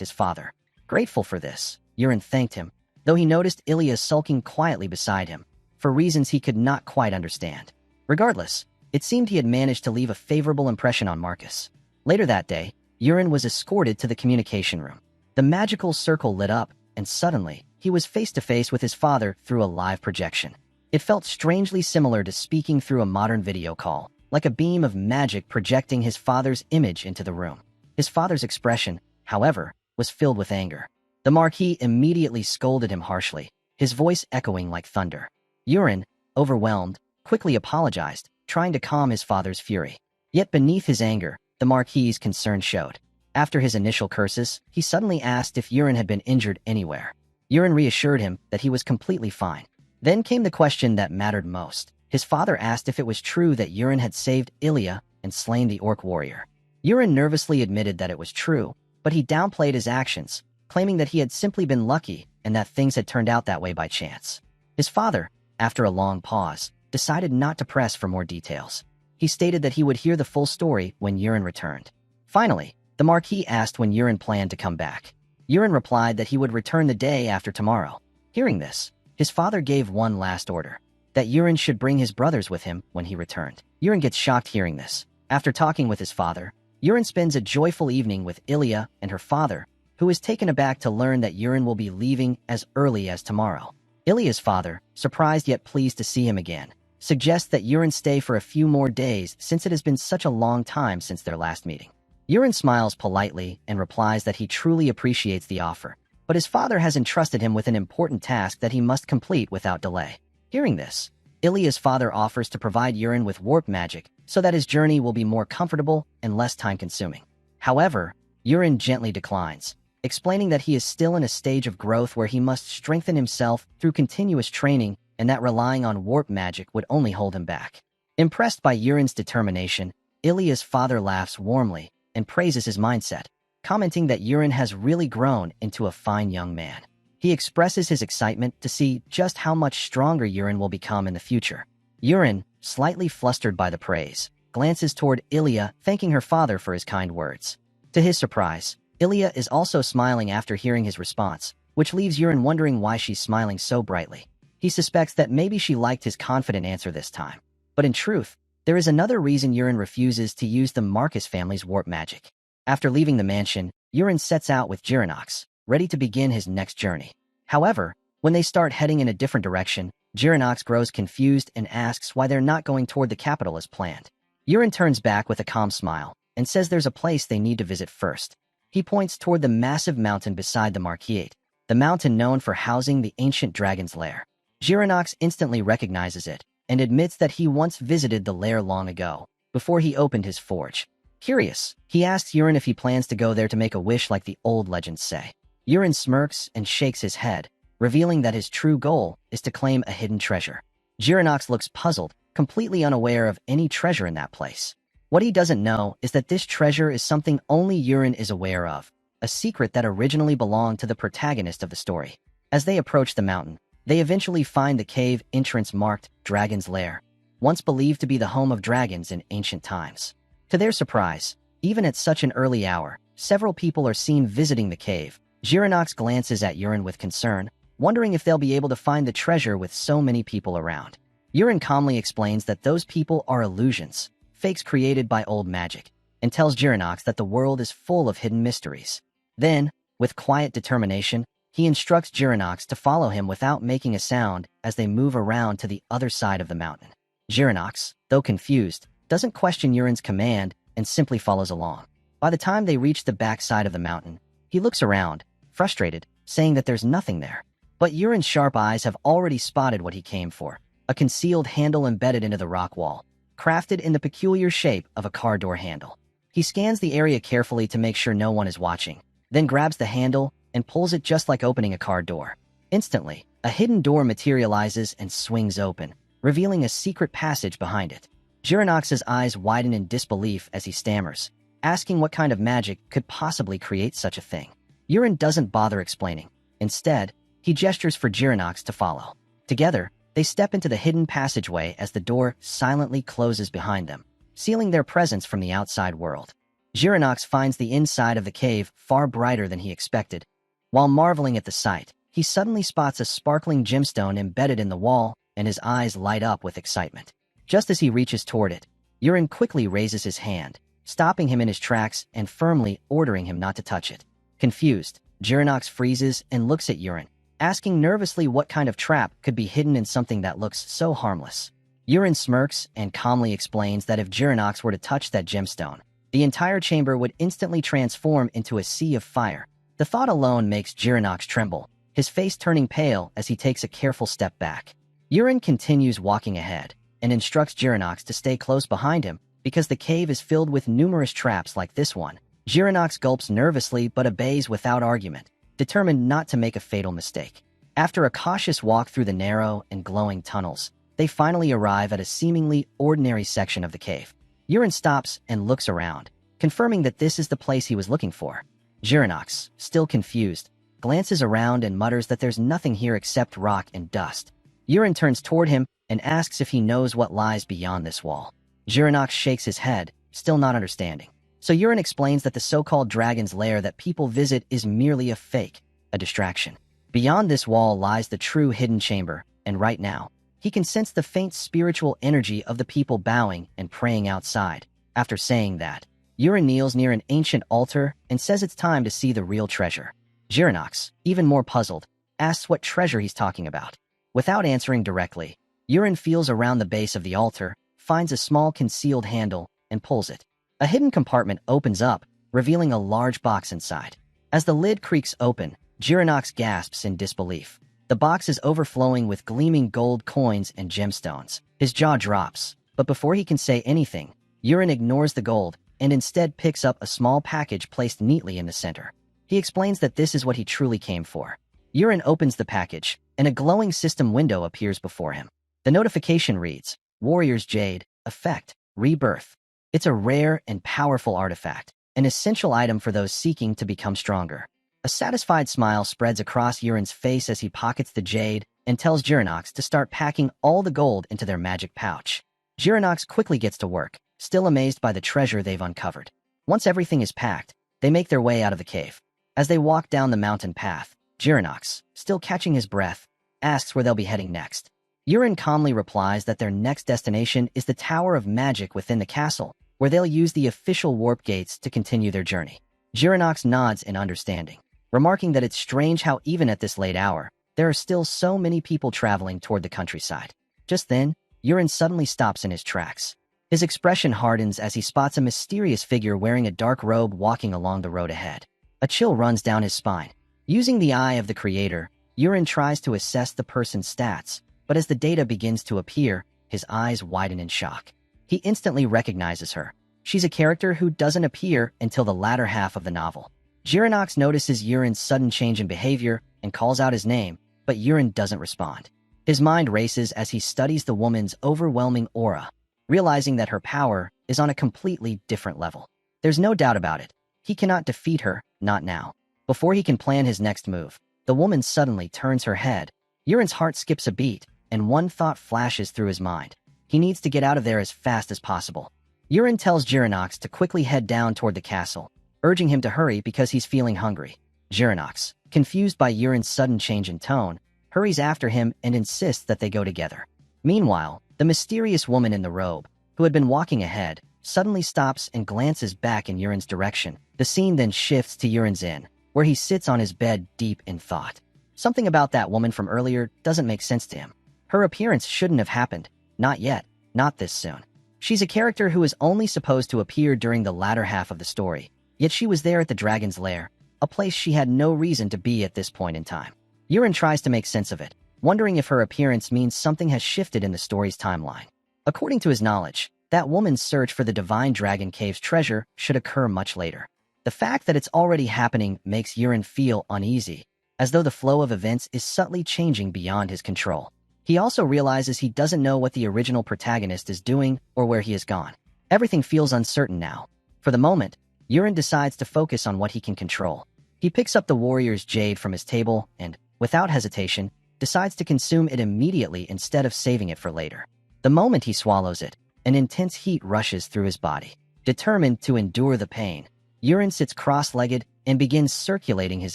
his father. Grateful for this, Yurin thanked him, though he noticed Ilya sulking quietly beside him, for reasons he could not quite understand. Regardless, it seemed he had managed to leave a favorable impression on Marcus. Later that day, Yurin was escorted to the communication room. The magical circle lit up, and suddenly, he was face-to-face with his father through a live projection. It felt strangely similar to speaking through a modern video call, like a beam of magic projecting his father's image into the room. His father's expression, however, was filled with anger. The Marquis immediately scolded him harshly, his voice echoing like thunder. Yurin, overwhelmed, quickly apologized, trying to calm his father's fury. Yet beneath his anger, the Marquis's concern showed. After his initial curses, he suddenly asked if Yurin had been injured anywhere. Yurin reassured him that he was completely fine. Then came the question that mattered most. His father asked if it was true that Yurin had saved Ilya and slain the orc warrior. Yurin nervously admitted that it was true, but he downplayed his actions, claiming that he had simply been lucky and that things had turned out that way by chance. His father, after a long pause, decided not to press for more details. He stated that he would hear the full story when Yurin returned. Finally, the Marquis asked when Yurin planned to come back. Yurin replied that he would return the day after tomorrow. Hearing this, his father gave one last order, that Yurin should bring his brothers with him when he returned. Yurin gets shocked hearing this. After talking with his father, Yurin spends a joyful evening with Ilya and her father, who is taken aback to learn that Yurin will be leaving as early as tomorrow. Ilya's father, surprised yet pleased to see him again, suggests that Yurin stay for a few more days since it has been such a long time since their last meeting. Yurin smiles politely and replies that he truly appreciates the offer, but his father has entrusted him with an important task that he must complete without delay. Hearing this, Ilya's father offers to provide Yurin with warp magic so that his journey will be more comfortable and less time-consuming. However, Yurin gently declines, explaining that he is still in a stage of growth where he must strengthen himself through continuous training and that relying on warp magic would only hold him back. Impressed by Yurin's determination, Ilya's father laughs warmly and praises his mindset, commenting that Yurin has really grown into a fine young man. He expresses his excitement to see just how much stronger Yurin will become in the future. Yurin, slightly flustered by the praise, glances toward Ilya, thanking her father for his kind words. To his surprise, Ilya is also smiling after hearing his response, which leaves Yurin wondering why she's smiling so brightly. He suspects that maybe she liked his confident answer this time. But in truth, there is another reason Yurin refuses to use the Marcus family's warp magic. After leaving the mansion, Yurin sets out with Girinox, ready to begin his next journey. However, when they start heading in a different direction, Girinox grows confused and asks why they're not going toward the capital as planned. Yurin turns back with a calm smile and says there's a place they need to visit first. He points toward the massive mountain beside the Marquiate, the mountain known for housing the ancient dragon's lair. Girinox instantly recognizes it and admits that he once visited the lair long ago, before he opened his forge. Curious, he asks Yurin if he plans to go there to make a wish like the old legends say. Yurin smirks and shakes his head, revealing that his true goal is to claim a hidden treasure. Girinox looks puzzled, completely unaware of any treasure in that place. What he doesn't know is that this treasure is something only Yurin is aware of, a secret that originally belonged to the protagonist of the story. As they approach the mountain, they eventually find the cave entrance marked Dragon's Lair, once believed to be the home of dragons in ancient times. To their surprise, even at such an early hour, several people are seen visiting the cave. Girinox glances at Yurin with concern, wondering if they'll be able to find the treasure with so many people around. Yurin calmly explains that those people are illusions, fakes created by old magic, and tells Girinox that the world is full of hidden mysteries. Then, with quiet determination, he instructs Girinox to follow him without making a sound as they move around to the other side of the mountain. Girinox, though confused, doesn't question Yurin's command and simply follows along. By the time they reach the backside of the mountain, he looks around, frustrated, saying that there's nothing there. But Yurin's sharp eyes have already spotted what he came for, a concealed handle embedded into the rock wall, crafted in the peculiar shape of a car door handle. He scans the area carefully to make sure no one is watching, then grabs the handle and pulls it just like opening a car door. Instantly, a hidden door materializes and swings open, revealing a secret passage behind it. Girinox's eyes widen in disbelief as he stammers, asking what kind of magic could possibly create such a thing. Yurin doesn't bother explaining. Instead, he gestures for Girinox to follow. Together, they step into the hidden passageway as the door silently closes behind them, sealing their presence from the outside world. Girinox finds the inside of the cave far brighter than he expected. While marveling at the sight, he suddenly spots a sparkling gemstone embedded in the wall, and his eyes light up with excitement. Just as he reaches toward it, Yurin quickly raises his hand, stopping him in his tracks and firmly ordering him not to touch it. Confused, Girinox freezes and looks at Yurin, asking nervously what kind of trap could be hidden in something that looks so harmless. Yurin smirks and calmly explains that if Girinox were to touch that gemstone, the entire chamber would instantly transform into a sea of fire. The thought alone makes Girinox tremble, his face turning pale as he takes a careful step back. Yurin continues walking ahead and instructs Girinox to stay close behind him because the cave is filled with numerous traps like this one. Girinox gulps nervously but obeys without argument, determined not to make a fatal mistake. After a cautious walk through the narrow and glowing tunnels, they finally arrive at a seemingly ordinary section of the cave. Yurin stops and looks around, confirming that this is the place he was looking for. Girinox, still confused, glances around and mutters that there's nothing here except rock and dust. Yurin turns toward him and asks if he knows what lies beyond this wall. Girinox shakes his head, still not understanding. So Yurin explains that the so-called dragon's lair that people visit is merely a fake, a distraction. Beyond this wall lies the true hidden chamber, and right now, he can sense the faint spiritual energy of the people bowing and praying outside. After saying that, Yurin kneels near an ancient altar and says it's time to see the real treasure. Girinox, even more puzzled, asks what treasure he's talking about. Without answering directly, Yurin feels around the base of the altar, finds a small concealed handle, and pulls it. A hidden compartment opens up, revealing a large box inside. As the lid creaks open, Jiranox gasps in disbelief. The box is overflowing with gleaming gold coins and gemstones. His jaw drops, but before he can say anything, Yurin ignores the gold and instead picks up a small package placed neatly in the center. He explains that this is what he truly came for. Yurin opens the package, and a glowing system window appears before him. The notification reads, Warrior's Jade, Effect, Rebirth. It's a rare and powerful artifact, an essential item for those seeking to become stronger. A satisfied smile spreads across Yurin's face as he pockets the jade and tells Jiranox to start packing all the gold into their magic pouch. Jiranox quickly gets to work, still amazed by the treasure they've uncovered. Once everything is packed, they make their way out of the cave. As they walk down the mountain path, Jiranox, still catching his breath, asks where they'll be heading next. Yurin calmly replies that their next destination is the Tower of Magic within the castle, where they'll use the official warp gates to continue their journey. Jiranox nods in understanding, remarking that it's strange how even at this late hour, there are still so many people traveling toward the countryside. Just then, Yurin suddenly stops in his tracks. His expression hardens as he spots a mysterious figure wearing a dark robe walking along the road ahead. A chill runs down his spine. Using the eye of the creator, Yurin tries to assess the person's stats, but as the data begins to appear, his eyes widen in shock. He instantly recognizes her. She's a character who doesn't appear until the latter half of the novel. Jiranox notices Yurin's sudden change in behavior and calls out his name, but Yurin doesn't respond. His mind races as he studies the woman's overwhelming aura, realizing that her power is on a completely different level. There's no doubt about it. He cannot defeat her, not now. Before he can plan his next move, the woman suddenly turns her head. Yurin's heart skips a beat, and one thought flashes through his mind. He needs to get out of there as fast as possible. Yurin tells Jiranox to quickly head down toward the castle, urging him to hurry because he's feeling hungry. Jiranox, confused by Yurin's sudden change in tone, hurries after him and insists that they go together. Meanwhile, the mysterious woman in the robe, who had been walking ahead, suddenly stops and glances back in Yurin's direction. The scene then shifts to Yurin's inn, where he sits on his bed deep in thought. Something about that woman from earlier doesn't make sense to him. Her appearance shouldn't have happened. Not yet. Not this soon. She's a character who is only supposed to appear during the latter half of the story, yet she was there at the dragon's lair, a place she had no reason to be at this point in time. Yurin tries to make sense of it, wondering if her appearance means something has shifted in the story's timeline. According to his knowledge, that woman's search for the Divine Dragon Cave's treasure should occur much later. The fact that it's already happening makes Yurin feel uneasy, as though the flow of events is subtly changing beyond his control. He also realizes he doesn't know what the original protagonist is doing or where he has gone. Everything feels uncertain now. For the moment, Yurin decides to focus on what he can control. He picks up the warrior's jade from his table and, without hesitation, decides to consume it immediately instead of saving it for later. The moment he swallows it, an intense heat rushes through his body. Determined to endure the pain, Yurin sits cross-legged and begins circulating his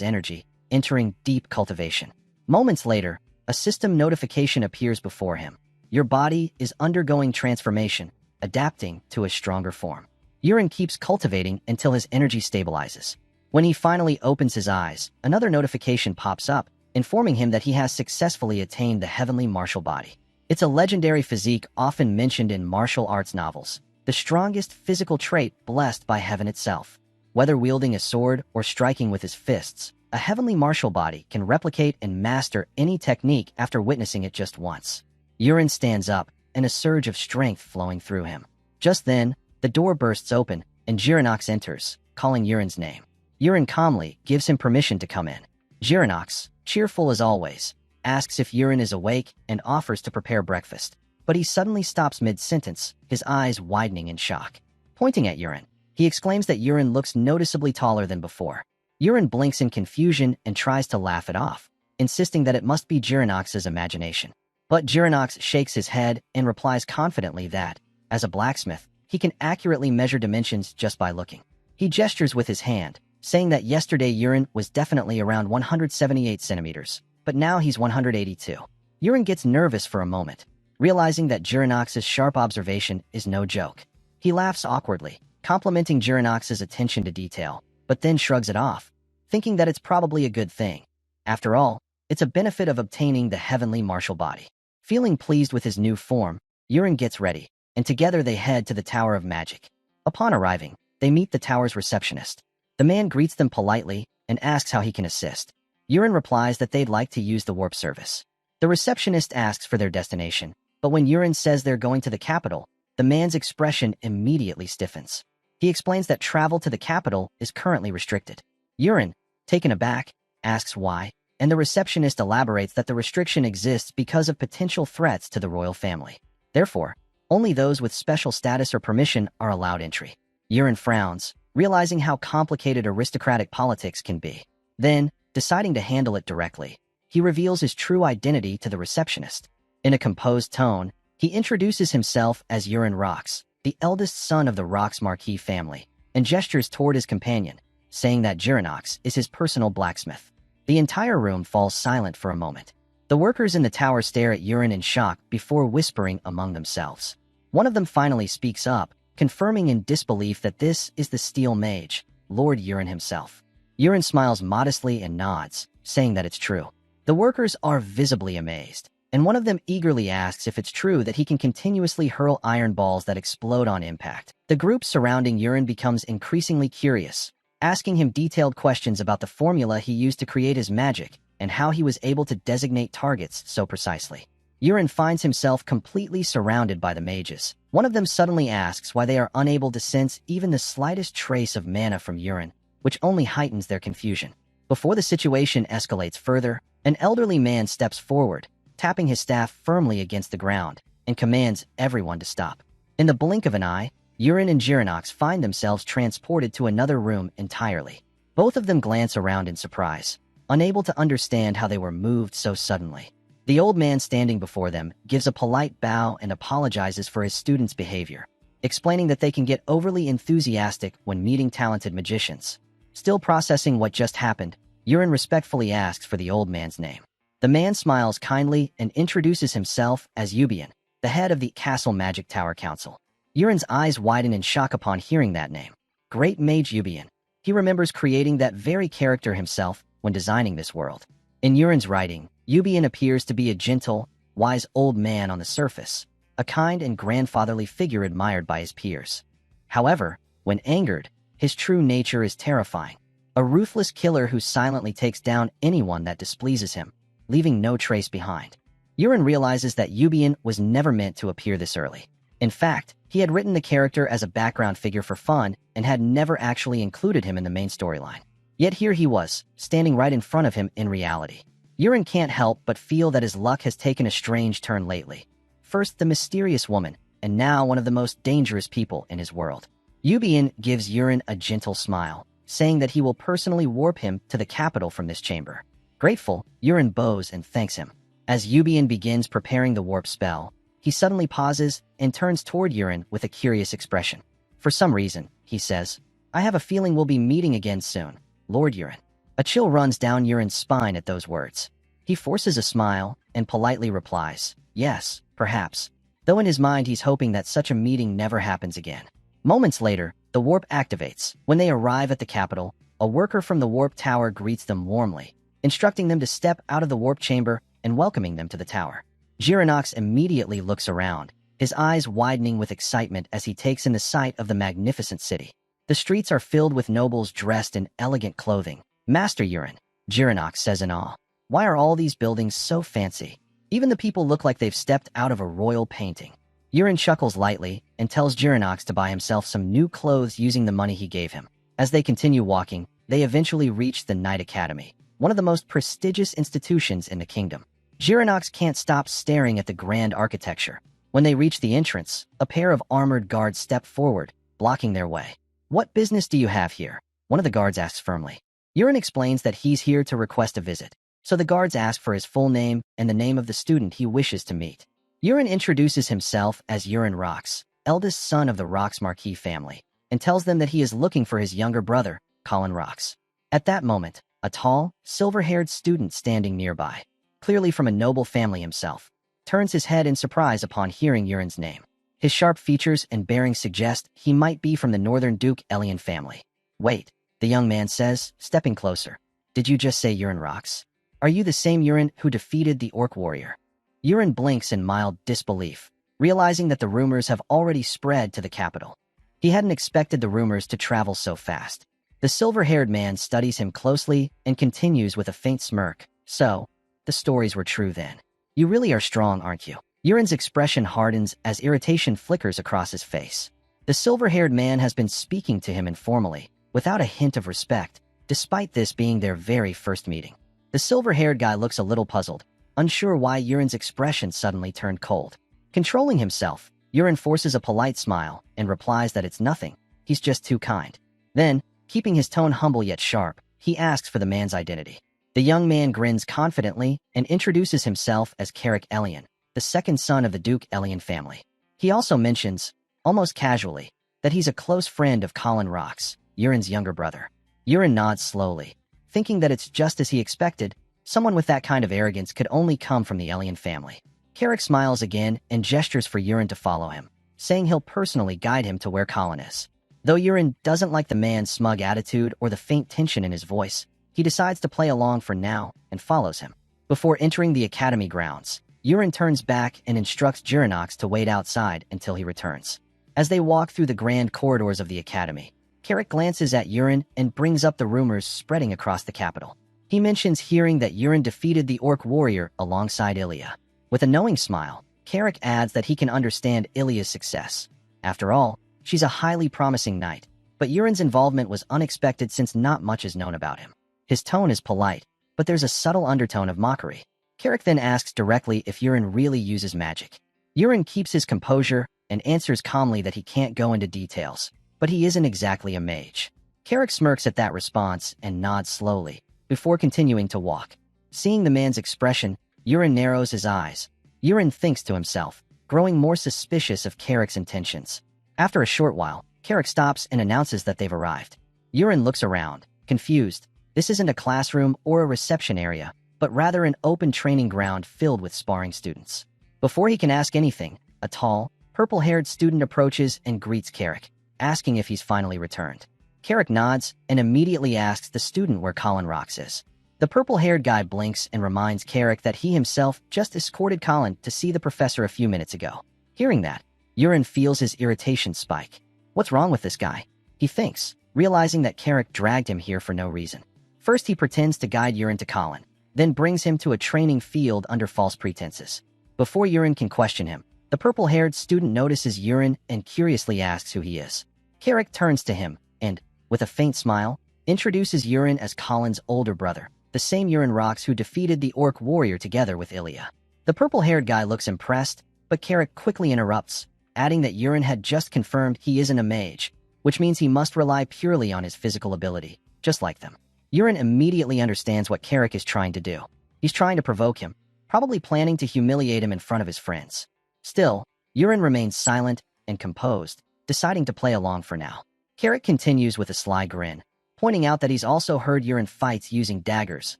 energy, entering deep cultivation. Moments later, a system notification appears before him. Your body is undergoing transformation, adapting to a stronger form. Yurin keeps cultivating until his energy stabilizes. When he finally opens his eyes, another notification pops up, informing him that he has successfully attained the heavenly martial body. It's a legendary physique often mentioned in martial arts novels, the strongest physical trait blessed by heaven itself. Whether wielding a sword or striking with his fists, a heavenly martial body can replicate and master any technique after witnessing it just once. Yurin stands up, and a surge of strength flowing through him. Just then, the door bursts open, and Jiranox enters, calling Yurin's name. Yurin calmly gives him permission to come in. Jiranox, cheerful as always, asks if Yurin is awake and offers to prepare breakfast. But he suddenly stops mid-sentence, his eyes widening in shock. Pointing at Yurin, he exclaims that Yurin looks noticeably taller than before. Yurin blinks in confusion and tries to laugh it off, insisting that it must be Jiranox's imagination. But Jiranox shakes his head and replies confidently that, as a blacksmith, he can accurately measure dimensions just by looking. He gestures with his hand, saying that yesterday Yurin was definitely around 178 centimeters, but now he's 182. Yurin gets nervous for a moment, realizing that Jiranox's sharp observation is no joke. He laughs awkwardly, complimenting Jiranox's attention to detail, but then shrugs it off, thinking that it's probably a good thing. After all, it's a benefit of obtaining the heavenly martial body. Feeling pleased with his new form, Yurin gets ready, and together they head to the Tower of Magic. Upon arriving, they meet the tower's receptionist. The man greets them politely and asks how he can assist. Yurin replies that they'd like to use the warp service. The receptionist asks for their destination, but when Yurin says they're going to the capital, the man's expression immediately stiffens. He explains that travel to the capital is currently restricted. Yurin, taken aback, asks why, and the receptionist elaborates that the restriction exists because of potential threats to the royal family. Therefore, only those with special status or permission are allowed entry. Yurin frowns, realizing how complicated aristocratic politics can be. Then, deciding to handle it directly, he reveals his true identity to the receptionist. In a composed tone, he introduces himself as Yurin Rox, the eldest son of the Rox Marquis family, and gestures toward his companion, saying that Jirinox is his personal blacksmith. The entire room falls silent for a moment. The workers in the tower stare at Yurin in shock before whispering among themselves. One of them finally speaks up, confirming in disbelief that this is the Steel Mage, Lord Yurin himself. Yurin smiles modestly and nods, saying that it's true. The workers are visibly amazed, and one of them eagerly asks if it's true that he can continuously hurl iron balls that explode on impact. The group surrounding Yurin becomes increasingly curious, asking him detailed questions about the formula he used to create his magic and how he was able to designate targets so precisely. Yurin finds himself completely surrounded by the mages. One of them suddenly asks why they are unable to sense even the slightest trace of mana from Yurin, which only heightens their confusion. Before the situation escalates further, an elderly man steps forward, tapping his staff firmly against the ground, and commands everyone to stop. In the blink of an eye, Yurin and Jirinox find themselves transported to another room entirely. Both of them glance around in surprise, unable to understand how they were moved so suddenly. The old man standing before them gives a polite bow and apologizes for his students' behavior, explaining that they can get overly enthusiastic when meeting talented magicians. Still processing what just happened, Yurin respectfully asks for the old man's name. The man smiles kindly and introduces himself as Yubian, the head of the Castle Magic Tower Council. Yurin's eyes widen in shock upon hearing that name. Great Mage Yubian. He remembers creating that very character himself when designing this world. In Yurin's writing, Yubian appears to be a gentle, wise old man on the surface, a kind and grandfatherly figure admired by his peers. However, when angered, his true nature is terrifying. A ruthless killer who silently takes down anyone that displeases him, leaving no trace behind. Yurin realizes that Yubian was never meant to appear this early. In fact, he had written the character as a background figure for fun and had never actually included him in the main storyline. Yet here he was, standing right in front of him in reality. Yurin can't help but feel that his luck has taken a strange turn lately. First the mysterious woman, and now one of the most dangerous people in his world. Yubian gives Yurin a gentle smile, saying that he will personally warp him to the capital from this chamber. Grateful, Yurin bows and thanks him. As Yubian begins preparing the warp spell, he suddenly pauses and turns toward Yurin with a curious expression. For some reason, he says, "I have a feeling we'll be meeting again soon, Lord Yurin." A chill runs down Yurin's spine at those words. He forces a smile and politely replies, "Yes, perhaps," though in his mind he's hoping that such a meeting never happens again. Moments later, the warp activates. When they arrive at the capital, a worker from the warp tower greets them warmly, instructing them to step out of the warp chamber and welcoming them to the tower. Jirinox immediately looks around, his eyes widening with excitement as he takes in the sight of the magnificent city. The streets are filled with nobles dressed in elegant clothing. "Master Yurin," Jirinox says in awe, "why are all these buildings so fancy? Even the people look like they've stepped out of a royal painting." Yurin chuckles lightly and tells Jirinox to buy himself some new clothes using the money he gave him. As they continue walking, they eventually reach the Knight Academy, one of the most prestigious institutions in the kingdom. Jirinox can't stop staring at the grand architecture. When they reach the entrance, a pair of armored guards step forward, blocking their way. "What business do you have here?" one of the guards asks firmly. Yurin explains that he's here to request a visit, so the guards ask for his full name and the name of the student he wishes to meet. Yurin introduces himself as Yurin Rox, eldest son of the Rox Marquis family, and tells them that he is looking for his younger brother, Colin Rox. At that moment, a tall, silver-haired student standing nearby, clearly from a noble family himself, turns his head in surprise upon hearing Yurin's name. His sharp features and bearing suggest he might be from the Northern Duke Elian family. "Wait," the young man says, stepping closer. "Did you just say Yurin Rox? Are you the same Yurin who defeated the orc warrior?" Yurin blinks in mild disbelief, realizing that the rumors have already spread to the capital. He hadn't expected the rumors to travel so fast. The silver-haired man studies him closely and continues with a faint smirk. So, the stories were true then. You really are strong, aren't you? Yurin's expression hardens as irritation flickers across his face. The silver-haired man has been speaking to him informally, without a hint of respect, despite this being their very first meeting. The silver-haired guy looks a little puzzled, unsure why Yurin's expression suddenly turned cold. Controlling himself, Yurin forces a polite smile and replies that it's nothing, he's just too kind. Then, keeping his tone humble yet sharp, he asks for the man's identity. The young man grins confidently and introduces himself as Carrick Elian, the second son of the Duke Elian family. He also mentions, almost casually, that he's a close friend of Colin Rock's, Yurin's younger brother. Yurin nods slowly, thinking that it's just as he expected. Someone with that kind of arrogance could only come from the Elian family. Carrick smiles again and gestures for Yurin to follow him, saying he'll personally guide him to where Colin is. Though Yurin doesn't like the man's smug attitude or the faint tension in his voice, he decides to play along for now and follows him. Before entering the academy grounds, Yurin turns back and instructs Jurinox to wait outside until he returns. As they walk through the grand corridors of the academy, Carrick glances at Yurin and brings up the rumors spreading across the capital. He mentions hearing that Yurin defeated the orc warrior alongside Ilya. With a knowing smile, Carrick adds that he can understand Ilya's success. After all, she's a highly promising knight, but Yurin's involvement was unexpected since not much is known about him. His tone is polite, but there's a subtle undertone of mockery. Carrick then asks directly if Yurin really uses magic. Yurin keeps his composure and answers calmly that he can't go into details, but he isn't exactly a mage. Carrick smirks at that response and nods slowly, before continuing to walk. Seeing the man's expression, Yurin narrows his eyes. Yurin thinks to himself, growing more suspicious of Carrick's intentions. After a short while, Carrick stops and announces that they've arrived. Yurin looks around, confused. This isn't a classroom or a reception area, but rather an open training ground filled with sparring students. Before he can ask anything, a tall, purple-haired student approaches and greets Carrick, asking if he's finally returned. Carrick nods and immediately asks the student where Colin Rocks is. The purple-haired guy blinks and reminds Carrick that he himself just escorted Colin to see the professor a few minutes ago. Hearing that, Yurin feels his irritation spike. What's wrong with this guy? He thinks, realizing that Carrick dragged him here for no reason. First, he pretends to guide Yurin to Colin, then brings him to a training field under false pretenses. Before Yurin can question him, the purple-haired student notices Yurin and curiously asks who he is. Carrick turns to him and, with a faint smile, introduces Yurin as Colin's older brother, the same Yurin Rocks who defeated the orc warrior together with Ilya. The purple-haired guy looks impressed, but Carrick quickly interrupts, adding that Yurin had just confirmed he isn't a mage, which means he must rely purely on his physical ability, just like them. Yurin immediately understands what Carrick is trying to do. He's trying to provoke him, probably planning to humiliate him in front of his friends. Still, Yurin remains silent and composed, deciding to play along for now. Carrick continues with a sly grin, pointing out that he's also heard Yurin fights using daggers,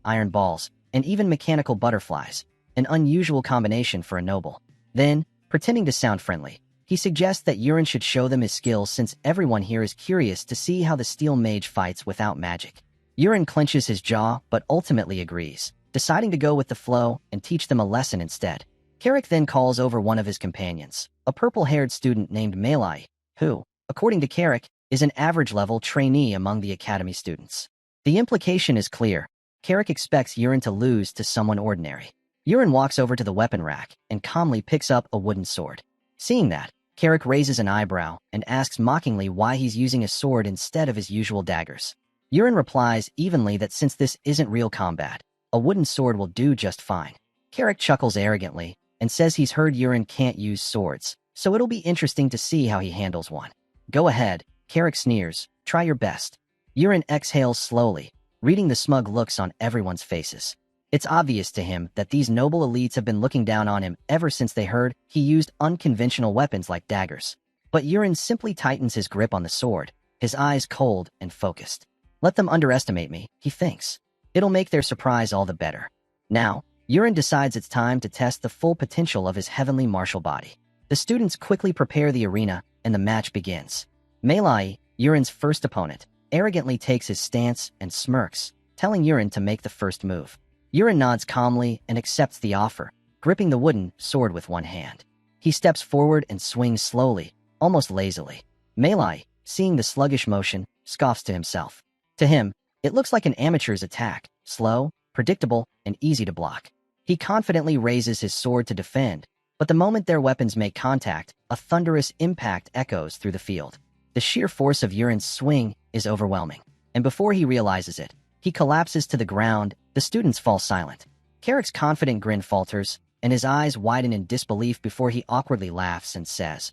iron balls, and even mechanical butterflies, an unusual combination for a noble. Then, pretending to sound friendly, he suggests that Yurin should show them his skills since everyone here is curious to see how the steel mage fights without magic. Yurin clenches his jaw but ultimately agrees, deciding to go with the flow and teach them a lesson instead. Carrick then calls over one of his companions, a purple-haired student named MANHW, who, according to Carrick, is an average-level trainee among the academy students. The implication is clear. Carrick expects Yurin to lose to someone ordinary. Yurin walks over to the weapon rack and calmly picks up a wooden sword. Seeing that, Carrick raises an eyebrow and asks mockingly why he's using a sword instead of his usual daggers. Yurin replies evenly that since this isn't real combat, a wooden sword will do just fine. Carrick chuckles arrogantly and says he's heard Yurin can't use swords, so it'll be interesting to see how he handles one. Go ahead, Carrick sneers, try your best. Yurin exhales slowly, reading the smug looks on everyone's faces. It's obvious to him that these noble elites have been looking down on him ever since they heard he used unconventional weapons like daggers. But Yurin simply tightens his grip on the sword, his eyes cold and focused. Let them underestimate me, he thinks. It'll make their surprise all the better. Now, Yurin decides it's time to test the full potential of his heavenly martial body. The students quickly prepare the arena, and the match begins. MANHW, Yurin's first opponent, arrogantly takes his stance and smirks, telling Yurin to make the first move. Yurin nods calmly and accepts the offer, gripping the wooden sword with one hand. He steps forward and swings slowly, almost lazily. MANHW, seeing the sluggish motion, scoffs to himself. To him, it looks like an amateur's attack, slow, predictable, and easy to block. He confidently raises his sword to defend, but the moment their weapons make contact, a thunderous impact echoes through the field. The sheer force of Yurin's swing is overwhelming, and before he realizes it, he collapses to the ground. The students fall silent. Carrick's confident grin falters, and his eyes widen in disbelief before he awkwardly laughs and says,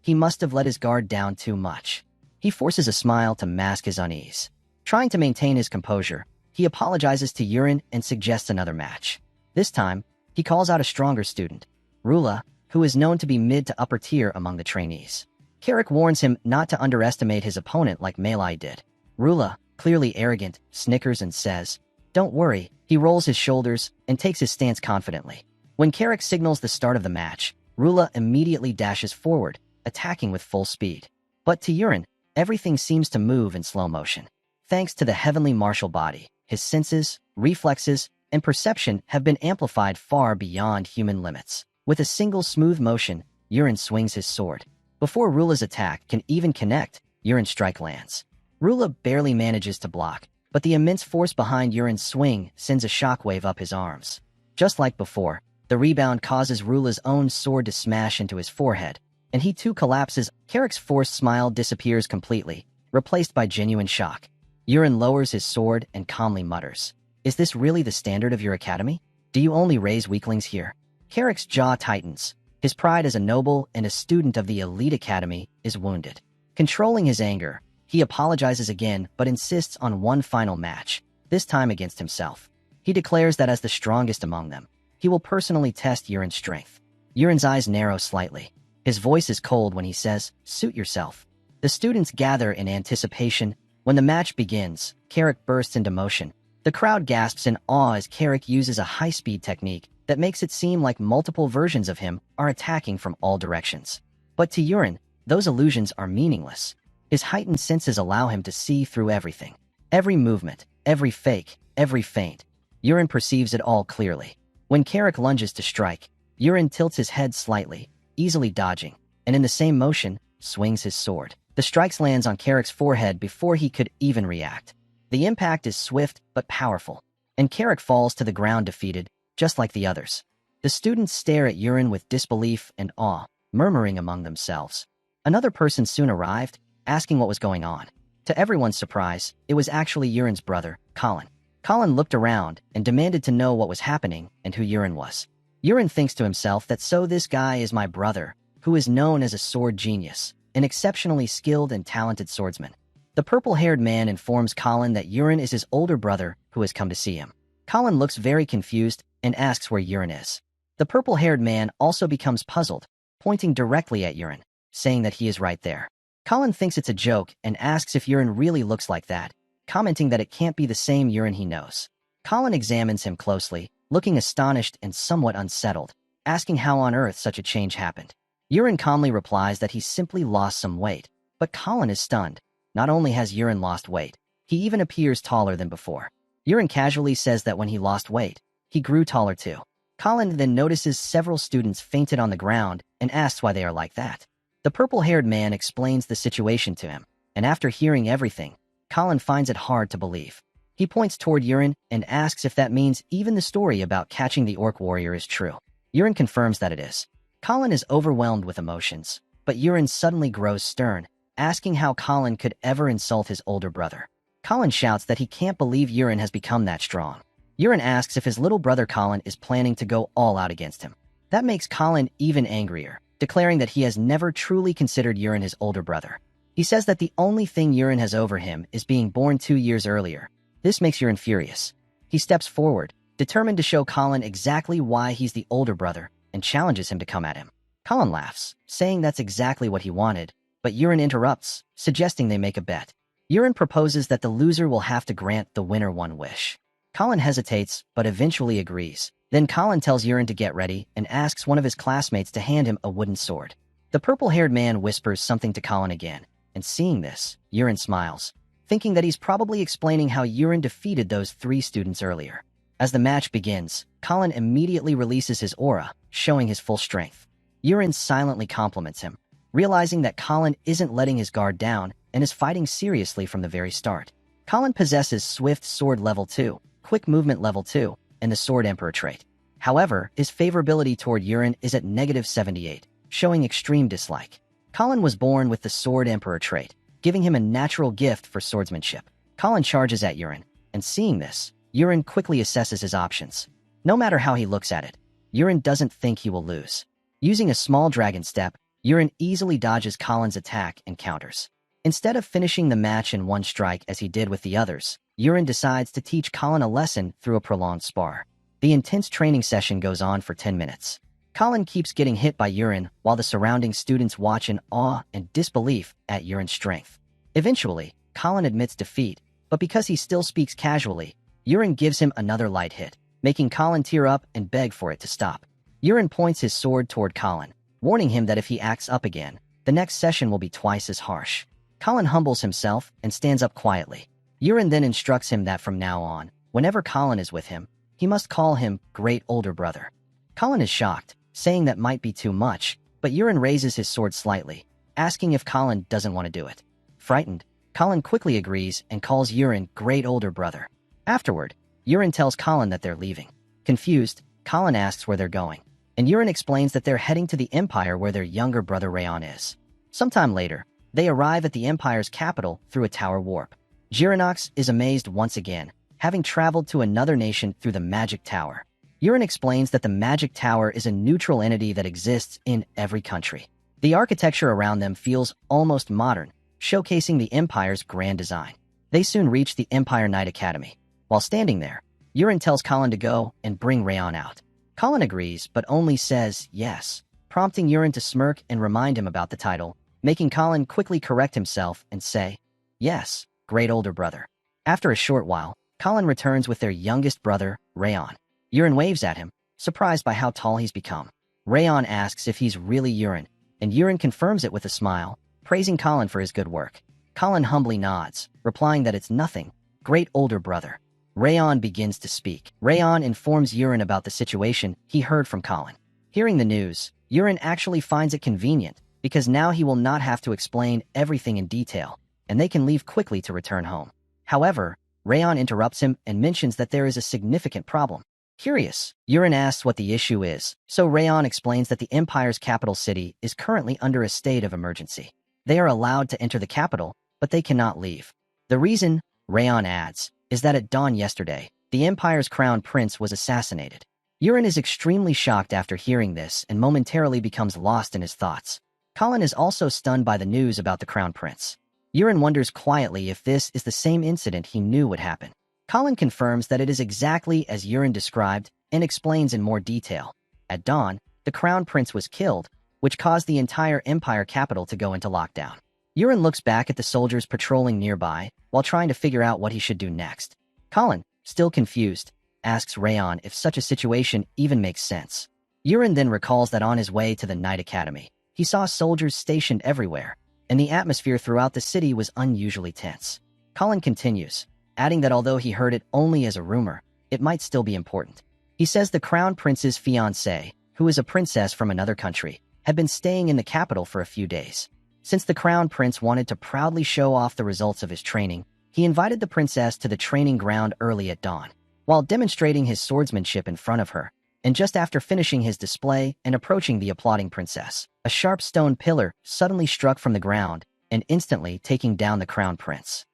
he must have let his guard down too much. He forces a smile to mask his unease. Trying to maintain his composure, he apologizes to Yurin and suggests another match. This time, he calls out a stronger student, Rula, who is known to be mid to upper tier among the trainees. Carrick warns him not to underestimate his opponent like Melee did. Rula, clearly arrogant, snickers and says, "Don't worry." He rolls his shoulders and takes his stance confidently. When Carrick signals the start of the match, Rula immediately dashes forward, attacking with full speed. But to Yurin, everything seems to move in slow motion. Thanks to the heavenly martial body, his senses, reflexes, and perception have been amplified far beyond human limits. With a single smooth motion, Yurin swings his sword. Before Rula's attack can even connect, Yurin's strike lands. Rula barely manages to block, but the immense force behind Yurin's swing sends a shockwave up his arms. Just like before, the rebound causes Rula's own sword to smash into his forehead, and he too collapses. Carrick's forced smile disappears completely, replaced by genuine shock. Yurin lowers his sword and calmly mutters, "Is this really the standard of your academy? Do you only raise weaklings here?" Carrick's jaw tightens. His pride as a noble and a student of the elite academy is wounded. Controlling his anger, he apologizes again but insists on one final match, this time against himself. He declares that as the strongest among them, he will personally test Yurin's strength. Yurin's eyes narrow slightly. His voice is cold when he says, "Suit yourself." The students gather in anticipation. When the match begins, Carrick bursts into motion. The crowd gasps in awe as Carrick uses a high-speed technique that makes it seem like multiple versions of him are attacking from all directions. But to Yurin, those illusions are meaningless. His heightened senses allow him to see through everything. Every movement, every fake, every feint. Yurin perceives it all clearly. When Carrick lunges to strike, Yurin tilts his head slightly, easily dodging, and in the same motion, swings his sword. The strike lands on Carrick's forehead before he could even react. The impact is swift but powerful, and Carrick falls to the ground defeated, just like the others. The students stare at Yurin with disbelief and awe, murmuring among themselves. Another person soon arrived, asking what was going on. To everyone's surprise, it was actually Yurin's brother, Colin. Colin looked around and demanded to know what was happening and who Yurin was. Yurin thinks to himself that so this guy is my brother, who is known as a sword genius, an exceptionally skilled and talented swordsman. The purple-haired man informs Colin that Yurin is his older brother who has come to see him. Colin looks very confused and asks where Yurin is. The purple-haired man also becomes puzzled, pointing directly at Yurin, saying that he is right there. Colin thinks it's a joke and asks if Yurin really looks like that, commenting that it can't be the same Yurin he knows. Colin examines him closely, looking astonished and somewhat unsettled, asking how on earth such a change happened. Yurin calmly replies that he simply lost some weight, but Colin is stunned. Not only has Yurin lost weight, he even appears taller than before. Yurin casually says that when he lost weight, he grew taller too. Colin then notices several students fainted on the ground and asks why they are like that. The purple-haired man explains the situation to him, and after hearing everything, Colin finds it hard to believe. He points toward Yurin and asks if that means even the story about catching the orc warrior is true. Yurin confirms that it is. Colin is overwhelmed with emotions, but Yurin suddenly grows stern, asking how Colin could ever insult his older brother. Colin shouts that he can't believe Yurin has become that strong. Yurin asks if his little brother Colin is planning to go all out against him. That makes Colin even angrier, declaring that he has never truly considered Yurin his older brother. He says that the only thing Yurin has over him is being born 2 years earlier. This makes Yurin furious. He steps forward, determined to show Colin exactly why he's the older brother, and challenges him to come at him. Colin laughs, saying that's exactly what he wanted, but Yurin interrupts, suggesting they make a bet. Yurin proposes that the loser will have to grant the winner one wish. Colin hesitates, but eventually agrees. Then Colin tells Yurin to get ready and asks one of his classmates to hand him a wooden sword. The purple-haired man whispers something to Colin again, and seeing this, Yurin smiles, thinking that he's probably explaining how Yurin defeated those 3 students earlier. As the match begins, Colin immediately releases his aura, showing his full strength. Yurin silently compliments him, realizing that Colin isn't letting his guard down and is fighting seriously from the very start. Colin possesses Swift Sword Level 2, Quick Movement Level 2, and the Sword Emperor trait. However, his favorability toward Yurin is at -78, showing extreme dislike. Colin was born with the Sword Emperor trait, giving him a natural gift for swordsmanship. Colin charges at Yurin, and seeing this, Yurin quickly assesses his options. No matter how he looks at it, Yurin doesn't think he will lose. Using a small dragon step, Yurin easily dodges Colin's attack and counters. Instead of finishing the match in one strike as he did with the others, Yurin decides to teach Colin a lesson through a prolonged spar. The intense training session goes on for 10 minutes. Colin keeps getting hit by Yurin while the surrounding students watch in awe and disbelief at Yurin's strength. Eventually, Colin admits defeat, but because he still speaks casually, Yurin gives him another light hit, making Colin tear up and beg for it to stop. Yurin points his sword toward Colin, warning him that if he acts up again, the next session will be twice as harsh. Colin humbles himself and stands up quietly. Yurin then instructs him that from now on, whenever Colin is with him, he must call him Great Older Brother. Colin is shocked, saying that might be too much, but Yurin raises his sword slightly, asking if Colin doesn't want to do it. Frightened, Colin quickly agrees and calls Yurin Great Older Brother. Afterward, Yurin tells Colin that they're leaving. Confused, Colin asks where they're going, and Yurin explains that they're heading to the Empire where their younger brother Rayon is. Sometime later, they arrive at the Empire's capital through a tower warp. Girinox is amazed once again, having traveled to another nation through the Magic Tower. Yurin explains that the Magic Tower is a neutral entity that exists in every country. The architecture around them feels almost modern, showcasing the Empire's grand design. They soon reach the Empire Knight Academy. While standing there, Yurin tells Colin to go and bring Rayon out. Colin agrees, but only says yes, prompting Yurin to smirk and remind him about the title, making Colin quickly correct himself and say, "Yes, Great Older Brother." After a short while, Colin returns with their youngest brother, Rayon. Yurin waves at him, surprised by how tall he's become. Rayon asks if he's really Yurin, and Yurin confirms it with a smile, praising Colin for his good work. Colin humbly nods, replying that it's nothing, Great Older Brother. Rayon begins to speak. Rayon informs Yurin about the situation he heard from Colin. Hearing the news, Yurin actually finds it convenient, because now he will not have to explain everything in detail, and they can leave quickly to return home. However, Rayon interrupts him and mentions that there is a significant problem. Curious, Yurin asks what the issue is, so Rayon explains that the Empire's capital city is currently under a state of emergency. They are allowed to enter the capital, but they cannot leave. The reason, Rayon adds, is that at dawn yesterday, the Empire's crown prince was assassinated. Yurin is extremely shocked after hearing this and momentarily becomes lost in his thoughts. Colin is also stunned by the news about the crown prince. Yurin wonders quietly if this is the same incident he knew would happen. Colin confirms that it is exactly as Yurin described and explains in more detail. At dawn, the crown prince was killed, which caused the entire Empire capital to go into lockdown. Yurin looks back at the soldiers patrolling nearby while trying to figure out what he should do next. Colin, still confused, asks Rayon if such a situation even makes sense. Yurin then recalls that on his way to the Knight Academy, he saw soldiers stationed everywhere, and the atmosphere throughout the city was unusually tense. Colin continues, adding that although he heard it only as a rumor, it might still be important. He says the crown prince's fiancée, who is a princess from another country, had been staying in the capital for a few days. Since the crown prince wanted to proudly show off the results of his training, he invited the princess to the training ground early at dawn. While demonstrating his swordsmanship in front of her, and just after finishing his display and approaching the applauding princess, a sharp stone pillar suddenly struck from the ground and instantly taking down the crown prince.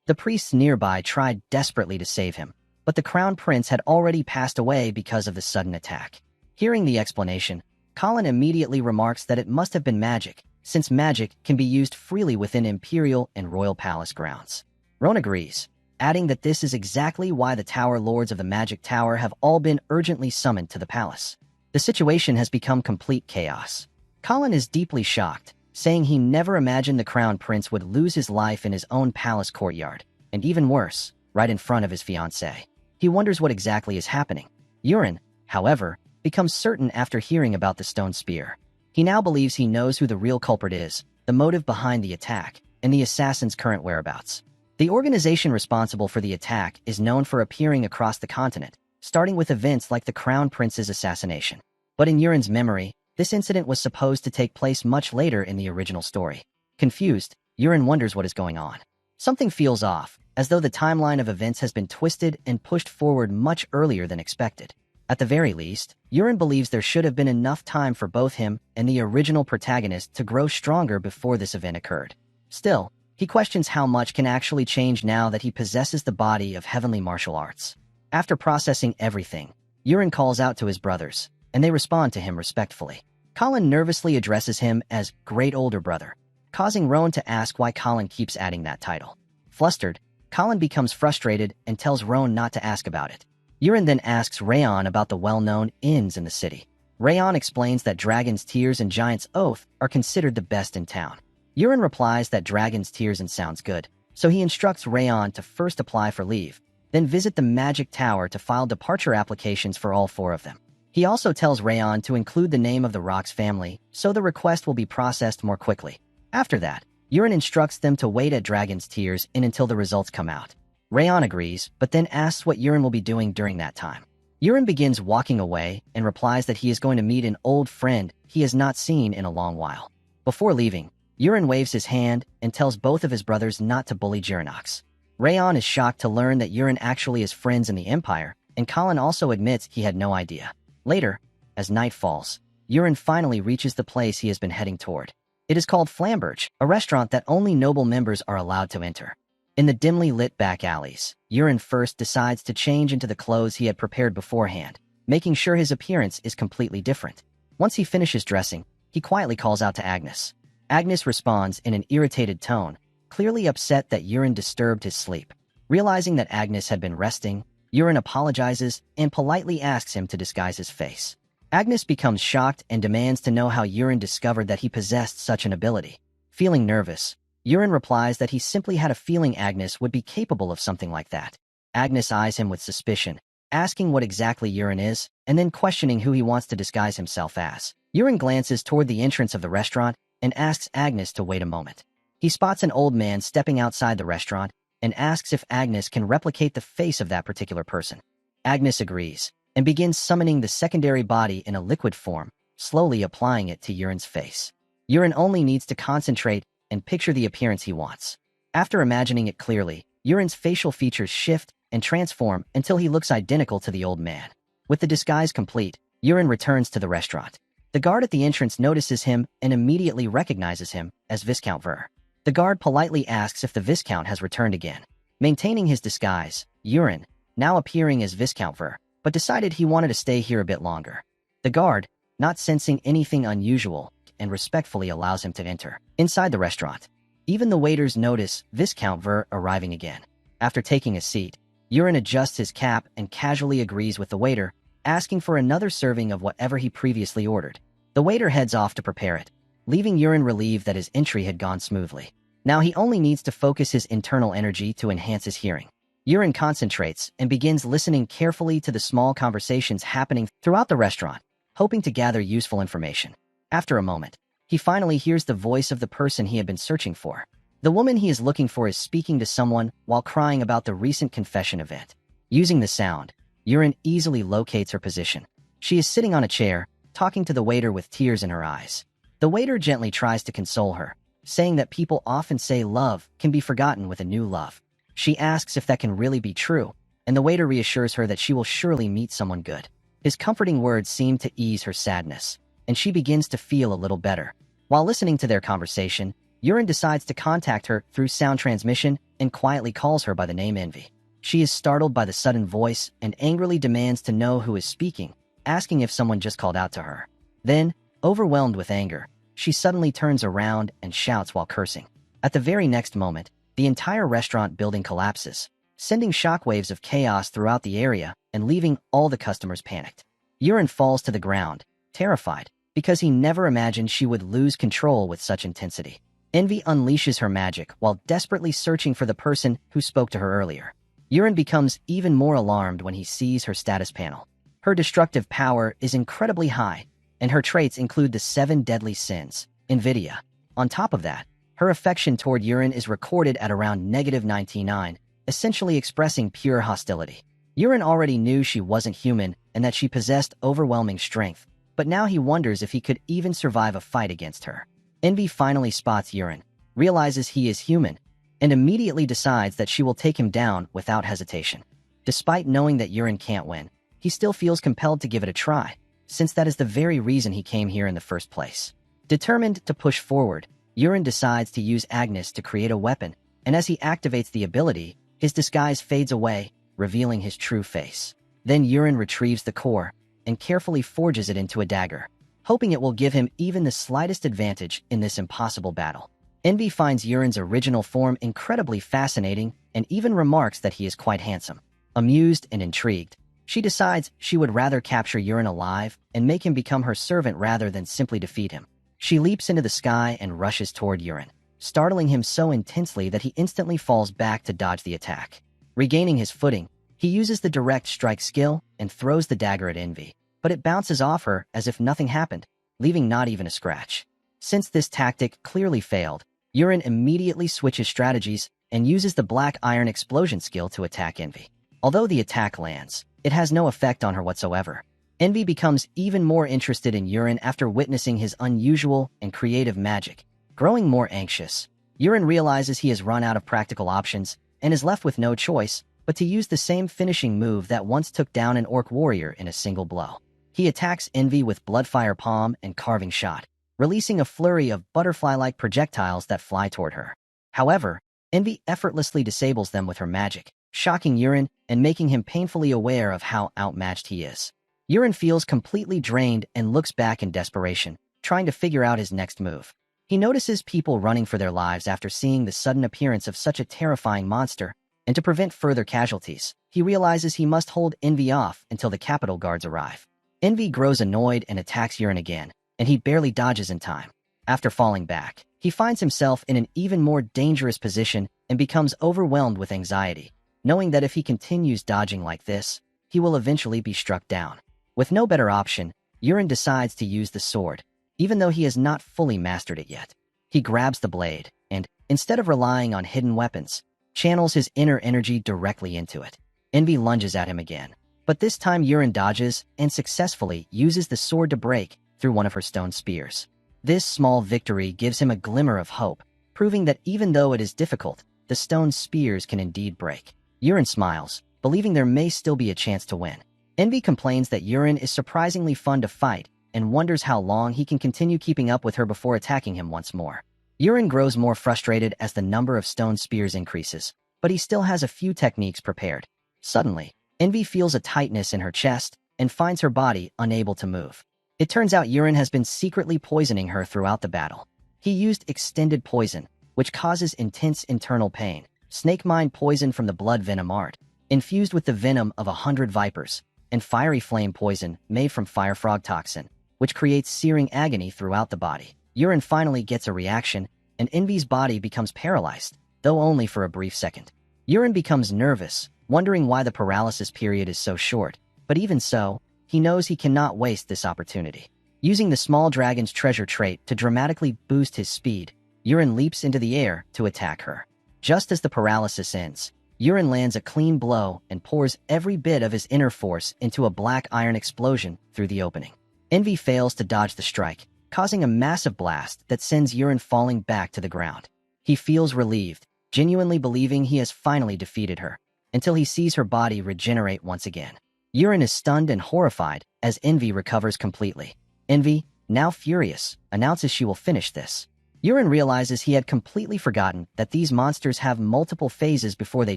The priests nearby tried desperately to save him, but the crown prince had already passed away because of the sudden attack. Hearing the explanation, Colin immediately remarks that it must have been magic, since magic can be used freely within imperial and royal palace grounds. Ron agrees, adding that this is exactly why the Tower Lords of the Magic Tower have all been urgently summoned to the palace. The situation has become complete chaos. Colin is deeply shocked, saying he never imagined the crown prince would lose his life in his own palace courtyard, and even worse, right in front of his fiancée. He wonders what exactly is happening. Yurin, however, becomes certain after hearing about the stone spear. He now believes he knows who the real culprit is, the motive behind the attack, and the assassin's current whereabouts. The organization responsible for the attack is known for appearing across the continent, starting with events like the Crown Prince's assassination. But in Yurin's memory, this incident was supposed to take place much later in the original story. Confused, Yurin wonders what is going on. Something feels off, as though the timeline of events has been twisted and pushed forward much earlier than expected. At the very least, Yurin believes there should have been enough time for both him and the original protagonist to grow stronger before this event occurred. Still, he questions how much can actually change now that he possesses the body of heavenly martial arts. After processing everything, Yurin calls out to his brothers, and they respond to him respectfully. Colin nervously addresses him as Great Older Brother, causing Roan to ask why Colin keeps adding that title. Flustered, Colin becomes frustrated and tells Roan not to ask about it. Yurin then asks Rayon about the well-known inns in the city. Rayon explains that Dragon's Tears and Giant's Oath are considered the best in town. Yurin replies that Dragon's Tears and sounds good, so he instructs Rayon to first apply for leave, then visit the Magic Tower to file departure applications for all 4 of them. He also tells Rayon to include the name of the Rock's family, so the request will be processed more quickly. After that, Yurin instructs them to wait at Dragon's Tears Inn until the results come out. Rayon agrees, but then asks what Yurin will be doing during that time. Yurin begins walking away and replies that he is going to meet an old friend he has not seen in a long while. Before leaving, Yurin waves his hand and tells both of his brothers not to bully Jirinox. Rayon is shocked to learn that Yurin actually is friends in the Empire, and Colin also admits he had no idea. Later, as night falls, Yurin finally reaches the place he has been heading toward. It is called Flamberge, a restaurant that only noble members are allowed to enter. In the dimly lit back alleys, Yurin first decides to change into the clothes he had prepared beforehand, making sure his appearance is completely different. Once he finishes dressing, he quietly calls out to Agnes. Agnes responds in an irritated tone, clearly upset that Yurin disturbed his sleep. Realizing that Agnes had been resting, Yurin apologizes and politely asks him to disguise his face. Agnes becomes shocked and demands to know how Yurin discovered that he possessed such an ability. Feeling nervous, Yurin replies that he simply had a feeling Agnes would be capable of something like that. Agnes eyes him with suspicion, asking what exactly Yurin is, and then questioning who he wants to disguise himself as. Yurin glances toward the entrance of the restaurant and asks Agnes to wait a moment. He spots an old man stepping outside the restaurant and asks if Agnes can replicate the face of that particular person. Agnes agrees and begins summoning the secondary body in a liquid form, slowly applying it to Yurin's face. Yurin only needs to concentrate and picture the appearance he wants. After imagining it clearly, Yurin's facial features shift and transform until he looks identical to the old man. With the disguise complete, Yurin returns to the restaurant. The guard at the entrance notices him and immediately recognizes him as Viscount Ver. The guard politely asks if the Viscount has returned again. Maintaining his disguise, Yurin, now appearing as Viscount Ver, but decided he wanted to stay here a bit longer. The guard, not sensing anything unusual, and respectfully allows him to enter. Inside the restaurant, even the waiters notice Viscount Ver arriving again. After taking a seat, Yurin adjusts his cap and casually agrees with the waiter, asking for another serving of whatever he previously ordered. The waiter heads off to prepare it, leaving Yurin relieved that his entry had gone smoothly. Now he only needs to focus his internal energy to enhance his hearing. Yurin concentrates and begins listening carefully to the small conversations happening throughout the restaurant, hoping to gather useful information. After a moment, he finally hears the voice of the person he had been searching for. The woman he is looking for is speaking to someone while crying about the recent confession event. Using the sound, Yurin easily locates her position. She is sitting on a chair, talking to the waiter with tears in her eyes. The waiter gently tries to console her, saying that people often say love can be forgotten with a new love. She asks if that can really be true, and the waiter reassures her that she will surely meet someone good. His comforting words seem to ease her sadness, and she begins to feel a little better. While listening to their conversation, Yurin decides to contact her through sound transmission and quietly calls her by the name Envy. She is startled by the sudden voice and angrily demands to know who is speaking, asking if someone just called out to her. Then, overwhelmed with anger, she suddenly turns around and shouts while cursing. At the very next moment, the entire restaurant building collapses, sending shockwaves of chaos throughout the area and leaving all the customers panicked. Yurin falls to the ground, terrified, because he never imagined she would lose control with such intensity. Envy unleashes her magic while desperately searching for the person who spoke to her earlier. Yurin becomes even more alarmed when he sees her status panel. Her destructive power is incredibly high, and her traits include the 7 deadly sins, Nvidia. On top of that, her affection toward Yurin is recorded at around -99, essentially expressing pure hostility. Yurin already knew she wasn't human and that she possessed overwhelming strength, but now he wonders if he could even survive a fight against her. Envy finally spots Yurin, realizes he is human, and immediately decides that she will take him down without hesitation. Despite knowing that Yurin can't win, he still feels compelled to give it a try, since that is the very reason he came here in the first place. Determined to push forward, Yurin decides to use Agnes to create a weapon, and as he activates the ability, his disguise fades away, revealing his true face. Then Yurin retrieves the core and carefully forges it into a dagger, hoping it will give him even the slightest advantage in this impossible battle. Envy finds Yurin's original form incredibly fascinating and even remarks that he is quite handsome. Amused and intrigued, she decides she would rather capture Yurin alive and make him become her servant rather than simply defeat him. She leaps into the sky and rushes toward Yurin, startling him so intensely that he instantly falls back to dodge the attack. Regaining his footing, he uses the direct strike skill and throws the dagger at Envy, but it bounces off her as if nothing happened, leaving not even a scratch. Since this tactic clearly failed, Yurin immediately switches strategies and uses the black iron explosion skill to attack Envy. Although the attack lands, it has no effect on her whatsoever. Envy becomes even more interested in Yurin after witnessing his unusual and creative magic. Growing more anxious, Yurin realizes he has run out of practical options and is left with no choice but to use the same finishing move that once took down an orc warrior in a single blow. He attacks Envy with Bloodfire Palm and Carving Shot, releasing a flurry of butterfly-like projectiles that fly toward her. However, Envy effortlessly disables them with her magic, shocking Yurin and making him painfully aware of how outmatched he is. Yurin feels completely drained and looks back in desperation, trying to figure out his next move. He notices people running for their lives after seeing the sudden appearance of such a terrifying monster, and to prevent further casualties, he realizes he must hold Envy off until the capital guards arrive. Envy grows annoyed and attacks Yurin again, and he barely dodges in time. After falling back, he finds himself in an even more dangerous position and becomes overwhelmed with anxiety, knowing that if he continues dodging like this, he will eventually be struck down. With no better option, Yurin decides to use the sword, even though he has not fully mastered it yet. He grabs the blade, and, instead of relying on hidden weapons, channels his inner energy directly into it. Envy lunges at him again, but this time Yurin dodges and successfully uses the sword to break through one of her stone spears. This small victory gives him a glimmer of hope, proving that even though it is difficult, the stone spears can indeed break. Yurin smiles, believing there may still be a chance to win. Envy complains that Yurin is surprisingly fun to fight and wonders how long he can continue keeping up with her before attacking him once more. Yurin grows more frustrated as the number of stone spears increases, but he still has a few techniques prepared. Suddenly, Envy feels a tightness in her chest and finds her body unable to move. It turns out Yurin has been secretly poisoning her throughout the battle. He used extended poison, which causes intense internal pain, snake mine poison from the blood venom art, infused with the venom of 100 vipers, and fiery flame poison made from fire frog toxin, which creates searing agony throughout the body. Yurin finally gets a reaction, and Envy's body becomes paralyzed, though only for a brief second. Yurin becomes nervous, wondering why the paralysis period is so short, but even so, he knows he cannot waste this opportunity. Using the small dragon's treasure trait to dramatically boost his speed, Yurin leaps into the air to attack her. Just as the paralysis ends, Yurin lands a clean blow and pours every bit of his inner force into a black iron explosion through the opening. Envy fails to dodge the strike, causing a massive blast that sends Yurin falling back to the ground. He feels relieved, genuinely believing he has finally defeated her, until he sees her body regenerate once again. Yurin is stunned and horrified as Envy recovers completely. Envy, now furious, announces she will finish this. Yurin realizes he had completely forgotten that these monsters have multiple phases before they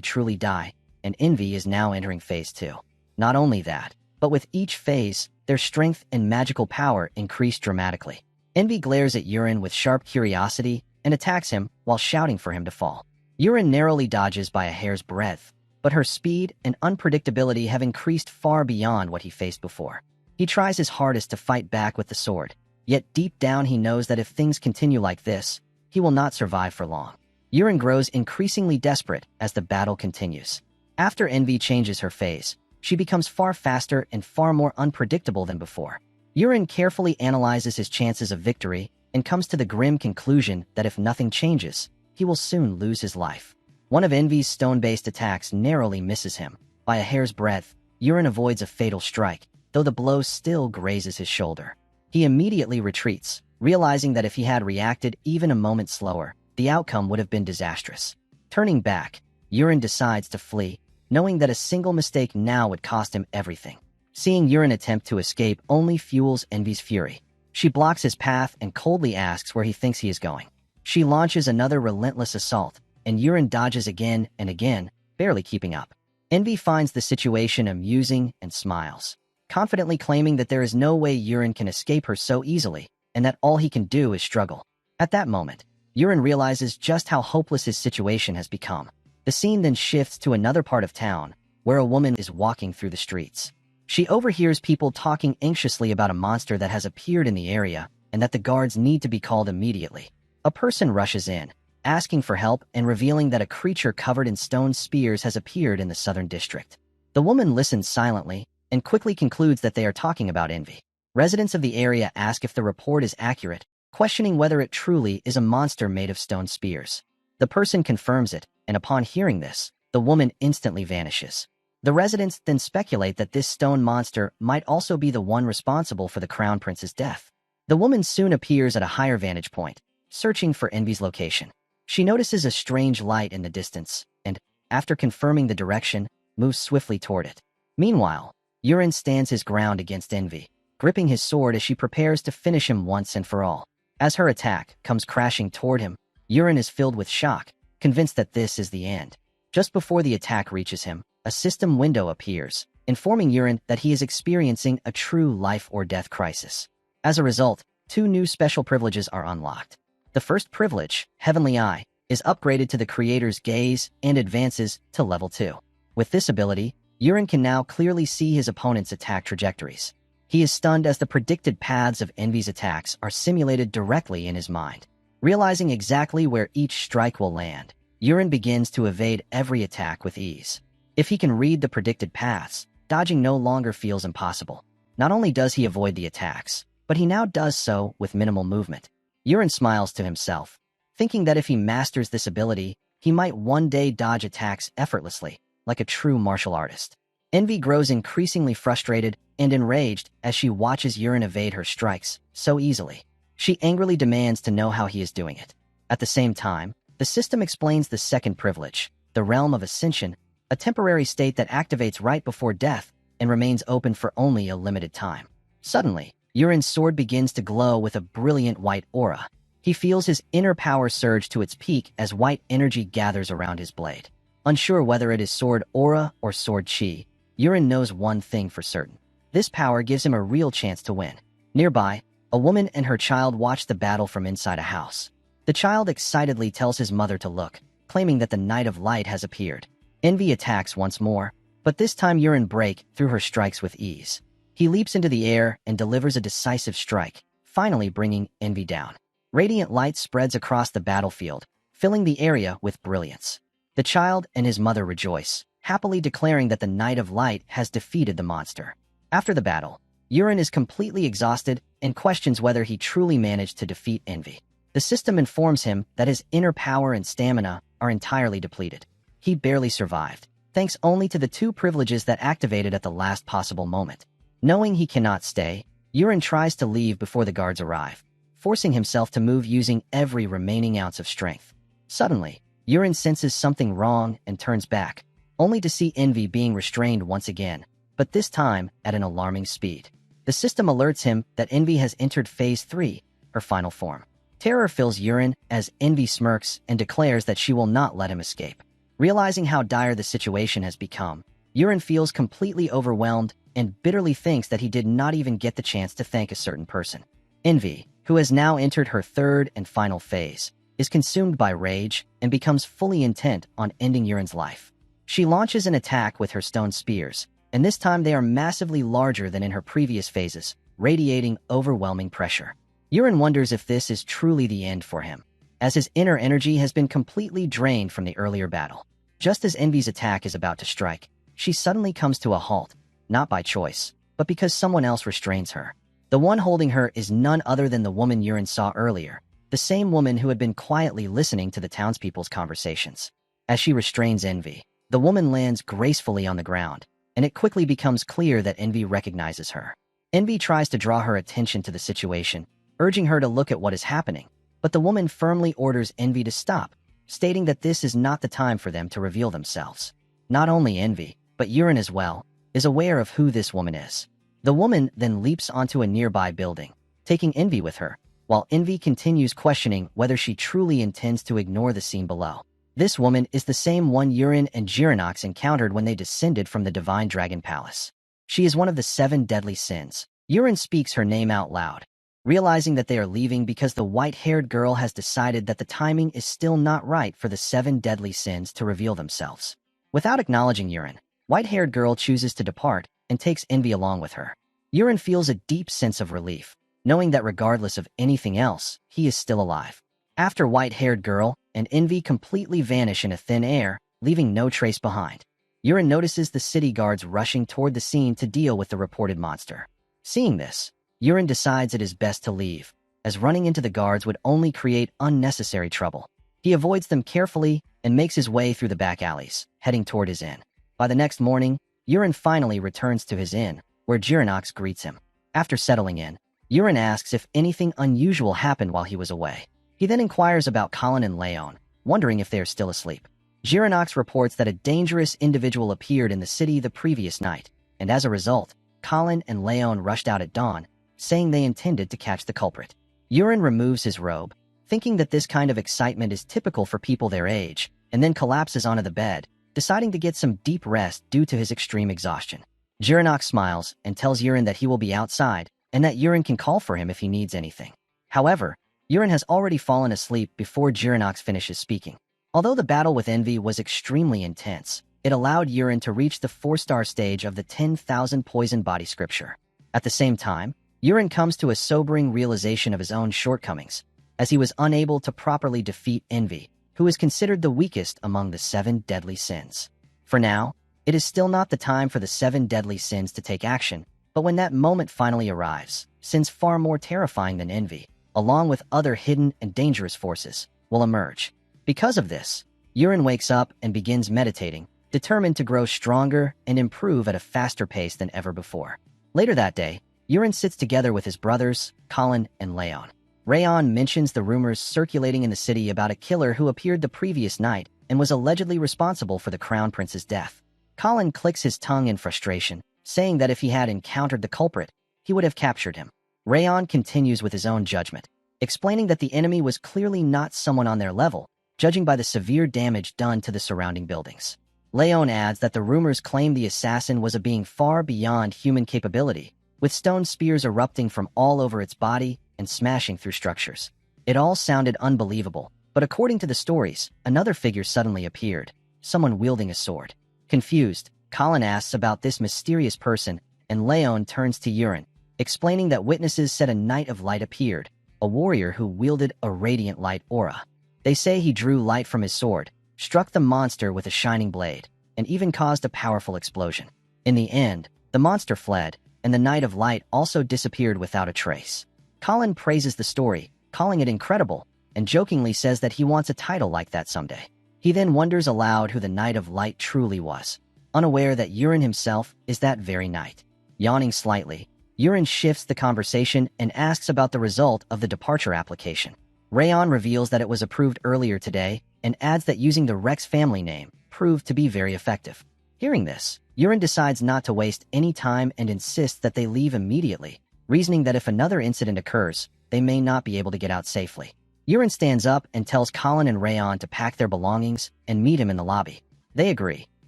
truly die, and Envy is now entering phase 2. Not only that, but with each phase, their strength and magical power increase dramatically. Envy glares at Yurin with sharp curiosity and attacks him while shouting for him to fall. Yurin narrowly dodges by a hair's breadth, but her speed and unpredictability have increased far beyond what he faced before. He tries his hardest to fight back with the sword, yet deep down he knows that if things continue like this, he will not survive for long. Yurin grows increasingly desperate as the battle continues. After Envy changes her phase, she becomes far faster and far more unpredictable than before. Yurin carefully analyzes his chances of victory and comes to the grim conclusion that if nothing changes, he will soon lose his life. One of Envy's stone-based attacks narrowly misses him. By a hair's breadth, Yurin avoids a fatal strike, though the blow still grazes his shoulder. He immediately retreats, realizing that if he had reacted even a moment slower, the outcome would have been disastrous. Turning back, Yurin decides to flee, knowing that a single mistake now would cost him everything. Seeing Yurin attempt to escape only fuels Envy's fury. She blocks his path and coldly asks where he thinks he is going. She launches another relentless assault, and Yurin dodges again and again, barely keeping up. Envy finds the situation amusing and smiles, confidently claiming that there is no way Yurin can escape her so easily, and that all he can do is struggle. At that moment, Yurin realizes just how hopeless his situation has become. The scene then shifts to another part of town, where a woman is walking through the streets. She overhears people talking anxiously about a monster that has appeared in the area, and that the guards need to be called immediately. A person rushes in, asking for help and revealing that a creature covered in stone spears has appeared in the southern district. The woman listens silently and quickly concludes that they are talking about Envy. Residents of the area ask if the report is accurate, questioning whether it truly is a monster made of stone spears. The person confirms it, and upon hearing this, the woman instantly vanishes. The residents then speculate that this stone monster might also be the one responsible for the crown prince's death. The woman soon appears at a higher vantage point, searching for Envy's location. She notices a strange light in the distance, and, after confirming the direction, moves swiftly toward it. Meanwhile, Yurin stands his ground against Envy, gripping his sword as she prepares to finish him once and for all. As her attack comes crashing toward him, Yurin is filled with shock, convinced that this is the end. Just before the attack reaches him, a system window appears, informing Yurin that he is experiencing a true life-or-death crisis. As a result, 2 new special privileges are unlocked. The first privilege, Heavenly Eye, is upgraded to the creator's gaze and advances to level 2. With this ability, Yurin can now clearly see his opponent's attack trajectories. He is stunned as the predicted paths of Envy's attacks are simulated directly in his mind. Realizing exactly where each strike will land, Yurin begins to evade every attack with ease. If he can read the predicted paths, dodging no longer feels impossible. Not only does he avoid the attacks, but he now does so with minimal movement. Yurin smiles to himself, thinking that if he masters this ability, he might one day dodge attacks effortlessly, like a true martial artist. Envy grows increasingly frustrated and enraged as she watches Yurin evade her strikes so easily. She angrily demands to know how he is doing it. At the same time, the system explains the second privilege, the Realm of Ascension, a temporary state that activates right before death and remains open for only a limited time. Suddenly, Yurin's sword begins to glow with a brilliant white aura. He feels his inner power surge to its peak as white energy gathers around his blade. Unsure whether it is sword aura or sword chi, Yurin knows one thing for certain. This power gives him a real chance to win. Nearby, a woman and her child watch the battle from inside a house. The child excitedly tells his mother to look, claiming that the Knight of Light has appeared. Envy attacks once more, but this time Yurin breaks through her strikes with ease. He leaps into the air and delivers a decisive strike, finally bringing Envy down. Radiant light spreads across the battlefield, filling the area with brilliance. The child and his mother rejoice, happily declaring that the Knight of Light has defeated the monster. After the battle, Yurin is completely exhausted and questions whether he truly managed to defeat Envy. The system informs him that his inner power and stamina are entirely depleted. He barely survived, thanks only to the 2 privileges that activated at the last possible moment. Knowing he cannot stay, Yurin tries to leave before the guards arrive, forcing himself to move using every remaining ounce of strength. Suddenly, Yurin senses something wrong and turns back, only to see Envy being restrained once again, but this time at an alarming speed. The system alerts him that Envy has entered Phase 3, her final form. Terror fills Yurin as Envy smirks and declares that she will not let him escape. Realizing how dire the situation has become, Yurin feels completely overwhelmed and bitterly thinks that he did not even get the chance to thank a certain person. Envy, who has now entered her 3rd and final phase, is consumed by rage and becomes fully intent on ending Yurin's life. She launches an attack with her stone spears, and this time they are massively larger than in her previous phases, radiating overwhelming pressure. Yurin wonders if this is truly the end for him, as his inner energy has been completely drained from the earlier battle. Just as Envy's attack is about to strike, she suddenly comes to a halt, not by choice, but because someone else restrains her. The one holding her is none other than the woman Yurin saw earlier, the same woman who had been quietly listening to the townspeople's conversations. As she restrains Envy, the woman lands gracefully on the ground, and it quickly becomes clear that Envy recognizes her. Envy tries to draw her attention to the situation, urging her to look at what is happening, but the woman firmly orders Envy to stop, stating that this is not the time for them to reveal themselves. Not only Envy, but Yurin as well, is aware of who this woman is. The woman then leaps onto a nearby building, taking Envy with her, while Envy continues questioning whether she truly intends to ignore the scene below. This woman is the same one Yurin and Jiranox encountered when they descended from the Divine Dragon Palace. She is one of the 7 deadly sins. Yurin speaks her name out loud, realizing that they are leaving because the white-haired girl has decided that the timing is still not right for the 7 deadly sins to reveal themselves. Without acknowledging Yurin, white-haired girl chooses to depart and takes Envy along with her. Yurin feels a deep sense of relief, knowing that regardless of anything else, he is still alive. After white-haired girl and Envy completely vanish in a thin air, leaving no trace behind, Yurin notices the city guards rushing toward the scene to deal with the reported monster. Seeing this, Yurin decides it is best to leave, as running into the guards would only create unnecessary trouble. He avoids them carefully and makes his way through the back alleys, heading toward his inn. By the next morning, Yurin finally returns to his inn, where Jiranox greets him. After settling in, Yurin asks if anything unusual happened while he was away. He then inquires about Colin and Leon, wondering if they are still asleep. Jiranox reports that a dangerous individual appeared in the city the previous night, and as a result, Colin and Leon rushed out at dawn, saying they intended to catch the culprit. Yurin removes his robe, thinking that this kind of excitement is typical for people their age, and then collapses onto the bed, deciding to get some deep rest due to his extreme exhaustion. Jiranox smiles and tells Yurin that he will be outside, and that Yurin can call for him if he needs anything. However, Yurin has already fallen asleep before Jiranox finishes speaking. Although the battle with Envy was extremely intense, it allowed Yurin to reach the 4-star stage of the 10,000 poison body scripture. At the same time, Yurin comes to a sobering realization of his own shortcomings, as he was unable to properly defeat Envy, who is considered the weakest among the 7 deadly sins. For now, it is still not the time for the 7 deadly sins to take action, but when that moment finally arrives, sins far more terrifying than Envy, along with other hidden and dangerous forces, will emerge. Because of this, Yurin wakes up and begins meditating, determined to grow stronger and improve at a faster pace than ever before. Later that day, Yurin sits together with his brothers, Colin and Leon. Rayon mentions the rumors circulating in the city about a killer who appeared the previous night and was allegedly responsible for the Crown Prince's death. Colin clicks his tongue in frustration, saying that if he had encountered the culprit, he would have captured him. Rayon continues with his own judgment, explaining that the enemy was clearly not someone on their level, judging by the severe damage done to the surrounding buildings. Leon adds that the rumors claim the assassin was a being far beyond human capability, with stone spears erupting from all over its body and smashing through structures. It all sounded unbelievable, but according to the stories, another figure suddenly appeared, someone wielding a sword. Confused, Colin asks about this mysterious person, and Leon turns to Yurin, explaining that witnesses said a Knight of Light appeared, a warrior who wielded a radiant light aura. They say he drew light from his sword, struck the monster with a shining blade, and even caused a powerful explosion. In the end, the monster fled, and the Knight of Light also disappeared without a trace. Colin praises the story, calling it incredible, and jokingly says that he wants a title like that someday. He then wonders aloud who the Knight of Light truly was, unaware that Yurin himself is that very knight. Yawning slightly, Yurin shifts the conversation and asks about the result of the departure application. Rayon reveals that it was approved earlier today and adds that using the Rex family name proved to be very effective. Hearing this, Yurin decides not to waste any time and insists that they leave immediately, reasoning that if another incident occurs, they may not be able to get out safely. Yurin stands up and tells Colin and Rayon to pack their belongings and meet him in the lobby. They agree,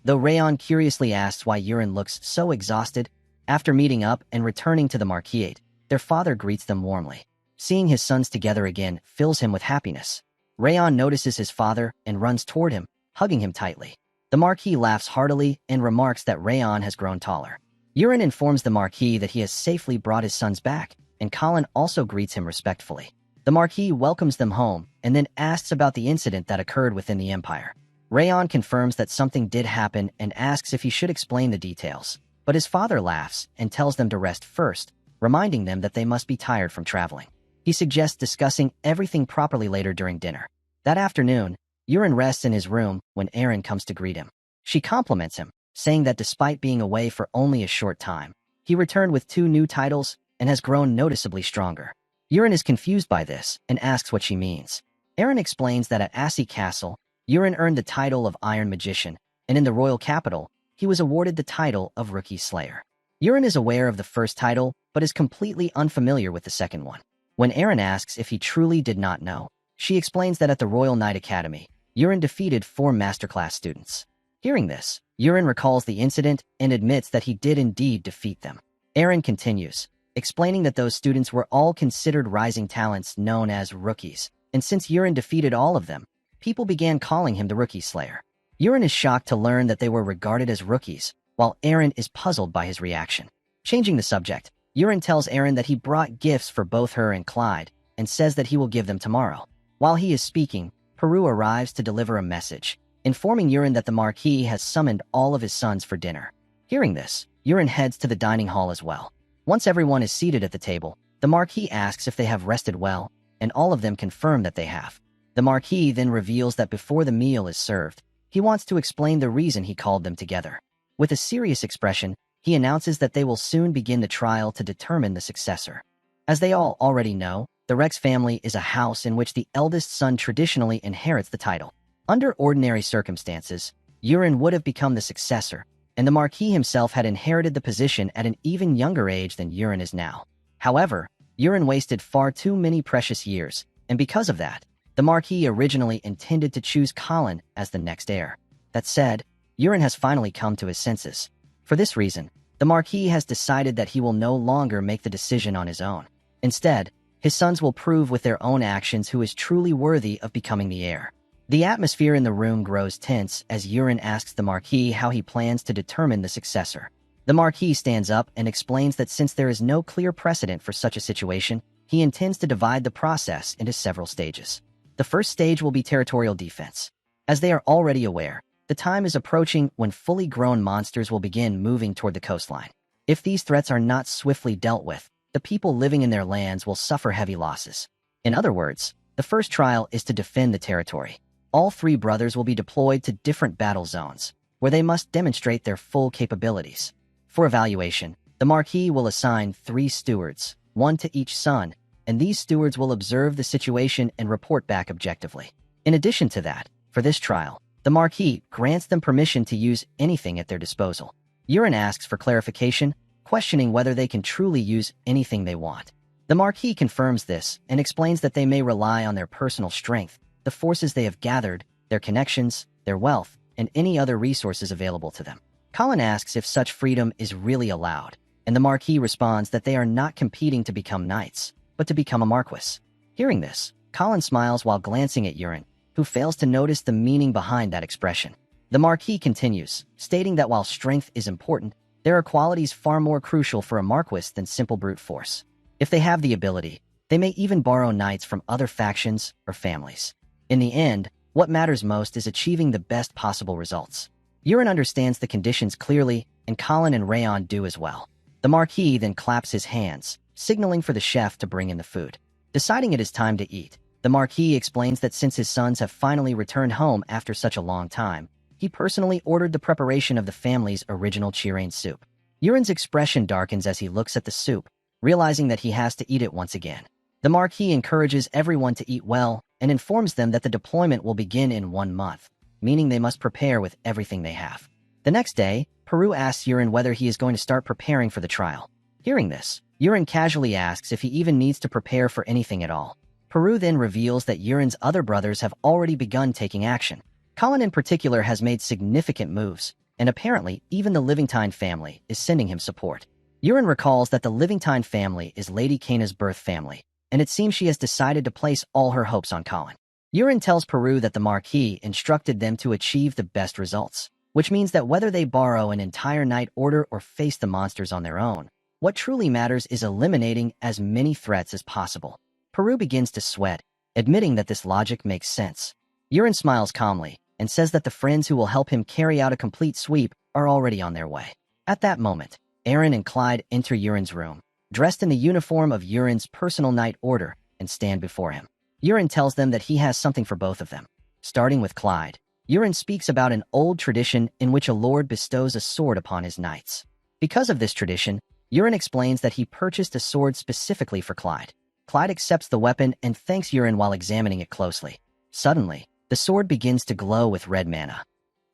though Rayon curiously asks why Yurin looks so exhausted. After meeting up and returning to the Marquise, their father greets them warmly. Seeing his sons together again fills him with happiness. Rayon notices his father and runs toward him, hugging him tightly. The Marquis laughs heartily and remarks that Rayon has grown taller. Yurin informs the Marquis that he has safely brought his sons back, and Colin also greets him respectfully. The Marquis welcomes them home and then asks about the incident that occurred within the Empire. Rayon confirms that something did happen and asks if he should explain the details, but his father laughs and tells them to rest first, reminding them that they must be tired from traveling. He suggests discussing everything properly later during dinner. That afternoon, Yurin rests in his room when Erin comes to greet him. She compliments him, saying that despite being away for only a short time, he returned with 2 new titles and has grown noticeably stronger. Yurin is confused by this and asks what she means. Erin explains that at Assi Castle, Urine earned the title of Iron Magician, and in the royal capital, he was awarded the title of Rookie Slayer. Urine is aware of the first title, but is completely unfamiliar with the second one. When Aaron asks if he truly did not know, she explains that at the Royal Knight Academy, Urine defeated 4 masterclass students. Hearing this, Urine recalls the incident and admits that he did indeed defeat them. Aaron continues, explaining that those students were all considered rising talents known as rookies, and since Urine defeated all of them, people began calling him the Rookie Slayer. Urine is shocked to learn that they were regarded as rookies, while Aaron is puzzled by his reaction. Changing the subject, Urine tells Aaron that he brought gifts for both her and Clyde, and says that he will give them tomorrow. While he is speaking, Peru arrives to deliver a message, informing Urine that the Marquis has summoned all of his sons for dinner. Hearing this, Urine heads to the dining hall as well. Once everyone is seated at the table, the Marquis asks if they have rested well, and all of them confirm that they have. The Marquis then reveals that before the meal is served, he wants to explain the reason he called them together. With a serious expression, he announces that they will soon begin the trial to determine the successor. As they all already know, the Rex family is a house in which the eldest son traditionally inherits the title. Under ordinary circumstances, Urine would have become the successor, and the Marquis himself had inherited the position at an even younger age than Urine is now. However, Urine wasted far too many precious years, and because of that, the Marquis originally intended to choose Colin as the next heir. That said, Urine has finally come to his senses. For this reason, the Marquis has decided that he will no longer make the decision on his own. Instead, his sons will prove with their own actions who is truly worthy of becoming the heir. The atmosphere in the room grows tense as Urine asks the Marquis how he plans to determine the successor. The Marquis stands up and explains that since there is no clear precedent for such a situation, he intends to divide the process into several stages. The first stage will be territorial defense. As they are already aware, the time is approaching when fully grown monsters will begin moving toward the coastline. If these threats are not swiftly dealt with, the people living in their lands will suffer heavy losses. In other words, the first trial is to defend the territory. All 3 brothers will be deployed to different battle zones, where they must demonstrate their full capabilities. For evaluation, the Marquis will assign 3 stewards, 1 to each son, and these stewards will observe the situation and report back objectively. In addition to that, for this trial, the Marquis grants them permission to use anything at their disposal. Urine asks for clarification, questioning whether they can truly use anything they want. The Marquis confirms this and explains that they may rely on their personal strength, the forces they have gathered, their connections, their wealth, and any other resources available to them. Colin asks if such freedom is really allowed, and the Marquis responds that they are not competing to become knights, but to become a marquis. Hearing this, Colin smiles while glancing at Urine, who fails to notice the meaning behind that expression. The Marquis continues, stating that while strength is important, there are qualities far more crucial for a marquis than simple brute force. If they have the ability, they may even borrow knights from other factions or families. In the end, what matters most is achieving the best possible results. Urine understands the conditions clearly, and Colin and Rayon do as well. The Marquis then claps his hands, signaling for the chef to bring in the food. Deciding it is time to eat, the Marquis explains that since his sons have finally returned home after such a long time, he personally ordered the preparation of the family's original chirain soup. Urine's expression darkens as he looks at the soup, realizing that he has to eat it once again. The Marquis encourages everyone to eat well and informs them that the deployment will begin in 1 month, meaning they must prepare with everything they have. The next day, Peru asks Urine whether he is going to start preparing for the trial. Hearing this, Urine casually asks if he even needs to prepare for anything at all. Peru then reveals that Urine's other brothers have already begun taking action. Colin in particular has made significant moves, and apparently even the Livingtine family is sending him support. Urine recalls that the Livingtine family is Lady Kana's birth family, and it seems she has decided to place all her hopes on Colin. Urine tells Peru that the Marquis instructed them to achieve the best results, which means that whether they borrow an entire knight order or face the monsters on their own, what truly matters is eliminating as many threats as possible. Peru begins to sweat, admitting that this logic makes sense. Urine smiles calmly and says that the friends who will help him carry out a complete sweep are already on their way. At that moment, Aaron and Clyde enter Urine's room, dressed in the uniform of Urine's personal knight order, and stand before him. Urine tells them that he has something for both of them. Starting with Clyde, Urine speaks about an old tradition in which a lord bestows a sword upon his knights. Because of this tradition, Urine explains that he purchased a sword specifically for Clyde. Clyde accepts the weapon and thanks Urine while examining it closely. Suddenly, The sword begins to glow with red mana.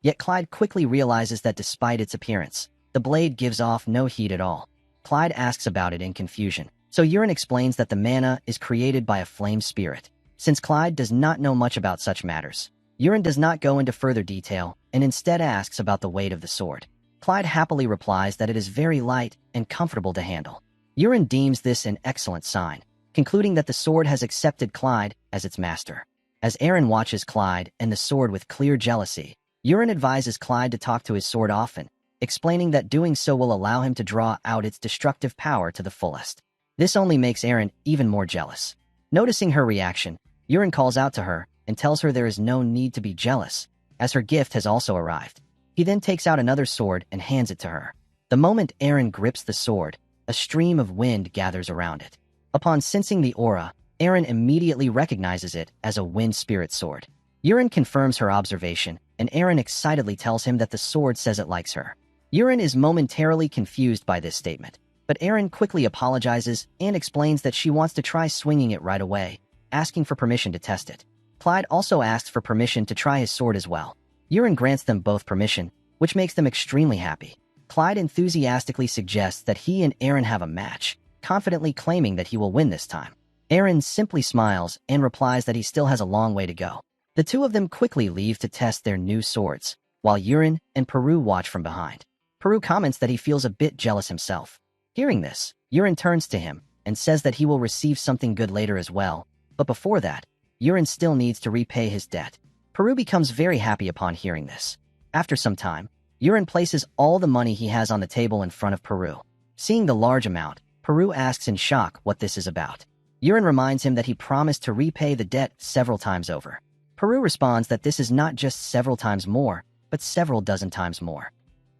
Yet Clyde quickly realizes that despite its appearance, the blade gives off no heat at all. Clyde asks about it in confusion, so Yurin explains that the mana is created by a flame spirit. Since Clyde does not know much about such matters, Yurin does not go into further detail and instead asks about the weight of the sword. Clyde happily replies that it is very light and comfortable to handle. Yurin deems this an excellent sign, concluding that the sword has accepted Clyde as its master. As Eren watches Clyde and the sword with clear jealousy, Yurin advises Clyde to talk to his sword often, explaining that doing so will allow him to draw out its destructive power to the fullest. This only makes Eren even more jealous. Noticing her reaction, Yurin calls out to her and tells her there is no need to be jealous, as her gift has also arrived. He then takes out another sword and hands it to her. The moment Eren grips the sword, a stream of wind gathers around it. Upon sensing the aura, Eren immediately recognizes it as a wind spirit sword. Yurin confirms her observation, and Eren excitedly tells him that the sword says it likes her. Yurin is momentarily confused by this statement, but Eren quickly apologizes and explains that she wants to try swinging it right away, asking for permission to test it. Clyde also asks for permission to try his sword as well. Yurin grants them both permission, which makes them extremely happy. Clyde enthusiastically suggests that he and Eren have a match, confidently claiming that he will win this time. Eren simply smiles and replies that he still has a long way to go. The two of them quickly leave to test their new swords, while Yurin and Peru watch from behind. Peru comments that he feels a bit jealous himself. Hearing this, Yurin turns to him and says that he will receive something good later as well, but before that, Yurin still needs to repay his debt. Peru becomes very happy upon hearing this. After some time, Yurin places all the money he has on the table in front of Peru. Seeing the large amount, Peru asks in shock what this is about. Yurin reminds him that he promised to repay the debt several times over. Peru responds that this is not just several times more, but several dozen times more.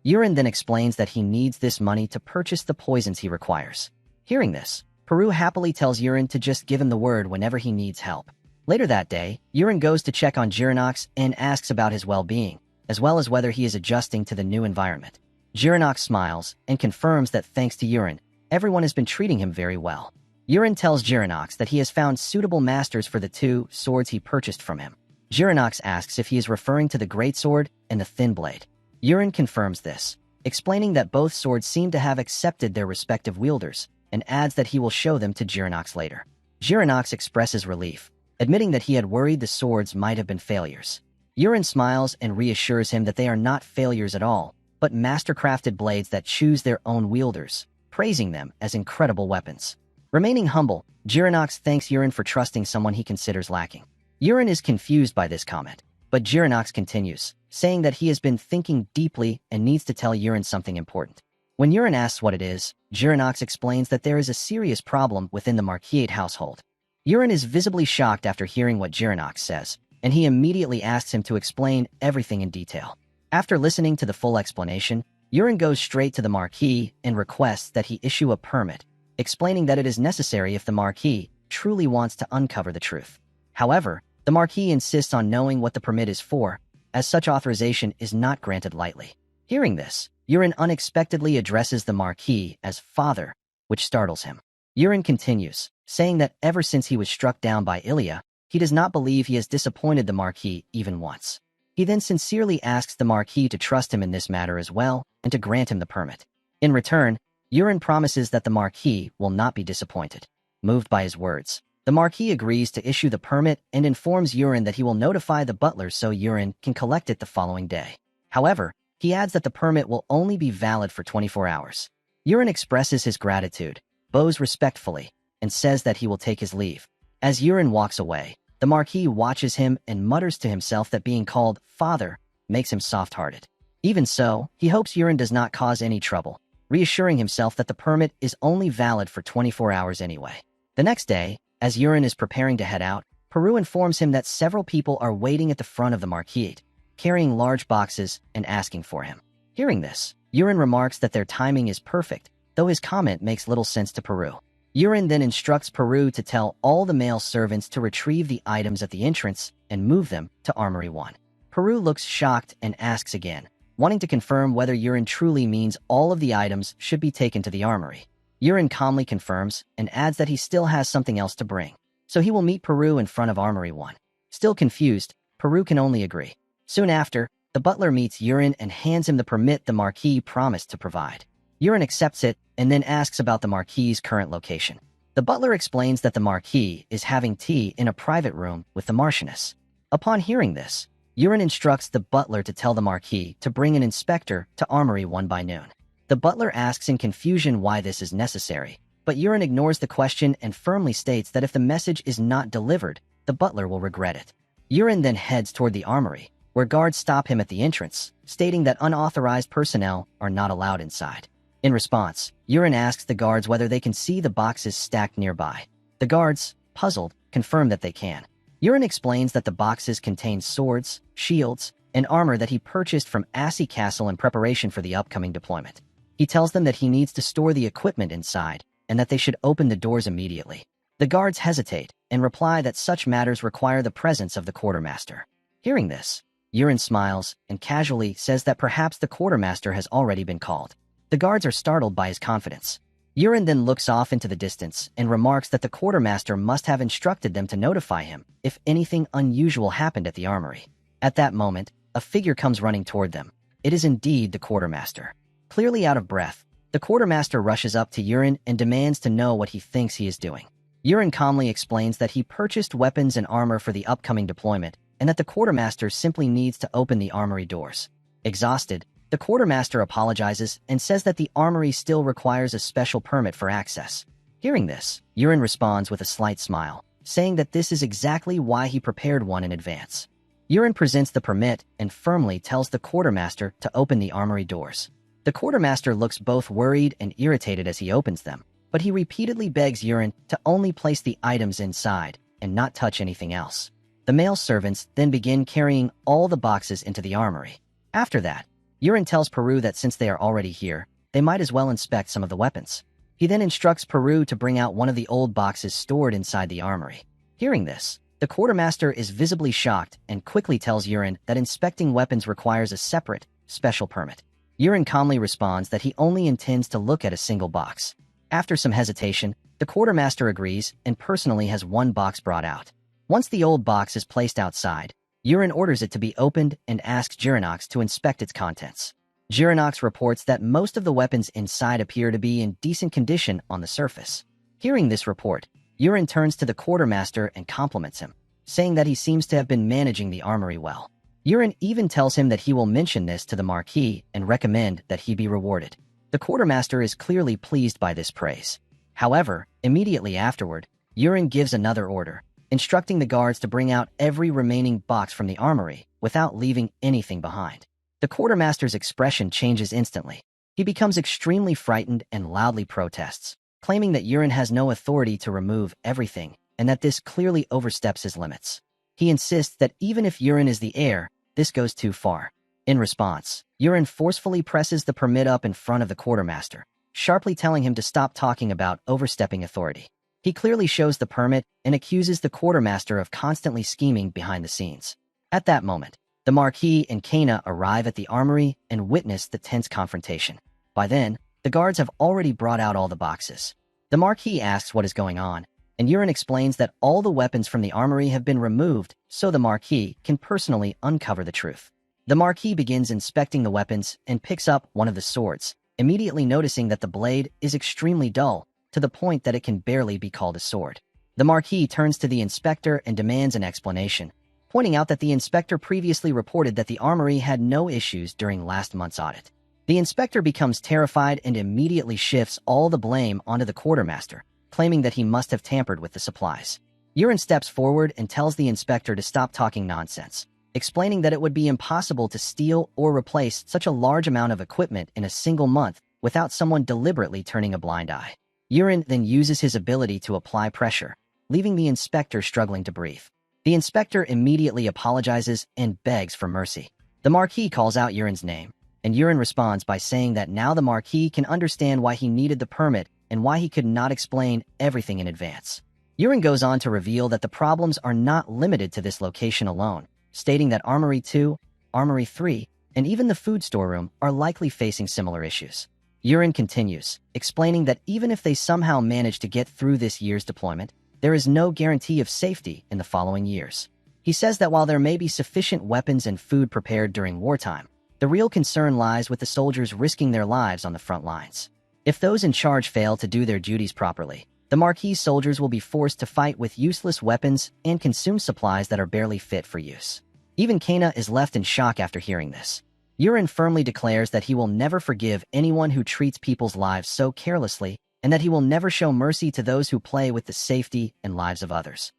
Yurin then explains that he needs this money to purchase the poisons he requires. Hearing this, Peru happily tells Yurin to just give him the word whenever he needs help. Later that day, Yurin goes to check on Jirinox and asks about his well-being, as well as whether he is adjusting to the new environment. Jirinox smiles and confirms that thanks to Yurin, everyone has been treating him very well. Yurin tells Jirinox that he has found suitable masters for the two swords he purchased from him. Jirinox asks if he is referring to the great sword and the thin blade. Yurin confirms this, explaining that both swords seem to have accepted their respective wielders, and adds that he will show them to Jirinox later. Jirinox expresses relief, admitting that he had worried the swords might have been failures. Yurin smiles and reassures him that they are not failures at all, but master-crafted blades that choose their own wielders, praising them as incredible weapons. Remaining humble, Jirinox thanks Yurin for trusting someone he considers lacking. Yurin is confused by this comment, but Jirinox continues, saying that he has been thinking deeply and needs to tell Yurin something important. When Yurin asks what it is, Jirinox explains that there is a serious problem within the Marquise household. Yurin is visibly shocked after hearing what Jirinox says, and he immediately asks him to explain everything in detail. After listening to the full explanation, Yurin goes straight to the Marquis and requests that he issue a permit, explaining that it is necessary if the Marquis truly wants to uncover the truth. However, the Marquis insists on knowing what the permit is for, as such authorization is not granted lightly. Hearing this, Yurin unexpectedly addresses the Marquis as father, which startles him. Yurin continues, saying that ever since he was struck down by Ilya, he does not believe he has disappointed the Marquis even once. He then sincerely asks the Marquis to trust him in this matter as well and to grant him the permit. In return, Yurin promises that the Marquis will not be disappointed. Moved by his words, the Marquis agrees to issue the permit and informs Yurin that he will notify the butler so Yurin can collect it the following day. However, he adds that the permit will only be valid for 24 hours. Yurin expresses his gratitude, bows respectfully, and says that he will take his leave. As Yurin walks away, the Marquis watches him and mutters to himself that being called father makes him soft-hearted. Even so, he hopes Yurin does not cause any trouble, reassuring himself that the permit is only valid for 24 hours anyway. The next day, as Yurin is preparing to head out, Peru informs him that several people are waiting at the front of the Marquis, carrying large boxes and asking for him. Hearing this, Yurin remarks that their timing is perfect, though his comment makes little sense to Peru. Yurin then instructs Peru to tell all the male servants to retrieve the items at the entrance and move them to Armory 1. Peru looks shocked and asks again, wanting to confirm whether Yurin truly means all of the items should be taken to the armory. Yurin calmly confirms and adds that he still has something else to bring, so he will meet Peru in front of Armory 1. Still confused, Peru can only agree. Soon after, the butler meets Yurin and hands him the permit the Marquis promised to provide. Yurin accepts it and then asks about the Marquis's current location. The butler explains that the Marquis is having tea in a private room with the Marchioness. Upon hearing this, Yurin instructs the butler to tell the Marquis to bring an inspector to Armory 1 by noon. The butler asks in confusion why this is necessary, but Yurin ignores the question and firmly states that if the message is not delivered, the butler will regret it. Yurin then heads toward the armory, where guards stop him at the entrance, stating that unauthorized personnel are not allowed inside. In response, Yurin asks the guards whether they can see the boxes stacked nearby. The guards, puzzled, confirm that they can. Yurin explains that the boxes contain swords, shields, and armor that he purchased from Assi Castle in preparation for the upcoming deployment. He tells them that he needs to store the equipment inside, and that they should open the doors immediately. The guards hesitate and reply that such matters require the presence of the quartermaster. Hearing this, Yurin smiles and casually says that perhaps the quartermaster has already been called. The guards are startled by his confidence. Yurin then looks off into the distance and remarks that the quartermaster must have instructed them to notify him if anything unusual happened at the armory. At that moment, a figure comes running toward them. It is indeed the quartermaster. Clearly out of breath, the quartermaster rushes up to Yurin and demands to know what he thinks he is doing. Yurin calmly explains that he purchased weapons and armor for the upcoming deployment and that the quartermaster simply needs to open the armory doors. Exhausted, the quartermaster apologizes and says that the armory still requires a special permit for access. Hearing this, Yurin responds with a slight smile, saying that this is exactly why he prepared one in advance. Yurin presents the permit and firmly tells the quartermaster to open the armory doors. The quartermaster looks both worried and irritated as he opens them, but he repeatedly begs Yurin to only place the items inside and not touch anything else. The male servants then begin carrying all the boxes into the armory. After that, Yurin tells Peru that since they are already here, they might as well inspect some of the weapons. He then instructs Peru to bring out one of the old boxes stored inside the armory. Hearing this, the quartermaster is visibly shocked and quickly tells Yurin that inspecting weapons requires a separate, special permit. Yurin calmly responds that he only intends to look at a single box. After some hesitation, the quartermaster agrees and personally has one box brought out. Once the old box is placed outside, Yurin orders it to be opened and asks Jirinox to inspect its contents. Jirinox reports that most of the weapons inside appear to be in decent condition on the surface. Hearing this report, Yurin turns to the quartermaster and compliments him, saying that he seems to have been managing the armory well. Yurin even tells him that he will mention this to the Marquis and recommend that he be rewarded. The quartermaster is clearly pleased by this praise. However, immediately afterward, Yurin gives another order, instructing the guards to bring out every remaining box from the armory without leaving anything behind. The quartermaster's expression changes instantly. He becomes extremely frightened and loudly protests, claiming that Yurin has no authority to remove everything and that this clearly oversteps his limits. He insists that even if Yurin is the heir, this goes too far. In response, Yurin forcefully presses the permit up in front of the quartermaster, sharply telling him to stop talking about overstepping authority. He clearly shows the permit and accuses the quartermaster of constantly scheming behind the scenes. At that moment, the Marquis and Kana arrive at the armory and witness the tense confrontation. By then, the guards have already brought out all the boxes. The Marquis asks what is going on, and Yurin explains that all the weapons from the armory have been removed so the Marquis can personally uncover the truth. The Marquis begins inspecting the weapons and picks up one of the swords, immediately noticing that the blade is extremely dull, to the point that it can barely be called a sword. The Marquis turns to the inspector and demands an explanation, pointing out that the inspector previously reported that the armory had no issues during last month's audit. The inspector becomes terrified and immediately shifts all the blame onto the quartermaster, claiming that he must have tampered with the supplies. Yurin steps forward and tells the inspector to stop talking nonsense, explaining that it would be impossible to steal or replace such a large amount of equipment in a single month without someone deliberately turning a blind eye. Yurin then uses his ability to apply pressure, leaving the inspector struggling to breathe. The inspector immediately apologizes and begs for mercy. The Marquis calls out Yurin's name, and Yurin responds by saying that now the Marquis can understand why he needed the permit and why he could not explain everything in advance. Yurin goes on to reveal that the problems are not limited to this location alone, stating that Armory 2, Armory 3, and even the food storeroom are likely facing similar issues. Yurin continues, explaining that even if they somehow manage to get through this year's deployment, there is no guarantee of safety in the following years. He He says that while there may be sufficient weapons and food prepared during wartime, the real concern lies with the soldiers risking their lives on the front lines. If those in charge fail to do their duties properly, the Marquis soldiers will be forced to fight with useless weapons and consume supplies that are barely fit for use. Even Kana is left in shock after hearing this. Yurin firmly declares that he will never forgive anyone who treats people's lives so carelessly, and that he will never show mercy to those who play with the safety and lives of others.